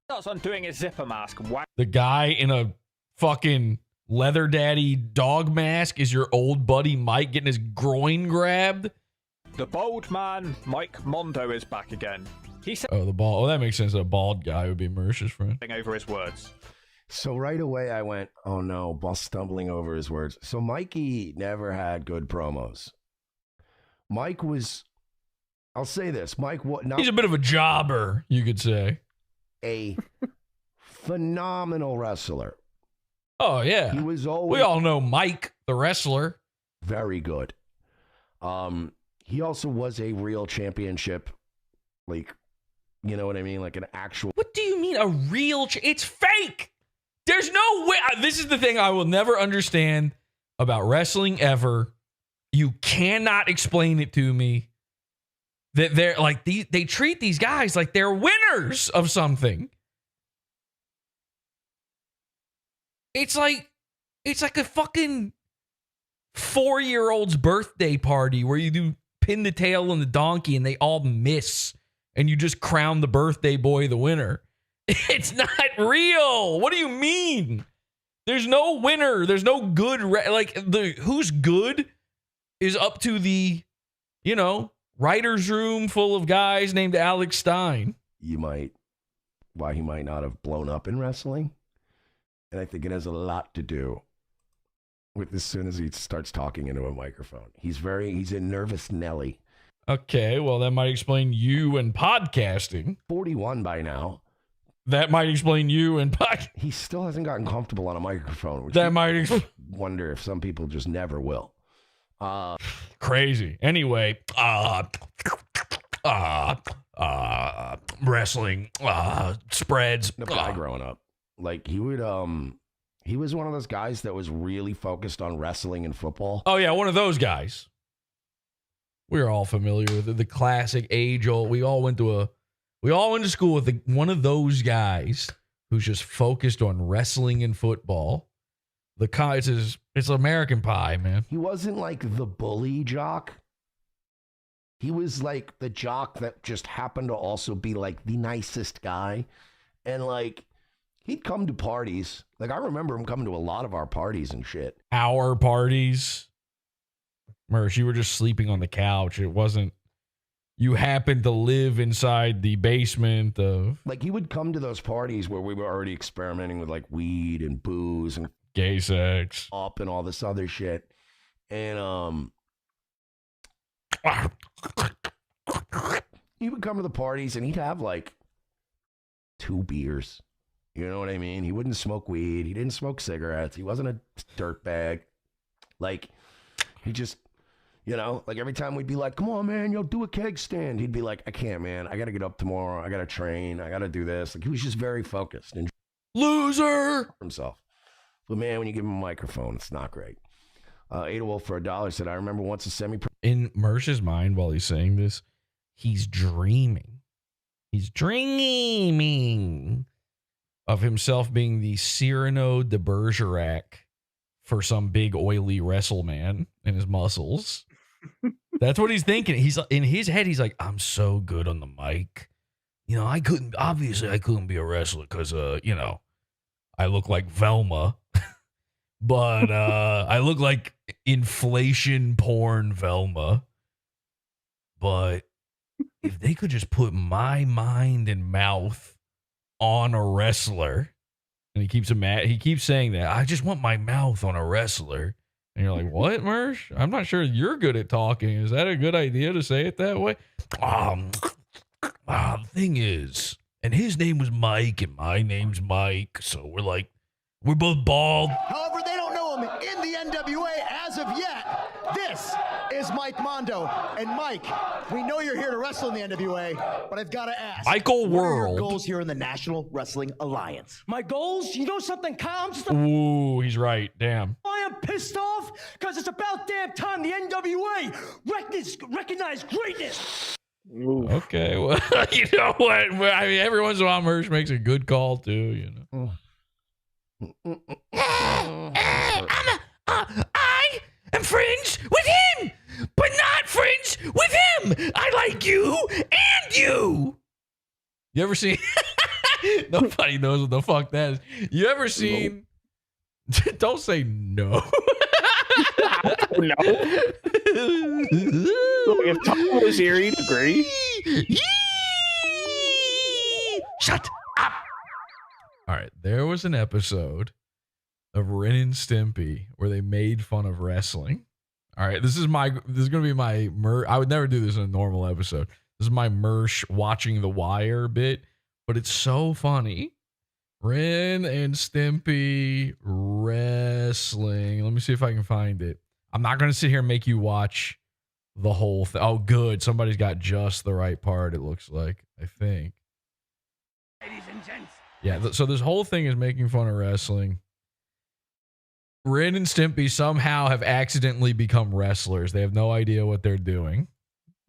Starts undoing his zipper mask and The guy in a fucking leather daddy dog mask is your old buddy Mike getting his groin grabbed? The bold man, Mike Mondo, is back again. He said the bald. Oh, that makes sense. A bald guy would be Mersh's friend. over his words. So right away I went, oh no, boss stumbling over his words. So Mikey never had good promos. Mike was, I'll say this, Mike, he's a bit of a jobber, you could say. A phenomenal wrestler. Oh yeah, he was always. We all know Mike, the wrestler. Very good. He also was a real championship, like, you know what I mean, like an actual. What do you mean a real? It's fake. There's no way. This is the thing I will never understand about wrestling ever. You cannot explain it to me that they're like they treat these guys like they're winners of something. It's like a fucking 4-year-old's birthday party where you do pin the tail on the donkey and they all miss and you just crown the birthday boy the winner. It's not real. What do you mean? There's no winner. There's no good. Who's good is up to the, writer's room full of guys named Alex Stein. Why he might not have blown up in wrestling. And I think it has a lot to do with as soon as he starts talking into a microphone. He's a nervous Nelly. Okay, well, that might explain you and podcasting. 41 by now. That might explain you and podcasting. He still hasn't gotten comfortable on a microphone. Which that might explain. Wonder if some people just never will. Crazy. Anyway, wrestling spreads. The guy growing up, like he would he was one of those guys that was really focused on wrestling and football. Oh yeah, one of those guys. We're all familiar with it. The classic age-old. We all went to school with one of those guys who's just focused on wrestling and football. It's American Pie, man. He wasn't like the bully jock. He was like the jock that just happened to also be like the nicest guy. And like, he'd come to parties. Like, I remember him coming to a lot of our parties and shit. Our parties? Mersh, you were just sleeping on the couch. It wasn't, you happened to live inside the basement of. Like, he would come to those parties where we were already experimenting with like weed and booze and gay sex up and all this other shit. And he would come to the parties and he'd have like 2 beers You know what I mean? He wouldn't smoke weed. He didn't smoke cigarettes. He wasn't a dirtbag. Like, he just, you know, like every time we'd be like, come on, man, do a keg stand. He'd be like, I can't, man. I got to get up tomorrow. I got to train. I got to do this. Like, he was just very focused and loser himself. But man, when you give him a microphone, it's not great. ADOL for $1 said, I remember once a in Mersh's mind while he's saying this, he's dreaming. He's dreaming of himself being the Cyrano de Bergerac for some big oily wrestle man and his muscles. That's what he's thinking. He's in his head. He's like, I'm so good on the mic. You know, I couldn't be a wrestler because, you know, I look like Velma, but I look like inflation porn Velma. But if they could just put my mind and mouth on a wrestler, and he keeps saying that, I just want my mouth on a wrestler. And you're like, what, Mersh? I'm not sure you're good at talking. Is that a good idea to say it that way? The thing is, and his name was Mike, and my name's Mike, so we're both bald. However, they don't know him in the NWA as of yet. This is Mike Mondo. And Mike, we know you're here to wrestle in the NWA, but I've got to ask. Michael what are World. your goals here in the National Wrestling Alliance? My goals? You know something, Kyle? Ooh, he's right. Damn. I am pissed off because it's about damn time the NWA recognize greatness. Ooh. Okay, well, you know what? I mean, every once in a while, Mersh makes a good call, too, you know. I am friends with him, but not friends with him. I like you and you. You ever seen? Nobody knows what the fuck that is. You ever seen? No. Don't say no. No. If Tom was here, he'd agree. Shut up. All right, there was an episode of Ren and Stimpy where they made fun of wrestling. All right, this is going to be my I would never do this in a normal episode. This is my Mersh watching The Wire bit, but it's so funny. Ren and Stimpy wrestling. Let me see if I can find it. I'm not going to sit here and make you watch the whole thing. Oh, good. Somebody's got just the right part, it looks like, I think. Ladies and gents. Yeah, so this whole thing is making fun of wrestling. Ren and Stimpy somehow have accidentally become wrestlers. They have no idea what they're doing,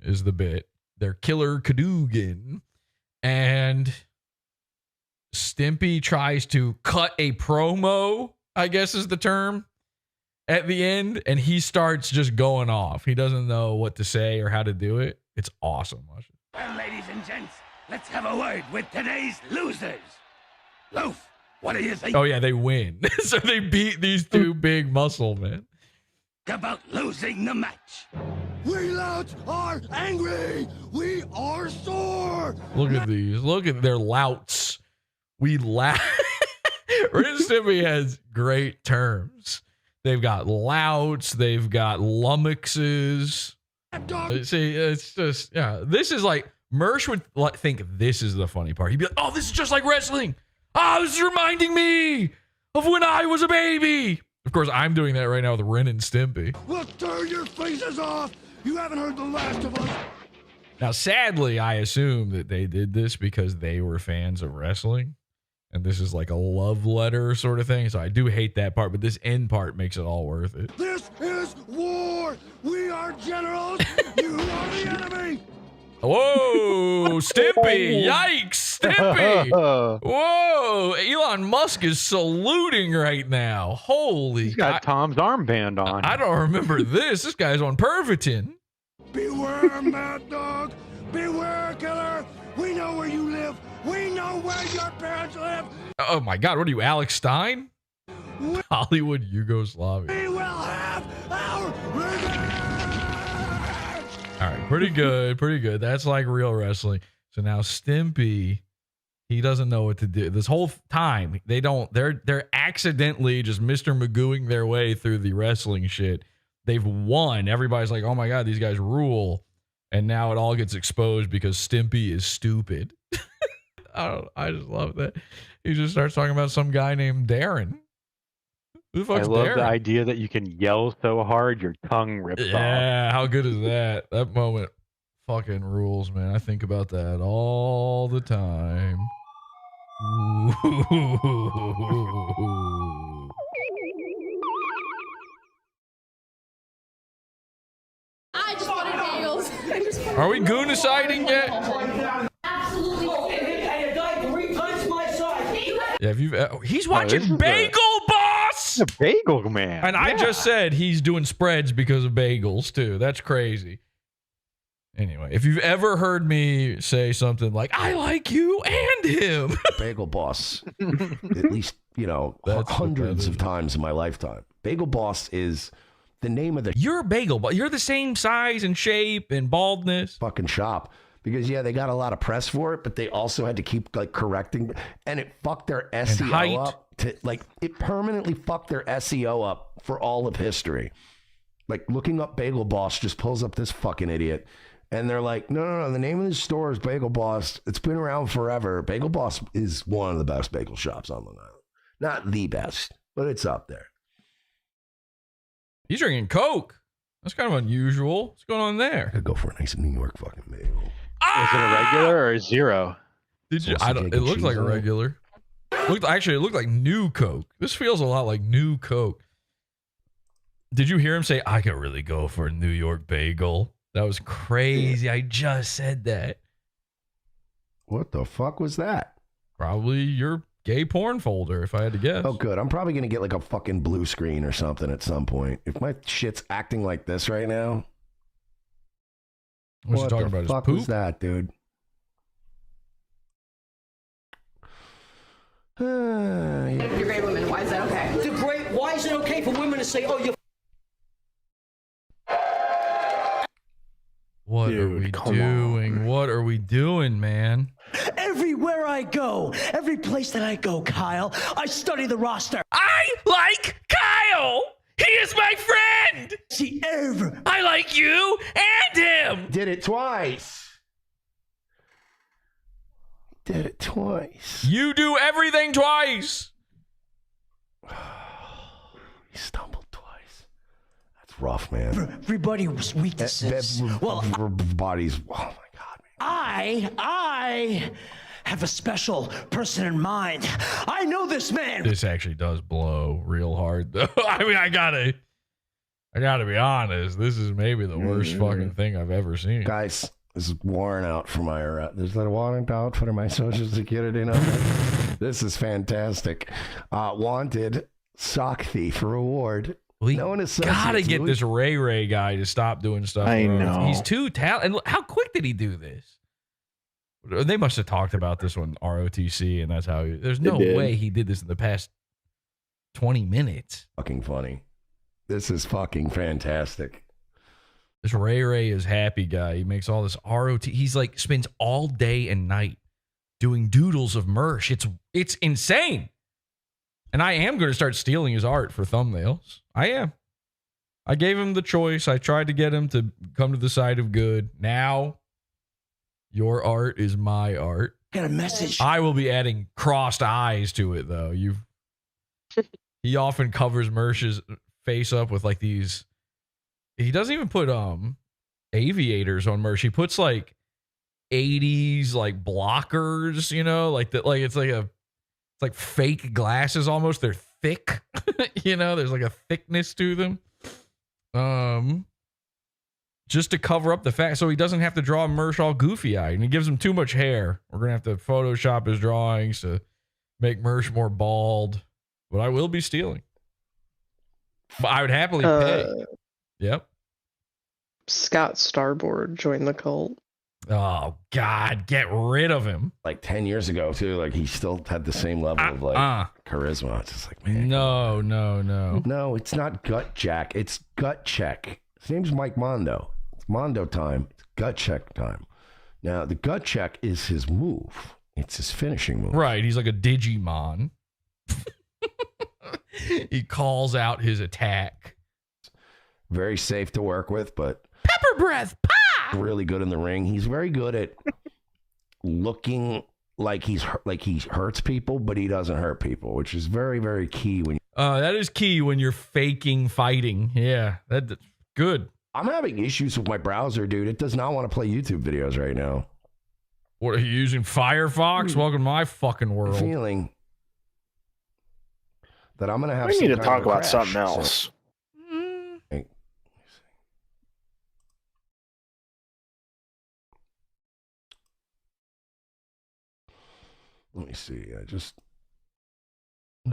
is the bit. They're Killer Cadogan. And Stimpy tries to cut a promo, I guess is the term, at the end, and he starts just going off. He doesn't know what to say or how to do it. It's awesome. Well, ladies and gents, let's have a word with today's losers. Loaf, what do you think? Oh, yeah, they win. So they beat these two big muscle men. About losing the match. We louts are angry. We are sore. Look at these. Look at their louts. We laugh. Ren and Stimpy has great terms. They've got louts. They've got lummoxes. See, it's just, yeah. This is like, Mersh would think this is the funny part. He'd be like, oh, this is just like wrestling. Oh, this is reminding me of when I was a baby. Of course, I'm doing that right now with Ren and Stimpy. We'll turn your faces off. You haven't heard the last of us. Now, sadly, I assume that they did this because they were fans of wrestling. And this is like a love letter sort of thing. So I do hate that part, but this end part makes it all worth it. This is war. We are generals. You are the enemy. Whoa, Stimpy. Yikes, Stimpy. Whoa, Elon Musk is saluting right now. Holy. He's got Tom's armband on. I don't remember this. This guy's on Pervitin. Beware, Mad Dog. Beware, Killer. We know where you live. We know where your parents live. Oh my God, what are you, Alex Stein? Hollywood Yugoslavia. We will have our revenge. All right, pretty good, pretty good. That's like real wrestling. So now Stimpy, he doesn't know what to do. This whole time, they're accidentally just Mr. Magooing their way through the wrestling shit. They've won. Everybody's like, oh my God, these guys rule. And now it all gets exposed because Stimpy is stupid. I just love that. He just starts talking about some guy named Darren. Who the I fuck's love Darren? the idea that you can yell so hard your tongue rips off. Yeah, how good is that? That moment fucking rules, man. I think about that all the time. I just wanted bagels. Are we gooniciding yet? Yeah, if you've he's watching Bagel Boss. The Bagel Man. And I just said he's doing spreads because of bagels too. That's crazy. Anyway, if you've ever heard me say something like "I like you and him," Bagel Boss, at least hundreds of times in my lifetime. Bagel Boss is the name of the You're Bagel Boss. You're the same size and shape and baldness. Fucking shop. Because they got a lot of press for it, but they also had to keep correcting, and it fucked their SEO up. It permanently fucked their SEO up for all of history. Like looking up Bagel Boss just pulls up this fucking idiot, and they're like, no, the name of the store is Bagel Boss. It's been around forever. Bagel Boss is one of the best bagel shops on Long Island. Not the best, but it's up there. He's drinking Coke. That's kind of unusual. What's going on there? I'd go for a nice New York fucking bagel. Is it a regular or a zero? Did you? It looked like a regular. It looked like new Coke. This feels a lot like new Coke. Did you hear him say, "I could really go for a New York bagel"? That was crazy. I just said that. What the fuck was that? Probably your gay porn folder, if I had to guess. Oh, good. I'm probably gonna get a fucking blue screen or something at some point. If my shit's acting like this right now. What you talking about? What the fuck was that, dude? You're a great woman. Why is that okay? Why is it okay for women to say, "Oh, you"? What are we doing? What are we doing, man? Everywhere I go, every place that I go, Kyle, I study the roster. I like Kyle. He is my friend. See, ever. I like you and him. Did it twice. Did it twice. You do everything twice. He stumbled twice. That's rough, man. Everybody was weaknesses. Bodies. Oh my God, man. I have a special person in mind. I know this man. This actually does blow real hard, though. I mean, I gotta be honest. This is maybe the worst fucking thing I've ever seen. Guys, this is warrant out for my arrest. There's a warrant out for my social security number. This is fantastic. Wanted sock thief reward. We gotta get this Ray guy to stop doing stuff. I know. He's too talented. And how quick did he do this? They must have talked about this on ROTC, and that's how there's no way he did this in the past 20 minutes. Fucking funny. This is fucking fantastic. This Ray is happy guy. He makes all this ROT. He's like spends all day and night doing doodles of merch. It's insane. And I am going to start stealing his art for thumbnails. I am. I gave him the choice. I tried to get him to come to the side of good. Now, your art is my art. Got a message. I will be adding crossed eyes to it, though. He often covers Mersh's face up with like these. He doesn't even put aviators on Mersh. He puts like 80s like blockers, it's like fake glasses almost. They're thick. There's like a thickness to them. Just to cover up the fact, so he doesn't have to draw Mersh all goofy-eyed, and he gives him too much hair. We're gonna have to Photoshop his drawings to make Mersh more bald, but I will be stealing. But I would happily pay. Yep. Scott Starboard joined the cult. Oh God, get rid of him. Like 10 years ago too, like he still had the same level of charisma. It's just like, man. No. It's not Gut Jack. It's Gut Check. His name's Mike Mondo. It's Mondo time. It's Gut Check time. Now the Gut Check is his move. It's his finishing move. Right. He's like a Digimon. He calls out his attack. Very safe to work with, but pepper breath. Really good in the ring. He's very good at looking like he hurts people, but he doesn't hurt people, which is very, very key when that is key when you're faking fighting. Yeah, that's good. I'm having issues with my browser, dude. It does not want to play YouTube videos right now. What are you using? Firefox? Welcome to my fucking world. Feeling that I'm gonna have. We some need to kind talk of a about crash, something so- else. Let me see. I just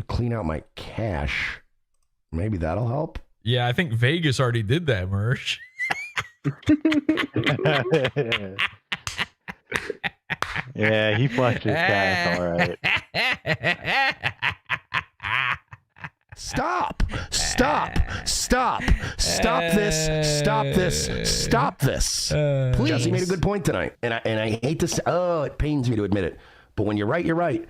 clean out my cache. Maybe that'll help. Yeah, I think Vegas already did that, Mersh. Yeah, he flushed his cash, all right. Stop this. Please. Jesse made a good point tonight. And I hate to say, it pains me to admit it. But when you're right, you're right.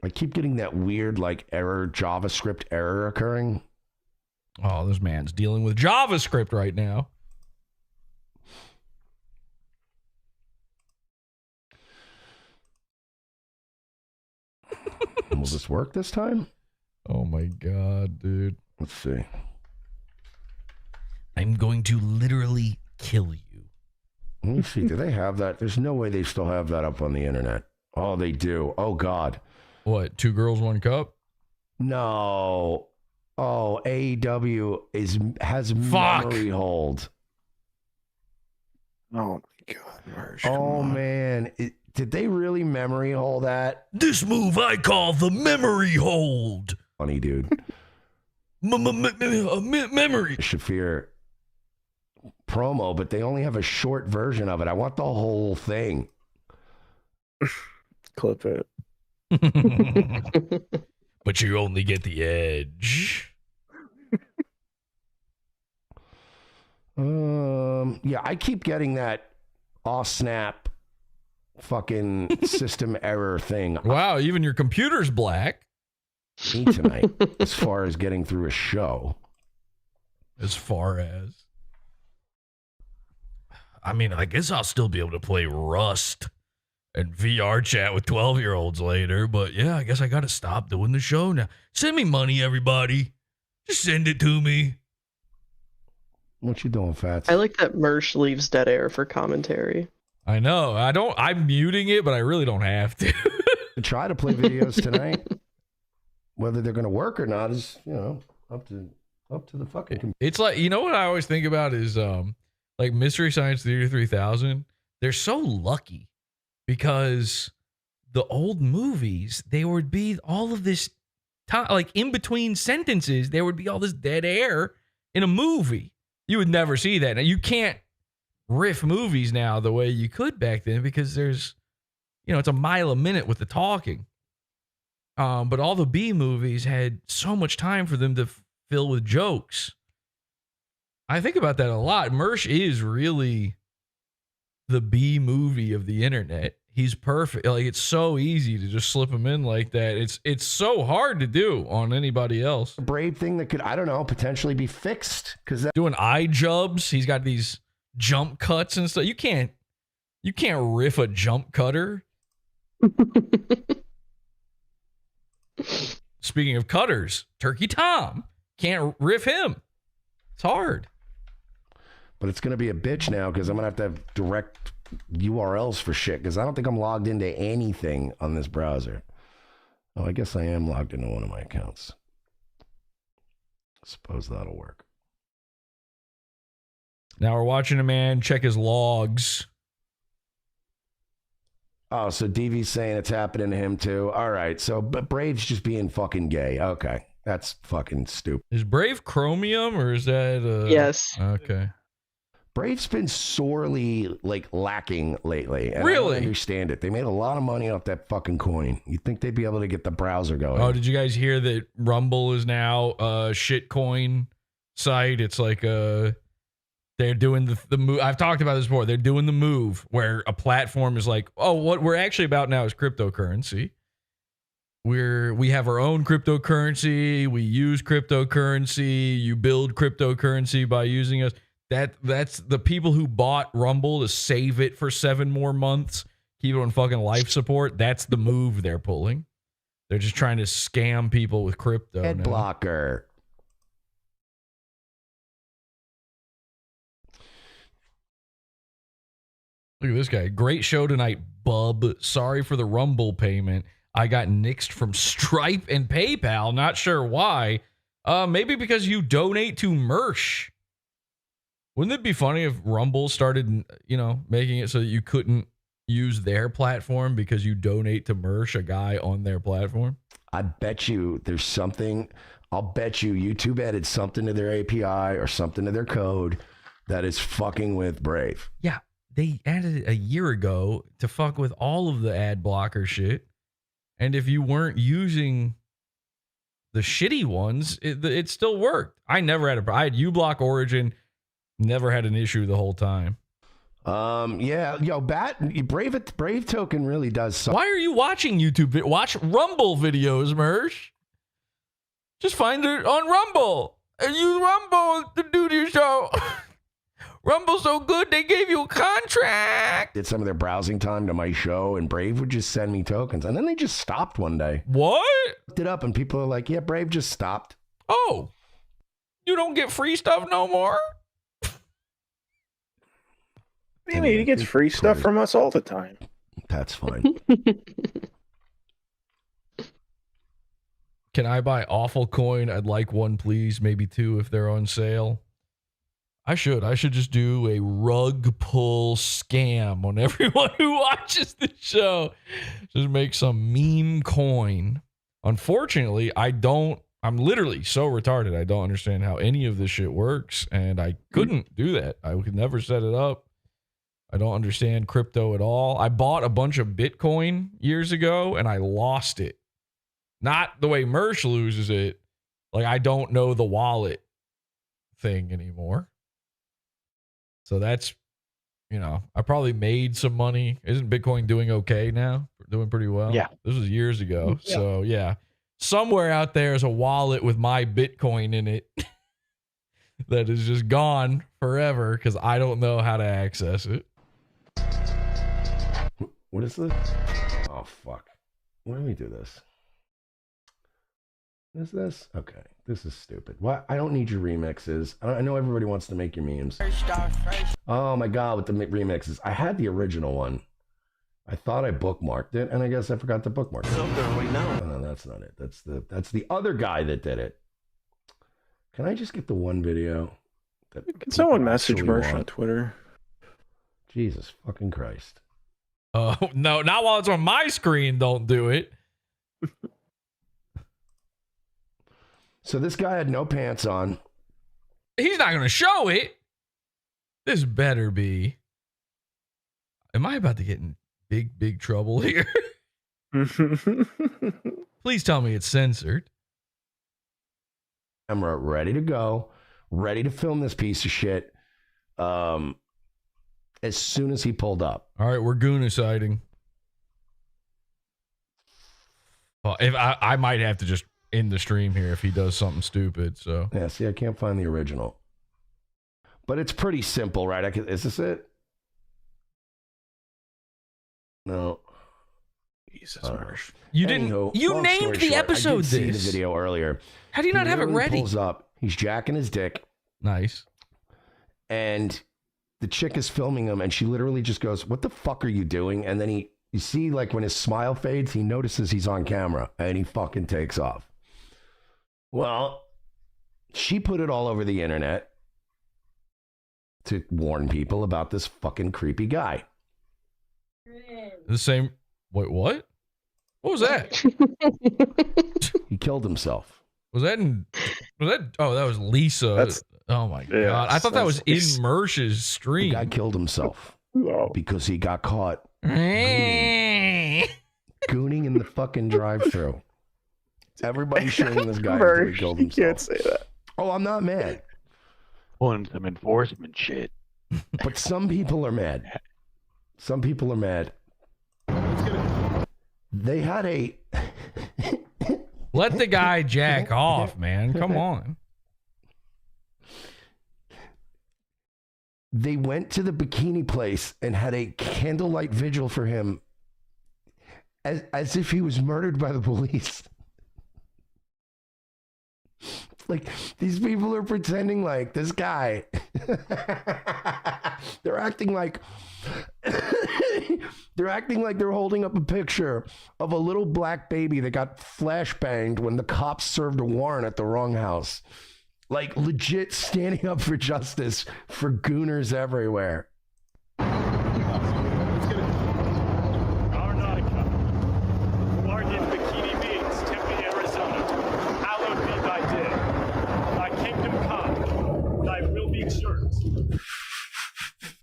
I keep getting that weird JavaScript error occurring. Oh, this man's dealing with JavaScript right now. Will this work this time? Oh my God, dude. Let's see. I'm going to literally kill you. Let me see. Do they have that? There's no way they still have that up on the internet. Oh, they do. Oh, God. What? 2 girls, 1 cup? No. Oh, AEW has memory hold. Oh my God, Mersh, oh man, did they really memory hold that? This move I call the memory hold. Funny dude. Memory. Shafir promo, but they only have a short version of it. I want the whole thing. Clip it. But you only get the edge. Yeah, I keep getting that off snap fucking system error thing. Wow, even your computer's black. Me tonight, as far as getting through a show. As far as, I mean, I guess I'll still be able to play Rust and VR chat with 12-year-olds later, but yeah, I guess I gotta stop doing the show now. Send me money, everybody. Just send it to me. What you doing, Fats? I like that Mersh leaves dead air for commentary. I know. I'm muting it, but I really don't have to. Try to play videos tonight. Whether they're gonna work or not is, up to the fucking computer. It's like, you know what I always think about is like Mystery Science Theater 3000. They're so lucky because the old movies, there would be all of this time, like in between sentences, there would be all this dead air in a movie. You would never see that. Now, you can't riff movies now the way you could back then because there's, it's a mile a minute with the talking. But all the B movies had so much time for them to fill with jokes. I think about that a lot. Mersh is really the B movie of the internet. He's perfect. Like, it's so easy to just slip him in like that. It's so hard to do on anybody else. A Brave thing that could, I don't know, potentially be fixed because doing eye jubs. He's got these jump cuts and stuff. You can't riff a jump cutter. Speaking of cutters, Turkey Tom can't riff him. It's hard. But it's gonna be a bitch now because I'm gonna have to have direct URLs for shit because I don't think I'm logged into anything on this browser. Oh, I guess I am logged into one of my accounts. Suppose that'll work. Now we're watching a man check his logs. Oh, so DV's saying it's happening to him too. All right, so but Brave's just being fucking gay. Okay, that's fucking stupid. Is Brave Chromium or is that? Yes. Okay. Brave's been sorely lacking lately. And really? I don't understand it. They made a lot of money off that fucking coin. You'd think they'd be able to get the browser going. Oh, did you guys hear that Rumble is now a shitcoin site? It's like they're doing the move. I've talked about this before. They're doing the move where a platform is like, oh, what we're actually about now is cryptocurrency. We have our own cryptocurrency. We use cryptocurrency. You build cryptocurrency by using us. That's the people who bought Rumble to save it for 7 more months, keep it on fucking life support. That's the move they're pulling. They're just trying to scam people with crypto. Ad now. blocker. Look at this guy. Great show tonight, bub. Sorry for the Rumble payment. I got nixed from Stripe and PayPal. Not sure why. Maybe because you donate to Mersh. Wouldn't it be funny if Rumble started, making it so that you couldn't use their platform because you donate to Mersh, a guy on their platform? I bet you there's something. I'll bet you YouTube added something to their API or something to their code that is fucking with Brave. Yeah, they added it a year ago to fuck with all of the ad blocker shit. And if you weren't using the shitty ones, it still worked. I never had I had uBlock Origin, never had an issue the whole time. Yeah, Brave token really does something. Why are you watching YouTube? Watch Rumble videos, Mersh. Just find it on Rumble. And use Rumble to do your show. Rumble's so good, they gave you a contract. Did some of their browsing time to my show, and Brave would just send me tokens. And then they just stopped one day. What? Looked it up, and people are like, yeah, Brave just stopped. Oh, you don't get free stuff no more? I mean, he gets free stuff from us all the time. That's fine. Can I buy Awful Coin? I'd like one, please. Maybe 2 if they're on sale. I should just do a rug pull scam on everyone who watches the show. Just make some meme coin. Unfortunately, I'm literally so retarded. I don't understand how any of this shit works. And I couldn't do that. I could never set it up. I don't understand crypto at all. I bought a bunch of Bitcoin years ago and I lost it. Not the way Mersh loses it. Like, I don't know the wallet thing anymore. So that's, I probably made some money. Isn't Bitcoin doing okay now? Doing pretty well? Yeah. This was years ago. Yeah. So, yeah. Somewhere out there is a wallet with my Bitcoin in it that is just gone forever because I don't know how to access it. What is this? Oh, fuck. Why do we do this? What is this? Okay. This is stupid. What? I don't need your remixes. I know everybody wants to make your memes. Oh my God, with the remixes. I had the original one. I thought I bookmarked it, and I guess I forgot to bookmark it. No, that's not it. That's the other guy that did it. Can I just get the one video? Can someone message Mersh on Twitter? Jesus fucking Christ. Oh, no, not while it's on my screen. Don't do it. So this guy had no pants on. He's not going to show it. This better be. Am I about to get in big trouble here? Please tell me it's censored. Camera ready to go, ready to film this piece of shit. As soon as he pulled up. All right, we're gooniciding. Well, if I might have to just end the stream here if he does something stupid. So yeah, see, I can't find the original, but it's pretty simple, right? Is this it? No. Jesus, Mersh. You didn't. You named the episode. I did see the video earlier. How do you not have it ready? He pulls up. He's jacking his dick. Nice. And the chick is filming him, and she literally just goes, "What the fuck are you doing?" And then you see, like, when his smile fades, he notices he's on camera, and he fucking takes off. Well, she put it all over the internet to warn people about this fucking creepy guy. The same. Wait, what? What was that? He killed himself. Was that? Oh, that was Lisa. Oh my God! I thought that was in Mersh's stream. The guy killed himself because he got caught gooning in the fucking drive-thru. Everybody's showing this guy who killed himself. You can't say that. Oh, I'm not mad. Pulling some enforcement shit. But some people are mad. Some people are mad. They had a... Let the guy jack off, man. Come on. They went to the bikini place and had a candlelight vigil for him as if he was murdered by the police. Like, these people are pretending like this guy. They're acting like they're holding up a picture of a little black baby that got flashbanged when the cops served a warrant at the wrong house. Like, legit standing up for justice for gooners everywhere.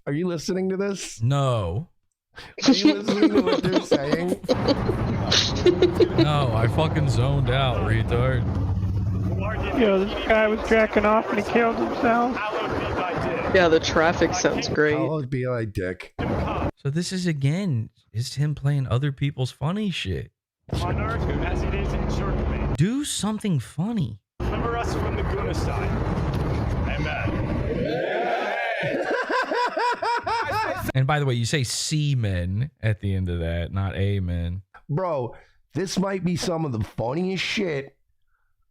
Are you listening to this? No. Are you listening to what they're saying? No, I fucking zoned out, retard. Yo, this guy was jacking off and he killed himself. Yeah, the traffic sounds great. I'll be like dick. So this is again, is him playing other people's funny shit. On Earth, as it is in short command. Do something funny. Deliver us from the Guna side. Amen. And by the way, you say seamen at the end of that, not amen. Bro, this might be some of the funniest shit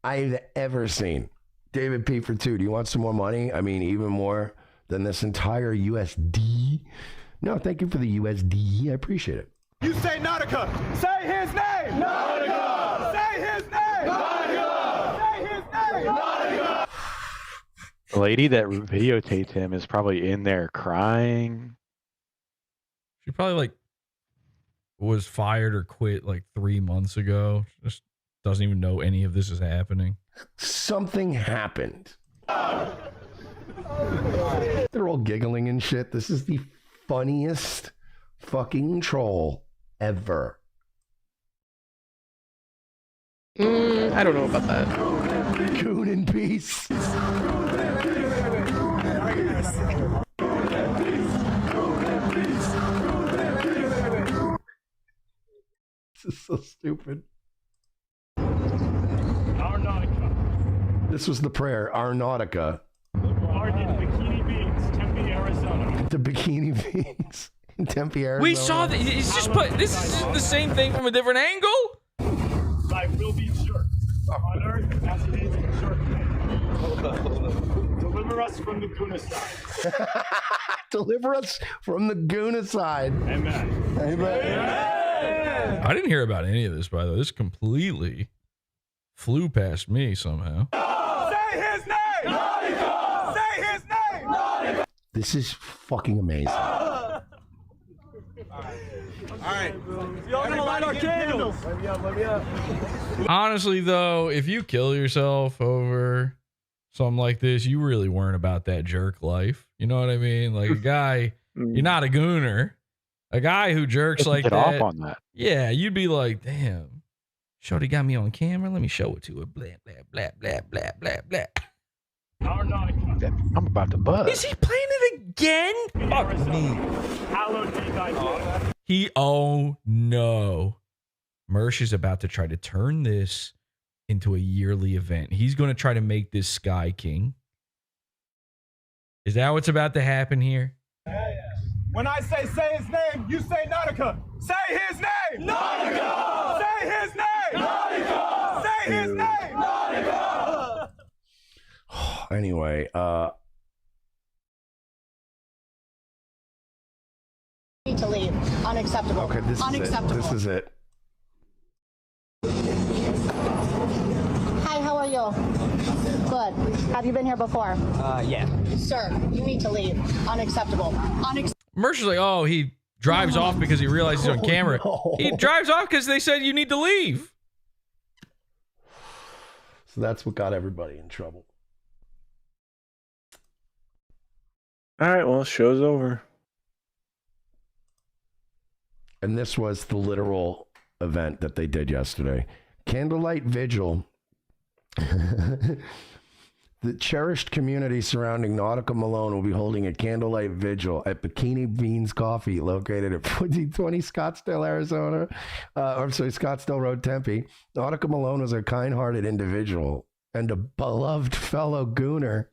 I've ever seen. David P for 2, do you want some more money? I mean, even more than this entire USD? No, thank you for the USD. I appreciate it. You say Nautica. Say his name. Nautica. Say his name. Nautica. Say his name. Nautica. The lady that videotaped him is probably in there crying. She probably like was fired or quit like 3 months ago. Just doesn't even know any of this is happening. Something happened. They're all giggling and shit. This is the funniest fucking troll ever. I don't know about that. Coon in peace. This is so stupid. Our Nautica. This was the prayer. Our Nautica. Guardian Bikini Beans, Tempe, Arizona. The Bikini Beans in Tempe, Arizona. We saw that. It's just put. This is the same thing from a different angle. Thy will be sure. On Earth as it is in short command. Deliver us from the Guna side. Deliver us from the Guna side. Amen. Amen. I didn't hear about any of this, by the way. This completely flew past me somehow. Say his name. Nautica. Say his name. Nautica. This is fucking amazing. All right. Y'all gonna light our candles. Let me up. Honestly, though, if you kill yourself over something like this, you really weren't about that jerk life. You know what I mean? Like a guy, you're not a gooner. A guy who jerks like get that. off on that. Yeah, you'd be like, damn, shorty got me on camera. Let me show it to her. Blah, blah, blah, blah, blah, blah, blah. Our Nautica. I'm about to buzz. Is he playing it again? Fuck me. Hallowed be thy name. Oh no. Mersh is about to try to turn this into a yearly event. He's going to try to make this Sky King. Is that what's about to happen here? When I say his name, you say Nautica. Say his name. Nautica. Say his name. Nautica. Say his name. Nautica. Anyway, Need to leave. Unacceptable. okay, this Unacceptable. is it. Hi, how are you? Good. Have you been here before? Yeah. Sir, you need to leave. Unacceptable. Mersh is like, oh, he drives off because he realizes he's on camera. No. He drives off because they said you need to leave. So that's what got everybody in trouble. All right, well, show's over. And this was the literal event that they did yesterday. Candlelight vigil. The cherished community surrounding Nautica Malone will be holding a candlelight vigil at Bikini Beans Coffee, located at 1420 Scottsdale, Arizona. Scottsdale Road, Tempe. Nautica Malone was a kind-hearted individual and a beloved fellow gooner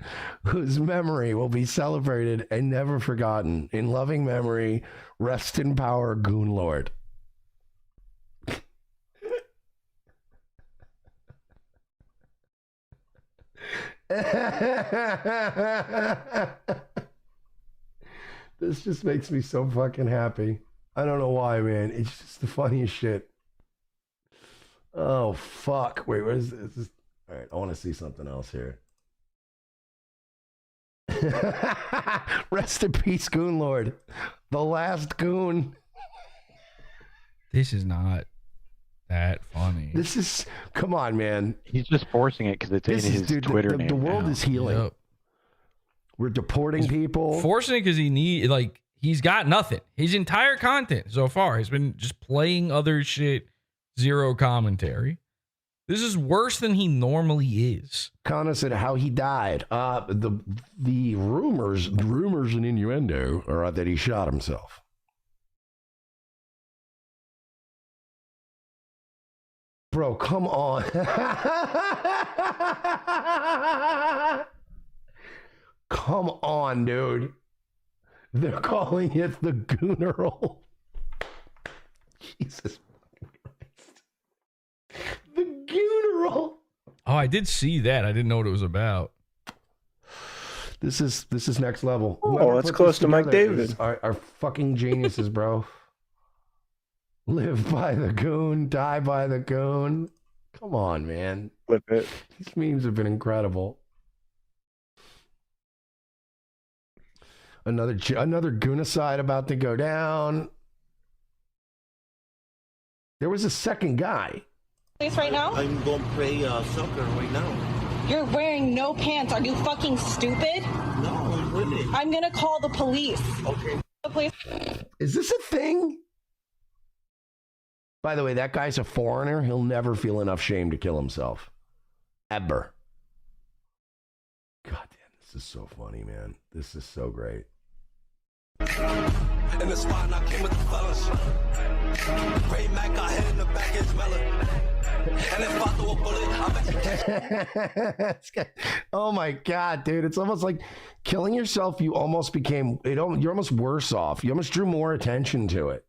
whose memory will be celebrated and never forgotten. In loving memory, rest in power, Goon Lord. This just makes me so fucking happy. I don't know why, man. It's just the funniest shit. Oh, fuck. Wait, what is this? All right, I want to see something else here. Rest in peace, Goon Lord. The last goon. This is not that funny. This is, come on, man. He's just forcing it because it's in his Twitter name. The world now. is healing. Yep. We're deporting people. Forcing it because he's got nothing. His entire content so far has been just playing other shit, zero commentary. This is worse than he normally is. Connor said how he died. The rumors and innuendo are that he shot himself. Bro, come on. Come on, dude. They're calling it the Gooneral. Jesus Christ. The Gooneral. Oh, I did see that. I didn't know what it was about. This is next level. Oh, that's close to Mike David. Are fucking geniuses, bro. Live by the goon, die by the goon. Come on, man. Flip it. These memes have been incredible. Another goonicide about to go down. There was a second guy. Place right now? I'm going to play soccer right now. You're wearing no pants. Are you fucking stupid? No, I'm really. I'm gonna call the police. Okay. The police. Is this a thing? By the way, that guy's a foreigner. He'll never feel enough shame to kill himself. Ever. God damn, this is so funny, man. This is so great. In the spot, I came with the fellas. Ray Mac, I hit in the back, it's melon. And if I throw a bullet, Oh my God, dude. It's almost like killing yourself. You almost became, you're almost worse off. You almost drew more attention to it.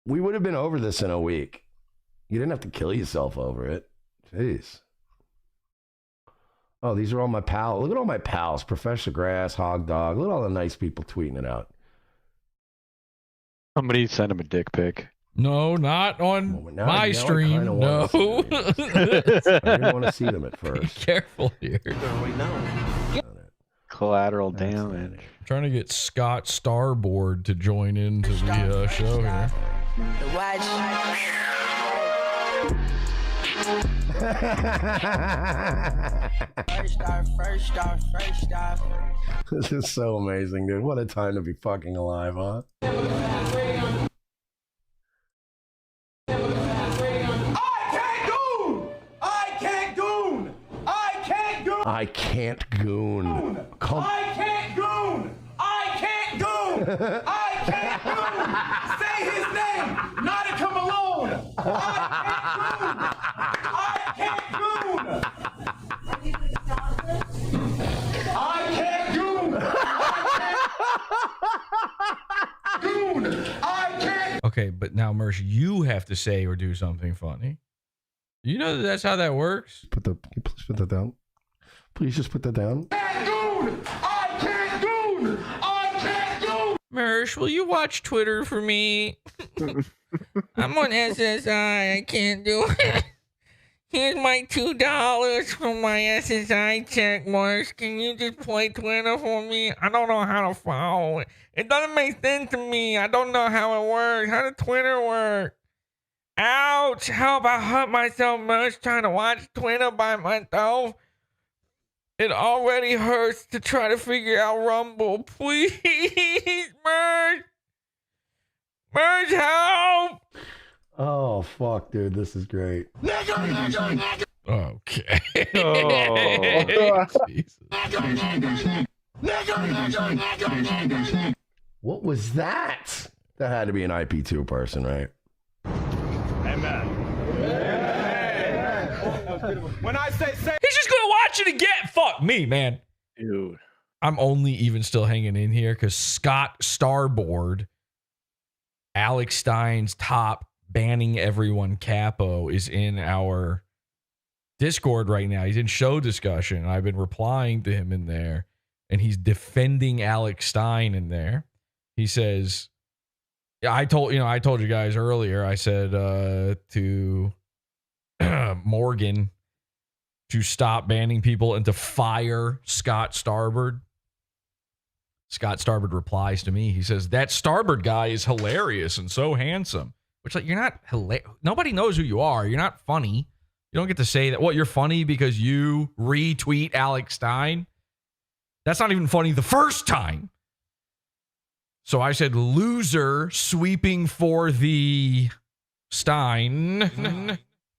We would have been over this in a week. You didn't have to kill yourself over it. Jeez. Oh, these are all my pals. Look at all my pals. Professor Grass, Hog Dog. Look at all the nice people tweeting it out. Somebody sent him a dick pic. No, not on my stream. No. I didn't want to see them at first. Be careful here. Collateral damage. I'm trying to get Scott Starboard to join into the show here. First off. This is so amazing, dude. What a time to be fucking alive, huh? I can't goon. I can't goon. I can't goon. I can't goon. Say his name. Nautica Malone. I can't goon. I can't goon. I can't goon. I can't. Okay, but now, Mersh, you have to say or do something funny. You know that's how that works? Please put that down. Please just put that down. I can't goon. I can't goon. Mersh, will you watch Twitter for me? I'm on SSI. I can't do it. Here's my $2 from my SSI check, Mersh. Can you just play Twitter for me? I don't know how to follow it. It doesn't make sense to me. I don't know how it works. How does Twitter work? Ouch! Help! I hurt myself, Mersh, trying to watch Twitter by myself. It already hurts to try to figure out Rumble. Please, Merge! Merge, help! Oh, fuck, dude. This is great. Okay. What was that? That had to be an IP2 person, right? Amen. When I say, He's watching again. Fuck me, man. Dude. I'm only even still hanging in here because Scott Starboard, Alex Stein's top banning everyone capo, is in our Discord right now. He's in show discussion. I've been replying to him in there, and he's defending Alex Stein in there. He says, I told you guys earlier, I said to Morgan to stop banning people and to fire Scott Starboard. Scott Starboard replies to me. He says, that Starboard guy is hilarious and so handsome. Which, like, you're not hilarious. Nobody knows who you are. You're not funny. You don't get to say that. What, you're funny because you retweet Alex Stein? That's not even funny the first time. So I said, loser sweeping for the Stein.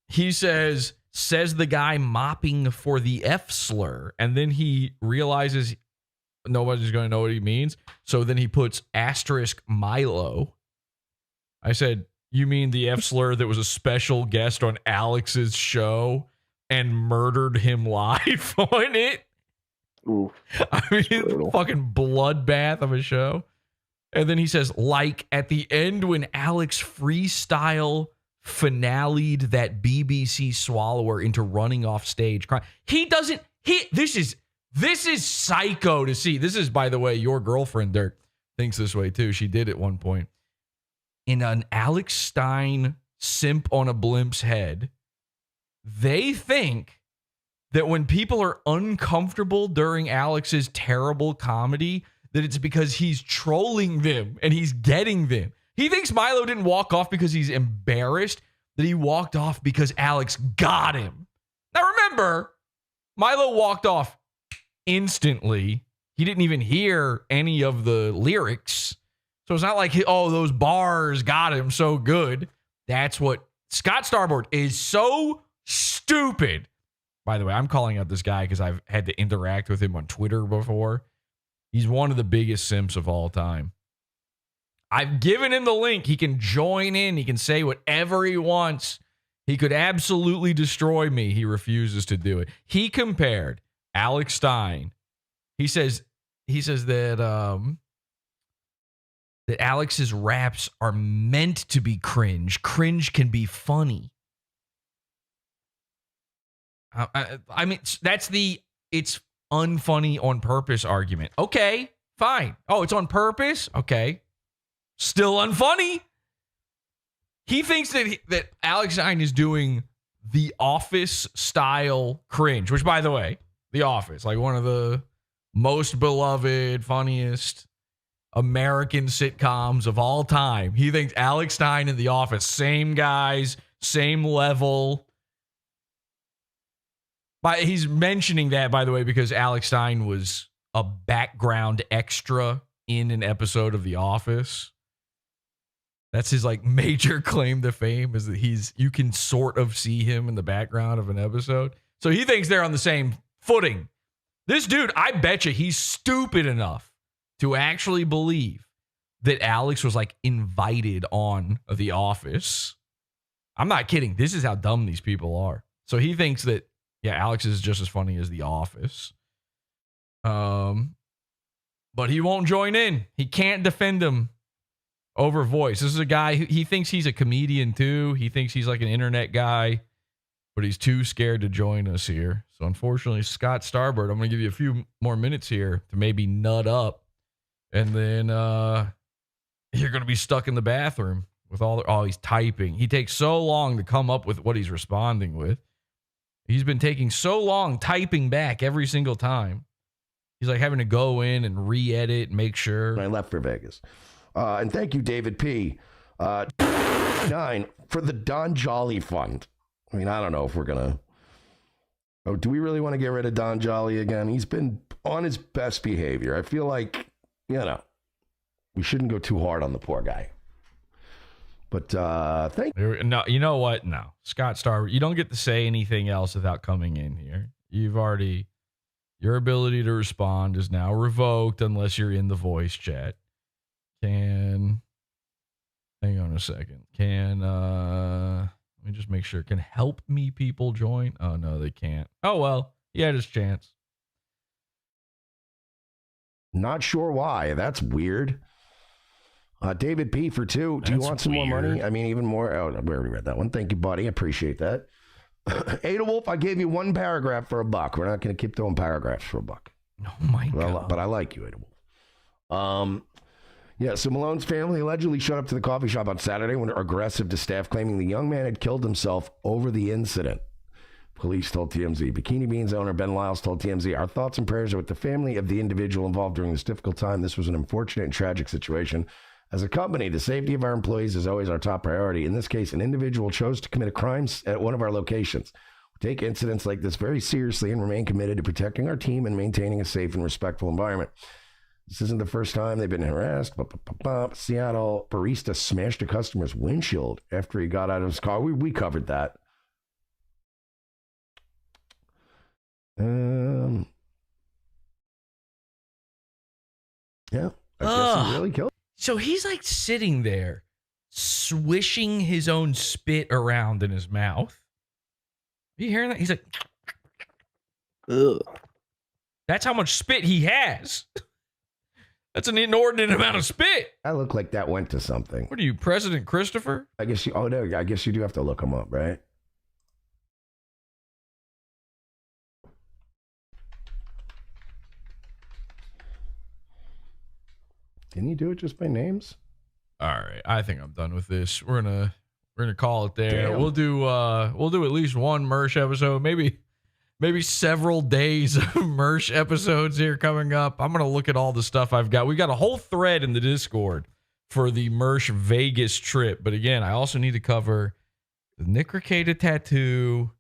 He says the guy mopping for the F slur. And then he realizes nobody's going to know what he means. So then he puts asterisk Milo. I said, you mean the F slur that was a special guest on Alex's show and murdered him live on it? Ooh, I mean, fucking bloodbath of a show. And then he says, like at the end when Alex freestyle finale'd that BBC swallower into running off stage crying. This is psycho to see. This is, by the way, your girlfriend, Dirk, thinks this way too. She did at one point. In an Alex Stein simp on a blimp's head, they think that when people are uncomfortable during Alex's terrible comedy, that it's because he's trolling them and he's getting them. He thinks Milo didn't walk off because he's embarrassed, that he walked off because Alex got him. Now remember, Milo walked off instantly. He didn't even hear any of the lyrics. So it's not like, oh, those bars got him so good. That's what Scott Starboard is so stupid. By the way, I'm calling out this guy because I've had to interact with him on Twitter before. He's one of the biggest simps of all time. I've given him the link. He can join in. He can say whatever he wants. He could absolutely destroy me. He refuses to do it. He compared Alex Stein. He says that that Alex's raps are meant to be cringe. Cringe can be funny. I mean, that's it's unfunny on purpose argument. Okay, fine. Oh, it's on purpose? Okay. Still unfunny. He thinks that Alex Stein is doing The Office style cringe, which, by the way, The Office, like one of the most beloved, funniest American sitcoms of all time. He thinks Alex Stein and The Office, same guys, same level. But he's mentioning that, by the way, because Alex Stein was a background extra in an episode of The Office. That's his like major claim to fame, is that you can sort of see him in the background of an episode. So he thinks they're on the same footing. This dude, I bet you he's stupid enough to actually believe that Alex was like invited on The Office. I'm not kidding. This is how dumb these people are. So he thinks that, yeah, Alex is just as funny as The Office. But he won't join in. He can't defend him over voice. This is a guy who he thinks he's a comedian too. He thinks he's like an internet guy, but he's too scared to join us here. So unfortunately, Scott Starboard, I'm going to give you a few more minutes here to maybe nut up. And then you're going to be stuck in the bathroom with all he's typing. He takes so long to come up with what he's responding with. He's been taking so long typing back every single time. He's like having to go in and re-edit, make sure. I left for Vegas. And thank you, David P. 9 for the Don Jolly Fund. I mean, I don't know if we're going to... Oh, do we really want to get rid of Don Jolly again? He's been on his best behavior. I feel like, we shouldn't go too hard on the poor guy. But thank you. No, you know what? No. Scott Starboard, you don't get to say anything else without coming in here. Your ability to respond is now revoked unless you're in the voice chat. Hang on a second. Let me just make sure. Can help me people join? Oh, no, they can't. Oh, well, He had his chance. Not sure why. That's weird. David P for 2. Do you want some more money? I mean, even more. Oh, we already read that one. Thank you, buddy. I appreciate that. Ada Wolf, I gave you 1 paragraph for $1. We're not going to keep throwing paragraphs for $1. Oh my God. But I like you, Ada Wolf. Yeah, so Malone's family allegedly showed up to the coffee shop on Saturday when aggressive to staff, claiming the young man had killed himself over the incident. Police told TMZ. Bikini Beans owner Ben Lyles told TMZ, our thoughts and prayers are with the family of the individual involved during this difficult time. This was an unfortunate and tragic situation. As a company, the safety of our employees is always our top priority. In this case, an individual chose to commit a crime at one of our locations. We take incidents like this very seriously and remain committed to protecting our team and maintaining a safe and respectful environment. This isn't the first time they've been harassed. Seattle barista smashed a customer's windshield after he got out of his car. We covered that. Yeah, I guess he really killed. So he's like sitting there, swishing his own spit around in his mouth. Are you hearing that? He's like, ugh. That's how much spit he has. That's an inordinate amount of spit. I look like that went to something. What are you, President Christopher? I guess you. Oh no, I guess you do have to look him up, right? Can you do it just by names? All right, I think I'm done with this. We're gonna call it there. Damn. We'll do at least one Mersh episode, maybe several days of Mersh episodes here coming up. I'm gonna look at all the stuff I've got. We got a whole thread in the Discord for the Mersh Vegas trip, but again, I also need to cover the Nick Rekieta tattoo,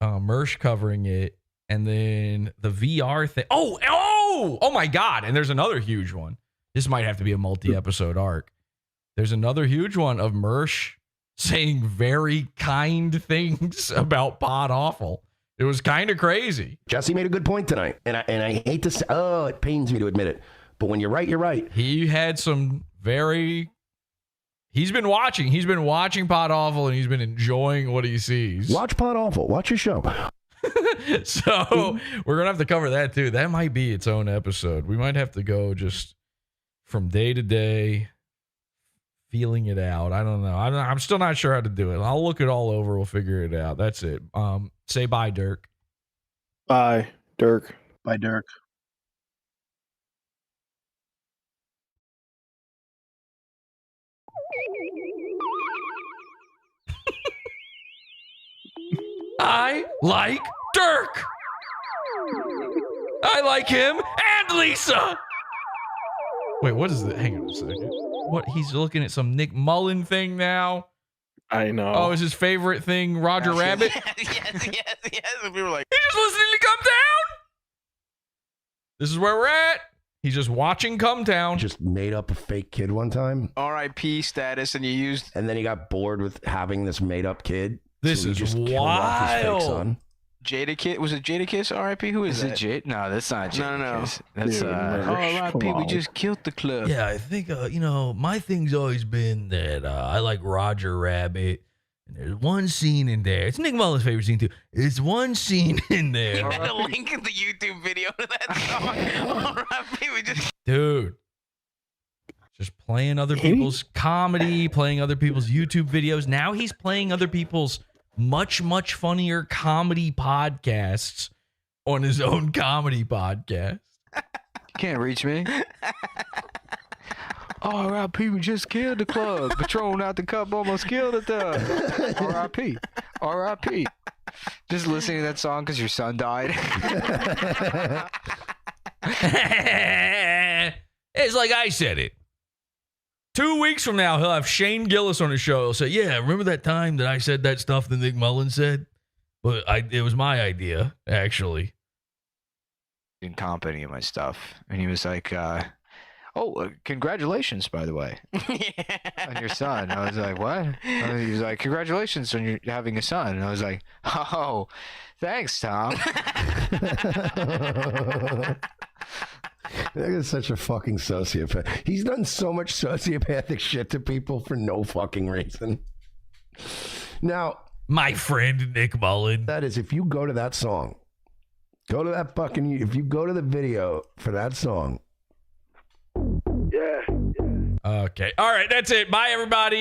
Mersh covering it, and then the VR thing. Oh my God! And there's another huge one. This might have to be a multi-episode arc. There's another huge one of Mersh saying very kind things about PodAwful. It was kind of crazy. Jesse made a good point tonight, and I hate to say, it pains me to admit it, but when you're right, you're right. He had some very. He's been watching PodAwful, and he's been enjoying what he sees. Watch PodAwful. Watch your show. So we're gonna have to cover that too. That might be its own episode. We might have to go just from day to day, feeling it out. I don't know. I'm still not sure how to do it. I'll look it all over. We'll figure it out. That's it. Say bye, Dirk. Bye, Dirk. Bye, Dirk. I like Dirk. I like him and Lisa. Wait, what is it? Hang on a second. What? He's looking at some Nick Mullen thing now? I know. Oh, is his favorite thing Roger Rabbit? yes. We were like, he's just listening to Come Down. This is where we're at. He's just watching Come Down. Just made up a fake kid one time. R.I.P. status, and you used. And then he got bored with having this made up kid. This so he is just killed off his fake son. Jadakiss, was it Jadakiss? R.I.P. Who is it? Jade? No, that's not Jadakiss. No. That's R.I.P. We just killed the club. Yeah, I think my thing's always been that I like Roger Rabbit. And there's one scene in there. It's Nick Mullen's favorite scene too. There's one scene in there. You had a link in the YouTube video to that song. R.I.P. We just. Dude. Just playing other people's comedy, playing other people's YouTube videos. Now he's playing other people's much, much funnier comedy podcasts on his own comedy podcast. You can't reach me. R.I.P. We just killed the club. Patron out the cup almost killed the thug. R.I.P. R.I.P. Just listening to that song because your son died. It's like I said it. 2 weeks from now, he'll have Shane Gillis on his show. He'll say, yeah, remember that time that I said that stuff that Nick Mullen said? But it was my idea, actually. Didn't comp any of my stuff. And he was like, congratulations, by the way, on your son. I was like, what? He was like, congratulations on your having a son. And I was like, oh, thanks, Tom. That is such a fucking sociopath. He's done so much sociopathic shit to people for no fucking reason. Now, my friend Nick Mullen. That is, if you go to that song, Go to that fucking. If you go to the video for that song. Okay. All right. That's it. Bye, everybody.